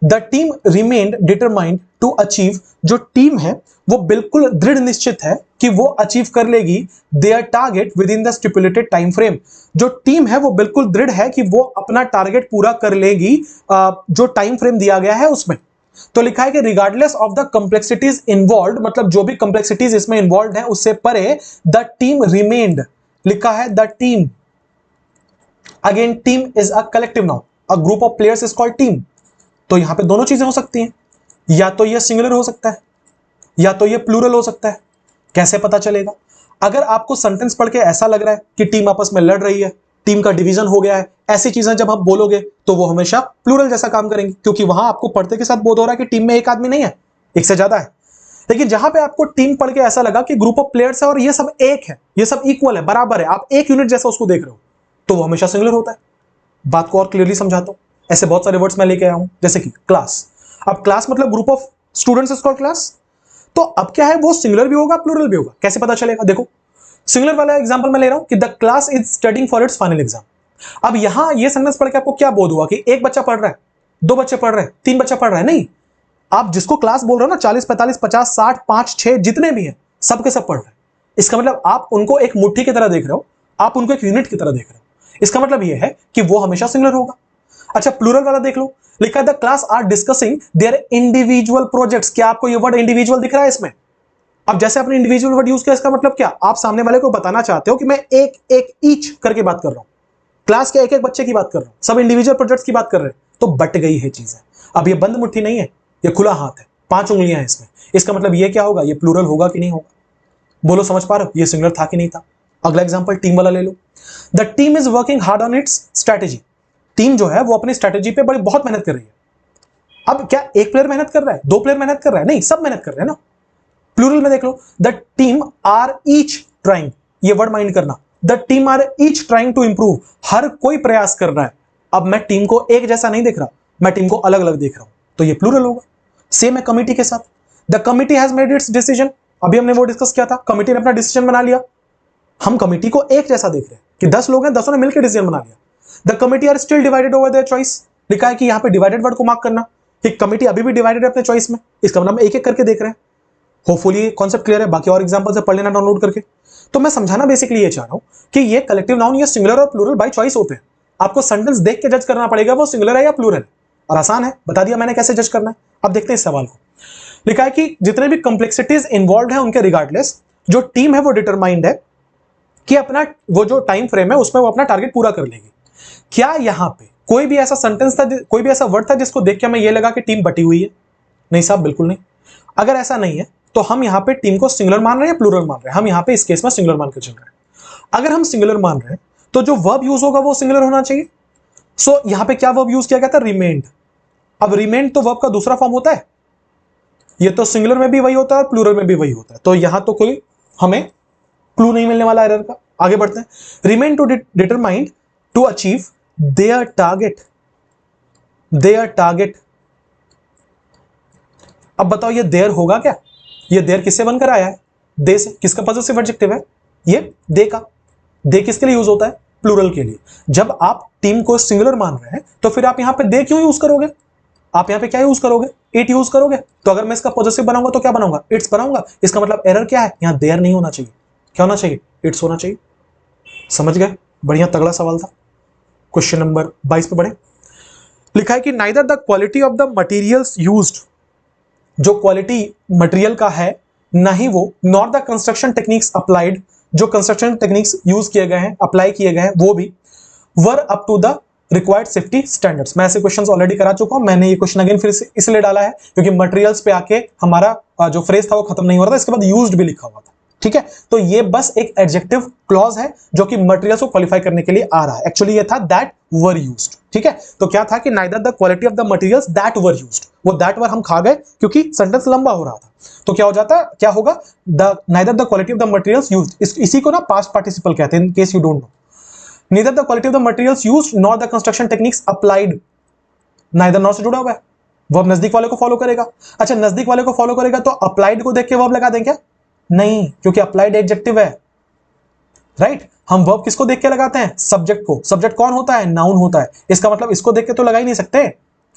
the team remained determined to achieve, जो टीम है वो बिल्कुल दृढ़ निश्चित है कि वो अचीव कर लेगी their target with in the stipulated time frame. जो टीम है वो बिल्कुल दृढ़ है कि वो अपना टारगेट पूरा कर लेगी जो टाइम फ्रेम दिया गया है उसमें। तो लिखा है कि regardless of the complexities involve, मतलब जो भी कॉम्प्लेक्सिटीज इसमें इन्वॉल्व है उससे परे, द टीम रिमेन्ड, लिखा है the team. Again team is a collective noun, a group of players is called team. तो यहां पे दोनों चीजें हो सकती हैं, या तो ये सिंगुलर हो सकता है या तो ये प्लूरल हो सकता है। कैसे पता चलेगा? अगर आपको सेंटेंस पढ़ के ऐसा लग रहा है कि टीम आपस में लड़ रही है, टीम का डिवीजन हो गया है, ऐसी चीजें जब आप बोलोगे तो वो हमेशा प्लूरल जैसा काम करेंगे, क्योंकि वहां आपको पढ़ते के साथ बोध हो रहा है कि टीम में एक आदमी नहीं है, एक से ज्यादा है। लेकिन जहां पे आपको टीम पढ़ के ऐसा लगा कि ग्रुप ऑफ प्लेयर्स है और ये सब एक है, ये सब इक्वल है, बराबर है, आप एक यूनिट जैसा उसको देख रहे हो, तो वो हमेशा सिंगुलर होता है। बात को और क्लियरली समझाता हूं। ऐसे बहुत सारे वर्ड्स मैं लेके आया हूं, जैसे कि क्लास। अब क्लास मतलब group of students is called class. तो अब क्या है, वो सिंगुलर भी होगा प्लूरल भी होगा, कैसे पता चलेगा? देखो सिंगुलर वाला एग्जांपल मैं ले रहा हूं कि the class is studying for its final exam. अब यहां ये सेंटेंस पढ़ के आपको क्या बोध हुआ कि एक बच्चा पढ़ रहा है, दो बच्चे पढ़ रहे हैं, तीन बच्चा पढ़ रहा है? नहीं, आप जिसको क्लास बोल रहे हो ना, 40 45 50 60 5 6 जितने भी हैं, सबके सब पढ़ रहे हैं। इसका मतलब आप उनको एक मुट्ठी की तरह देख रहे हो, आप उनको एक यूनिट की तरह देख रहे हो। इसका मतलब यह है कि वो हमेशा सिंगुलर होगा। अच्छा प्लूरल वाला देख लो, लिखा है the class are discussing their individual projects. क्या आपको ये वर्ड इंडिविजुअल दिख रहा है इसमें? अब जैसे आपने इंडिविजुअल वर्ड यूज किया, इसका मतलब क्या, आप सामने वाले को बताना चाहते हो कि मैं एक एक ईच करके बात कर रहा हूं, क्लास के एक एक बच्चे की बात कर रहा हूं, सब इंडिविजुअल प्रोजेक्ट्स की बात कर रहे हैं, तो बट गई है चीजें। अब ये बंद मुट्ठी नहीं है, ये खुला हाथ है, 5 उंगलियां हैं इसमें। इसका मतलब ये क्या होगा, ये प्लूरल होगा कि नहीं होगा, बोलो समझ पा रहे हो, ये सिंगुलर था कि नहीं था। अगला एग्जांपल टीम वाला ले लो। The team is working hard on its strategy. Team जो है वो अपनी स्ट्रैटेजी पे बहुत मेहनत कर रही है। अब क्या एक प्लेयर मेहनत कर रहा है, 2 प्लेयर मेहनत कर रहा है, नहीं, सब मेहनत कर रहे हैं ना। प्लूरल में देख लो, the team are each trying, ये वर्ड माइंड करना, the team are each trying to improve, हर कोई प्रयास कर रहा है। अब मैं टीम को एक जैसा नहीं देख रहा, मैं टीम को अलग अलग देख रहा हूं, तो ये प्लूरल होगा। सेम है कमिटी के साथ, the committee has made it's decision, अभी हमने वो डिस्कस किया था, कमिटी ने अपना डिसीजन बना लिया। हम कमिटी को एक जैसा देख रहे हैं कि 10 लोग हैं, 10 ने मिलकर डिसीजन बना लिया। The committee are still divided over their choice, लिखा है कि यहां पे डिवाइडेड वर्ड को मार्क करना कि कमिटी अभी भी डिवाइडेड है अपने चॉइस में, इसका मतलब हम एक एक करके देख रहे हैं। होपफुली कॉन्सेप्ट क्लियर है, बाकी और एग्जांपल से पढ़ लेना डाउनलोड करके। तो मैं समझाना बेसिकली ये चाह रहा हूं कि ये कलेक्टिव नाउन या सिंगुलर और प्लूरल बाय चॉइस होते हैं। आपको सेंटेंस देख के जज करना पड़ेगा वो सिंगुलर है या प्लूरल है, और आसान है, बता दिया मैंने कैसे जज करना है। अब देखते हैं इस सवाल को। लिखा है कि जितने भी कॉम्प्लेक्सिटीज इन्वॉल्व है उनके रिगार्डलेस जो टीम है वो डिटरमाइंड है कि अपना वो जो टाइम फ्रेम है उसमें वो अपना टारगेट पूरा कर लेगी। क्या यहां पे कोई भी ऐसा सेंटेंस था, कोई भी ऐसा वर्ड था जिसको देख के हमें ये लगा कि टीम बटी हुई है? नहीं साहब, बिल्कुल नहीं। अगर ऐसा नहीं है तो हम यहां पे टीम को सिंगुलर मान रहे हैं या प्लूरल मान रहे हैं? हम यहां पे इस केस में सिंगुलर मान के चल रहे हैं। अगर हम सिंगुलर मान रहे हैं तो जो वर्ब यूज होगा वो सिंगुलर होना चाहिए। सो यहां पे क्या वर्ब यूज किया गया था? रिमेंड। अब रिमेंड तो वर्ब का दूसरा फॉर्म होता है, ये तो सिंगुलर में भी वही होता है और प्लूरल में भी वही होता है, तो यहां तो कोई हमें क्लू नहीं मिलने वाला एरर का। आगे बढ़ते हैं। Remain to determined to achieve their target, their target. अब बताओ ये देयर होगा क्या? ये देयर किससे बनकर आया है? दे से। किसका पॉजिटिव एडजेक्टिव है? ये दे का। दे किसके लिए यूज होता है? प्लूरल के लिए। जब आप टीम को सिंगुलर मान रहे हैं तो फिर आप यहां पे दे क्यों यूज करोगे? आप यहां पे क्या यूज करोगे? इट यूज करोगे। तो अगर मैं इसका पॉजिटिव बनाऊंगा तो क्या बनाऊंगा? इट्स बनाऊंगा। इसका मतलब एरर क्या है? यहां देयर नहीं होना चाहिए, क्या होना चाहिए? इट्स होना चाहिए। समझ गए? बढ़िया तगड़ा सवाल था। क्वेश्चन नंबर 22 पे बढ़े। लिखा है कि neither the quality of the materials used, जो क्वालिटी मटेरियल का है ना ही वो, not the construction techniques applied, जो कंस्ट्रक्शन टेक्निक्स यूज किए गए हैं, अप्लाई किए गए हैं, वो भी were up to the required safety standards. मैं ऐसे क्वेश्चंस ऑलरेडी करा चुका हूं, मैंने ये क्वेश्चन अगेन फिर से इसलिए डाला है क्योंकि मटेरियल्स पे आके हमारा जो फ्रेज था वो खत्म नहीं हो रहा था, इसके बाद यूज्ड भी लिखा हुआ था। ठीक है, तो ये बस एक एडजेक्टिव क्लॉज है जो कि मटेरियल्स को क्वालिफाई करने के लिए आ रहा है। एक्चुअली ये था दैट वर यूज्ड। ठीक है, तो क्या था कि neither the quality of the materials that were used, वो दैट वर हम खा गए क्योंकि सेंटेंस लंबा हो रहा था। तो क्या हो जाता, क्या होगा? The neither the quality of the materials used, इसी को ना पास्ट पार्टिसिपल कहते हैं, इन case you don't no. neither the quality of the materials used nor the construction techniques applied, neither nor से जुड़ा हुआ है, वर्ब नजदीक वाले को फॉलो करेगा। अच्छा, नजदीक वाले को फॉलो करेगा तो अप्लाइड को देख के वर्ब लगा दें क्या? नहीं, क्योंकि अप्लाइड एडजेक्टिव है। राइट, हम वर्ब किसको देख के लगाते हैं? सब्जेक्ट को। सब्जेक्ट कौन होता है? नाउन होता है। इसका मतलब इसको देख के तो लगा ही नहीं सकते।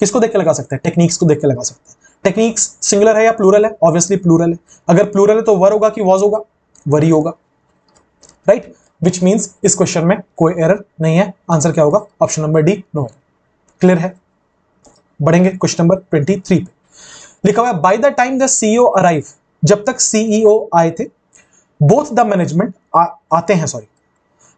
किसको देख के लगा सकते हैं? टेक्निक्स को देख के लगा सकते हैं। टेक्निक्स सिंगुलर है या प्लूरल है? ऑब्वियसली प्लूरल है। अगर प्लूरल है तो वर होगा कि वॉज होगा? वरी होगा। राइट, विच मीन्स इस क्वेश्चन में कोई एरर नहीं है। आंसर क्या होगा? Option number D, no. Clear है? बढ़ेंगे क्वेश्चन नंबर 23 पे। लिखा हुआ है by the time the CEO arrive, जब तक सीईओ आए थे, बोथ द मैनेजमेंट आते हैं, sorry,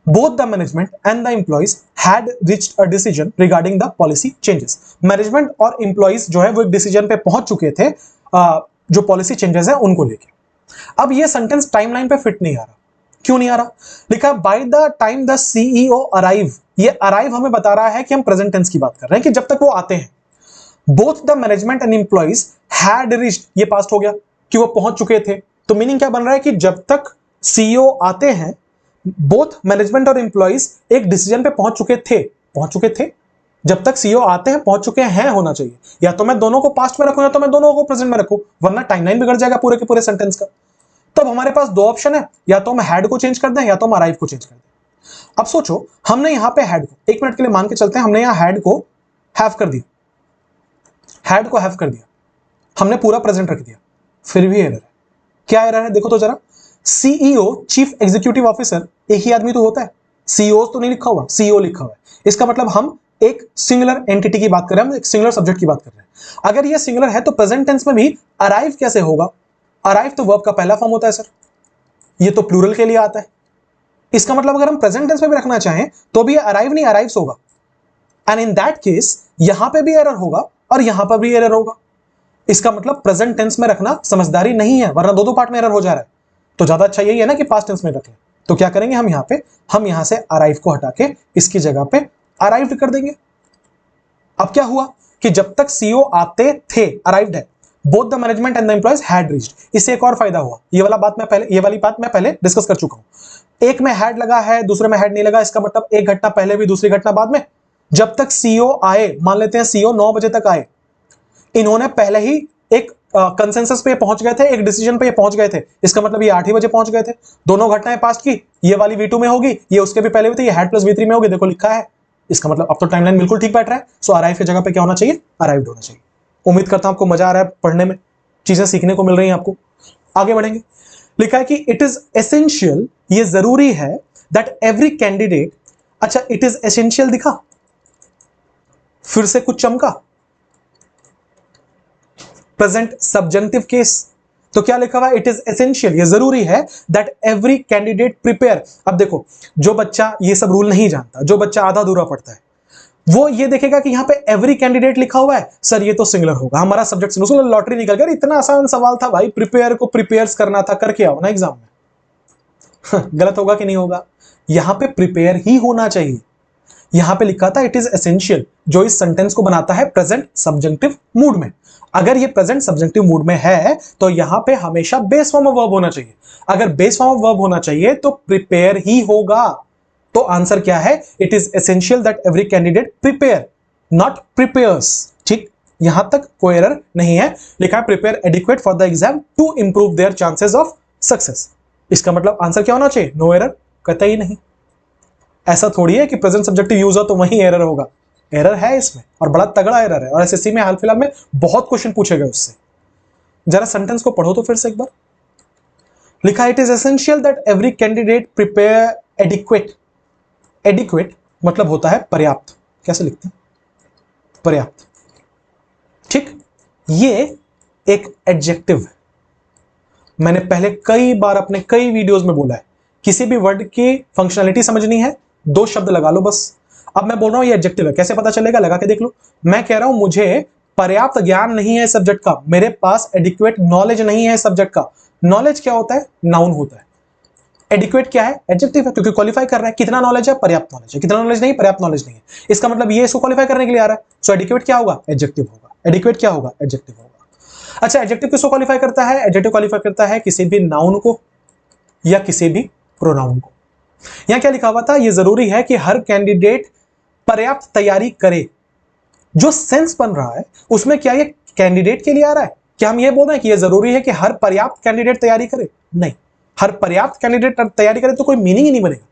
both the management and the employees had reached a decision regarding the policy changes. Management और एम्प्लॉइज जो है वो एक डिसीजन पे पहुंच चुके थे जो पॉलिसी चेंजेस है उनको लेके। अब ये सेंटेंस टाइमलाइन पे फिट नहीं आ रहा। क्यों नहीं आ रहा? लिखा bye the time the CEO arrive, ये अराइव हमें बता रहा है कि हम प्रेजेंट टेंस की बात कर रहे हैं कि जब तक वो आते हैं। Both the management and employees had reached, ये पास्ट हो गया कि वो पहुंच चुके थे। तो मीनिंग क्या बन रहा है कि जब तक सीईओ आते हैं, बोथ मैनेजमेंट और एम्प्लॉइज एक डिसीजन पे पहुंच चुके थे। पहुंच चुके थे, जब तक सीईओ आते हैं पहुंच चुके हैं होना चाहिए। या तो मैं दोनों को पास्ट में रखूं या तो मैं दोनों को प्रेजेंट में रखूं, वरना टाइमलाइन बिगड़ जाएगा पूरे के पूरे सेंटेंस का। तब हमारे पास दो ऑप्शन है, या तो हम हैड को चेंज कर दें या तो हम अराइव को चेंज कर दें। अब सोचो, हमने यहां पे हैड को, एक मिनट के लिए मान के चलते हैं, हमने यहां हैड को हैव कर दिया, हैड को हैव कर दिया, हमने पूरा प्रेजेंट रख दिया, फिर भी एरर है। क्या एरर है? देखो तो जरा। सीईओ, चीफ एग्जीक्यूटिव ऑफिसर, एक ही आदमी तो होता है, सीईओ तो नहीं लिखा हुआ, सीईओ लिखा हुआ है। इसका मतलब हम एक सिंगुलर एंटिटी की बात कर रहे हैं, हम एक सिंगुलर सब्जेक्ट की बात कर रहे हैं। अगर ये सिंगुलर है तो प्रेजेंट टेंस में भी अराइव कैसे होगा? अराइव तो वर्ब का पहला फॉर्म होता है सर, ये तो प्लूरल के लिए आता है। इसका मतलब अगर हम प्रेजेंट टेंस में भी रखना चाहें तो भी अराइव नहीं अराइव्स होगा, एंड इन दैट केस यहां पे भी एरर होगा और यहां पर भी एरर होगा। इसका मतलब प्रेजेंट टेंस में रखना समझदारी नहीं है, वरना दो पार्ट में एरर हो जा रहा है। तो ज्यादा अच्छा यही है ना कि पास्ट टेंस में रखें। तो क्या करेंगे हम यहां से अराइव को हटा के इसकी जगह पे अराइव्ड कर देंगे। अब क्या हुआ कि जब तक सीओ आते थे, अराइव्ड है, both the management and the employees had reached. इससे एक और फायदा हुआ, ये वाली बात मैं पहले डिस्कस कर चुका हूं। एक में हैड लगा है, दूसरे में हैड नहीं लगा, इसका मतलब एक घटना पहले भी, दूसरी घटना बाद में। जब तक सीओ आए, मान लेते हैं सीओ 9 बजे तक आए, इन्होंने पहले ही एक कंसेंसस पे पहुंच गए थे, एक डिसीजन पे पहुंच गए थे। इसका मतलब ये 8 ही बजे पहुंच गए थे। दोनों घटनाएं पास्ट की, ये वाली V2 में होगी, ये उसके भी पहले हुई थी, ये हैड प्लस V3 में होगी, देखो लिखा है। इसका मतलब अब तो टाइमलाइन बिल्कुल ठीक बैठ रहा है। सो अराइव की जगह पे क्या होना चाहिए, अराइव्ड होना चाहिए। उम्मीद करता हूं आपको मजा आ रहा है पढ़ने में, चीजें सीखने को मिल रही हैं आपको। आगे बढ़ेंगे। लिखा है कि इट इज एसेंशियल, ये जरूरी है, दैट एवरी कैंडिडेट। अच्छा, इट इज एसेंशियल दिखा, फिर से कुछ चमका, प्रेजेंट सब्जेंटिव केस। तो क्या लिखा हुआ है, इट इज एसेंशियल, ये जरूरी है, दैट एवरी कैंडिडेट प्रिपेयर। अब देखो, जो बच्चा ये सब रूल नहीं जानता, जो बच्चा आधा अधूरा पढ़ता है, वो ये देखेगा कि यहां पे एवरी कैंडिडेट लिखा हुआ है, सर ये तो सिंगुलर होगा, हमारा सब्जेक्ट सिंगुलर, लॉटरी निकल गया। इतना आसान सवाल था भाई, प्रिपेयर को प्रिपेयर्स करना था, करके आओ ना एग्जाम में। गलत होगा कि नहीं होगा? यहां पे प्रिपेयर ही होना चाहिए। यहां पे लिखा था इट इज एसेंशियल, जो इस सेंटेंस को बनाता है प्रेजेंट सब्जेंटिव मूड में। अगर ये प्रेजेंट सब्जेंटिव मूड में है तो यहां पे हमेशा बेस फॉर्म ऑफ वर्ब होना चाहिए। अगर बेस फॉर्म ऑफ वर्ब होना चाहिए तो प्रिपेयर ही होगा। तो आंसर क्या है, it is essential that every candidate prepare, not prepares. ठीक, यहां तक कोई एरर नहीं है। लिखा है prepare adequate for the exam to improve their chances of success. इसका मतलब आंसर क्या होना चाहिए, नो एरर, कतई नहीं। ऐसा थोड़ी है कि प्रेजेंट सब्जेक्टिव यूज हो तो वहीं एरर होगा, एरर है इसमें, और बड़ा तगड़ा एरर है। और एसएससी में हाल फिलहाल में बहुत क्वेश्चन पूछे गए उससे। जरा सेंटेंस को पढ़ो तो फिर से एक बार। लिखा है it is essential that every candidate prepare adequate. Adequate मतलब होता है पर्याप्त। कैसे लिखते हैं, पर्याप्त। ठीक, ये एक एडजेक्टिव है। मैंने पहले कई बार अपने कई वीडियोस में बोला है, किसी भी वर्ड की फंक्शनलिटी समझनी है, 2 शब्द लगा लो बस। अब मैं बोल रहा हूं ये एडजेक्टिव है, कैसे पता चलेगा, लगा के देख लो। मैं कह रहा हूं मुझे पर्याप्त ज्ञान नहीं है सब्जेक्ट का, मेरे पास एडिक्वेट नॉलेज नहीं है सब्जेक्ट का। नॉलेज क्या होता है, नाउन होता है। एडिक्वेट क्या है, एडजेक्टिव है, क्योंकि क्वालिफाई कर रहा है। कितना नॉलेज है, पर्याप्त नॉलेज है। कितना नॉलेज नहीं, पर्याप्त नॉलेज नहीं है। इसका मतलब ये इसको क्वालिफाई करने के लिए आ रहा है। सो एडिक्वेट क्या होगा, एडजेक्टिव होगा। एडिक्वेट क्या होगा, एडजेक्टिव होगा। अच्छा, एडजेक्टिव किसको क्वालिफाई करता है, एडजेक्टिव क्वालिफाई करता है किसी भी नाउन को या किसी भी प्रोनाउन को। यहां क्या लिखा हुआ था, यह जरूरी है कि हर कैंडिडेट पर्याप्त तैयारी करे। जो सेंस बन रहा है उसमें क्या ये कैंडिडेट के लिए आ रहा है, क्या हम ये बोल रहे हैं कि यह जरूरी है कि हर पर्याप्त कैंडिडेट तैयारी करे? नहीं, हर पर्याप्त कैंडिडेट तैयारी करे तो कोई मीनिंग ही नहीं बनेगा।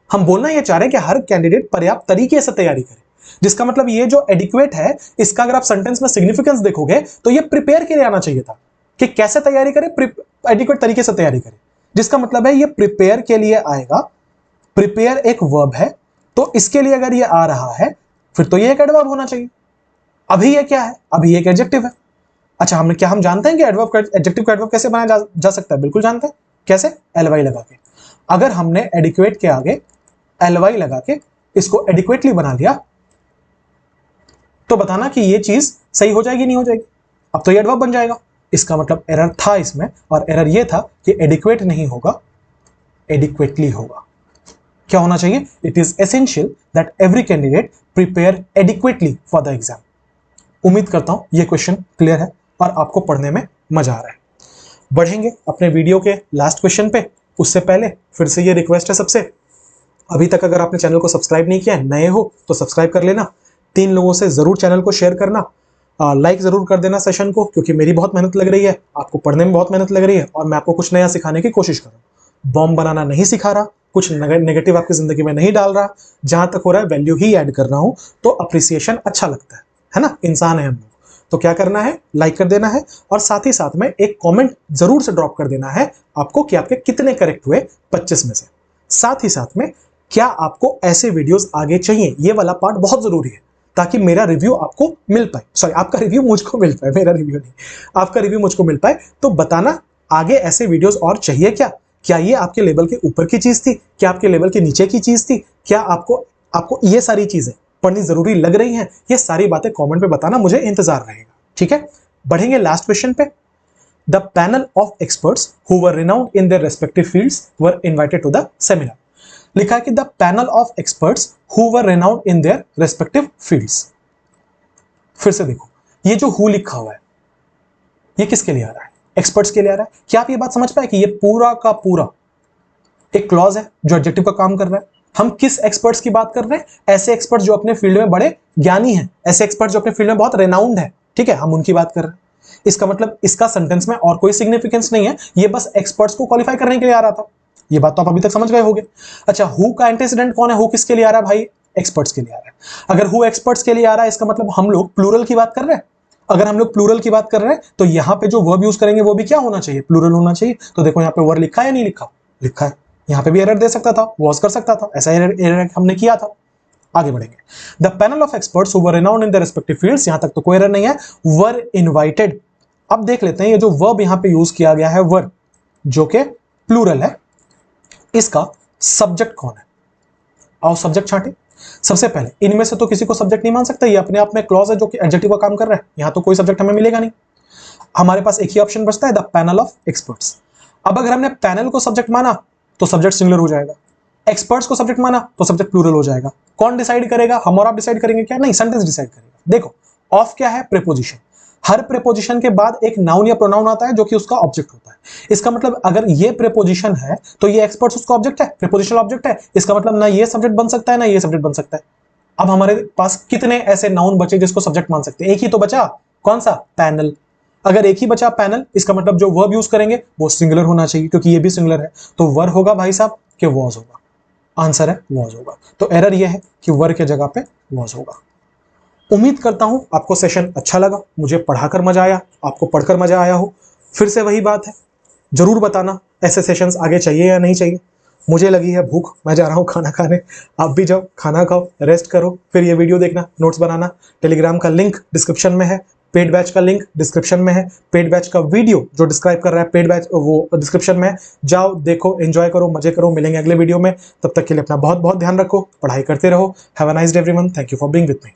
हम बोलना ये चाह रहे हैं कि हर कैंडिडेट पर्याप्त तरीके से तैयारी करे, जिसका मतलब ये जो एडिक्वेट है, इसका अगर आप सेंटेंस में सिग्निफिकेंस देखोगे तो ये प्रिपेयर के लिए आना चाहिए था, कि कैसे तैयारी करे, एडिक्वेट तरीके से तैयारी करे, जिसका मतलब है ये प्रिपेयर के लिए आएगा। प्रिपेयर एक वर्ब है, तो इसके लिए अगर ये आ रहा है फिर तो ये एक एडवर्ब होना चाहिए। अभी ये क्या है, अभी एक एडजेक्टिव है। अच्छा, हम जानते हैं कि एडजेक्टिव का एडवर्ब कैसे बनाया जा सकता है? बिल्कुल जानते हैं। कैसे, एलवाई लगा के। अगर हमने एडिक्वेट के आगे एलवाई लगा के इसको एडिक्वेटली बना लिया तो बताना कि ये चीज सही हो जाएगी, नहीं हो जाएगी? अब तो ये एडवर्ब बन जाएगा। इसका मतलब एरर था इसमें, और एरर ये था कि एडिक्वेट नहीं होगा, एडिक्वेटली होगा। क्या होना चाहिए, it is essential that every candidate prepare adequately for the exam. उम्मीद करता हूं ये क्वेश्चन क्लियर है और आपको पढ़ने में मजा आ रहा है। बढ़ेंगे अपने वीडियो के लास्ट क्वेश्चन पे। उससे पहले फिर से ये रिक्वेस्ट है सबसे, अभी तक अगर आपने चैनल को सब्सक्राइब नहीं किया है, नए हो तो सब्सक्राइब कर लेना। 3 लोगों से जरूर चैनल को शेयर करना, लाइक जरूर कर देना सेशन को, क्योंकि मेरी बहुत मेहनत लग रही है, आपको पढ़ने में बहुत मेहनत लग रही है, और मैं आपको कुछ नया सिखाने की कोशिश कर रहा हूँ। बॉम्ब बनाना नहीं सिखा रहा, कुछ नेगेटिव आपकी जिंदगी में नहीं डाल रहा, जहां तक हो रहा है वैल्यू ही ऐड कर रहा हूं। तो अप्रिसिएशन अच्छा लगता है ना, इंसान है हम लोग। तो क्या करना है, लाइक कर देना है, और साथ ही साथ में एक कमेंट जरूर से ड्रॉप कर देना है आपको कि आपके कितने करेक्ट हुए 25 में से। साथ ही साथ में क्या आपको ऐसे वीडियोस आगे चाहिए, ये वाला पार्ट बहुत जरूरी है, ताकि मेरा रिव्यू आपको मिल पाए, सॉरी आपका रिव्यू मुझको मिल पाए, मेरा रिव्यू नहीं, आपका रिव्यू मुझको मिल पाए। तो बताना आगे ऐसे वीडियोस और चाहिए क्या? क्या ये आपके लेवल के ऊपर की चीज थी? क्या आपके लेवल के नीचे की चीज थी? क्या आपको ये सारी चीजें पढ़नी जरूरी लग रही हैं? ये सारी बातें कमेंट पे बताना, मुझे इंतजार रहेगा। ठीक है, बढ़ेंगे लास्ट क्वेश्चन पे। The panel of experts who were renowned in their respective fields were invited to the seminar. लिखा है कि the panel of experts who were renowned in their respective fields. फिर से देखो, ये जो हु लिखा हुआ है ये किसके लिए आ रहा है? एक्सपर्ट्स के लिए आ रहा है। क्या आप ये बात समझ पाए कि ये पूरा का पूरा एक क्लॉज है जो एडजेक्टिव का काम कर रहा है? हम किस एक्सपर्ट्स की बात कर रहे हैं? ऐसे एक्सपर्ट्स जो अपने फील्ड में बड़े ज्ञानी हैं, ऐसे एक्सपर्ट्स जो अपने फील्ड में बहुत रेनाउंड है। ठीक है, हम उनकी बात कर रहे हैं। इसका मतलब इसका सेंटेंस में और कोई सिग्निफिकेंस नहीं है, ये बस एक्सपर्ट्स को क्वालिफाई करने के लिए आ रहा था। ये बात तो आप अभी तक समझ गए होंगे। अच्छा, हु का एंटीसीडेंट कौन है? हु किसके लिए आ रहा है भाई? एक्सपर्ट्स के लिए आ रहा है। अगर हु एक्सपर्ट्स के लिए आ रहा है, इसका मतलब हम लोग प्लूरल की बात कर रहे हैं। अगर हम लोग प्लूरल की बात कर रहे हैं तो यहां पे जो वर्ब यूज करेंगे वो भी क्या होना चाहिए? प्लूरल होना चाहिए। तो देखो यहाँ पे वर्ब लिखा है या नहीं लिखा? लिखा है। यहाँ पे भी एरर दे सकता था, वॉज कर सकता था, ऐसा एरर हमने किया था। आगे बढ़ेंगे। The panel of experts who were renowned in their respective fields, यहां तक तो कोई एरर नहीं है। वर इनवाइटेड। अब देख लेते हैं ये जो वर्ब यहां पे यूज किया गया है वर्ब, जो कि प्लूरल है, इसका सब्जेक्ट कौन है? आओ सब्जेक्ट छांटे। सबसे पहले इनमें से तो किसी को सब्जेक्ट नहीं मान सकता, ये अपने आप में क्लॉज है जो कि एडजेक्टिव का काम कर रहा है। यहां तो कोई सब्जेक्ट हमें मिलेगा नहीं। हमारे पास एक ही ऑप्शन बचता है, द पैनल ऑफ एक्सपर्ट्स। अब अगर हमने पैनल को सब्जेक्ट माना तो सब्जेक्ट सिंगुलर हो जाएगा, एक्सपर्ट्स को सब्जेक्ट माना तो सब्जेक्ट प्लूरल हो जाएगा। कौन डिसाइड करेगा? हम और आप डिसाइड करेंगे क्या? नहीं, सेंटेंस डिसाइड करेगा। देखो, ऑफ क्या है? प्रीपोजिशन। हर प्रीपोजिशन के बाद एक नाउन या प्रोनाउन आता है जो कि उसका ऑब्जेक्ट होता है। इसका मतलब अगर ये प्रीपोजिशन है तो ये एक्सपर्ट्स उसका ऑब्जेक्ट है, प्रीपोजिशनल ऑब्जेक्ट है। इसका मतलब ना ये सब्जेक्ट बन सकता है ना ये सब्जेक्ट बन सकता है। अब हमारे पास कितने ऐसे नाउन बचे जिसको सब्जेक्ट मान सकते हैं? एक ही तो बचा। कौन सा? पैनल। अगर एक ही बचा पैनल, इसका मतलब जो वर्ब यूज करेंगे वो सिंगुलर होना चाहिए, क्योंकि ये भी सिंगुलर है। तो वर होगा भाई साहब कि वॉज होगा। आंसर है वॉज होगा। तो एरर ये है कि वर के जगह पे वॉज होगा। उम्मीद करता हूं आपको सेशन अच्छा लगा, मुझे पढ़ाकर मजा आया, आपको पढ़कर मजा आया हो। फिर से वही बात है, जरूर बताना ऐसे सेशंस आगे चाहिए या नहीं चाहिए। मुझे लगी है भूख, मैं जा रहा हूँ खाना खाने। आप भी जाओ, खाना खाओ, रेस्ट करो, फिर ये वीडियो देखना, नोट्स बनाना। टेलीग्राम का लिंक डिस्क्रिप्शन में है, पेड बैच का लिंक डिस्क्रिप्शन में है, पेड बैच का वीडियो जो डिस्क्राइब कर रहा है पेड बैच वो डिस्क्रिप्शन में है। जाओ, देखो, एंजॉय करो, मजे करो। मिलेंगे अगले वीडियो में, तब तक के लिए अपना बहुत बहुत ध्यान रखो, पढ़ाई करते रहो। Have a nice day everyone. Thank you for being with me.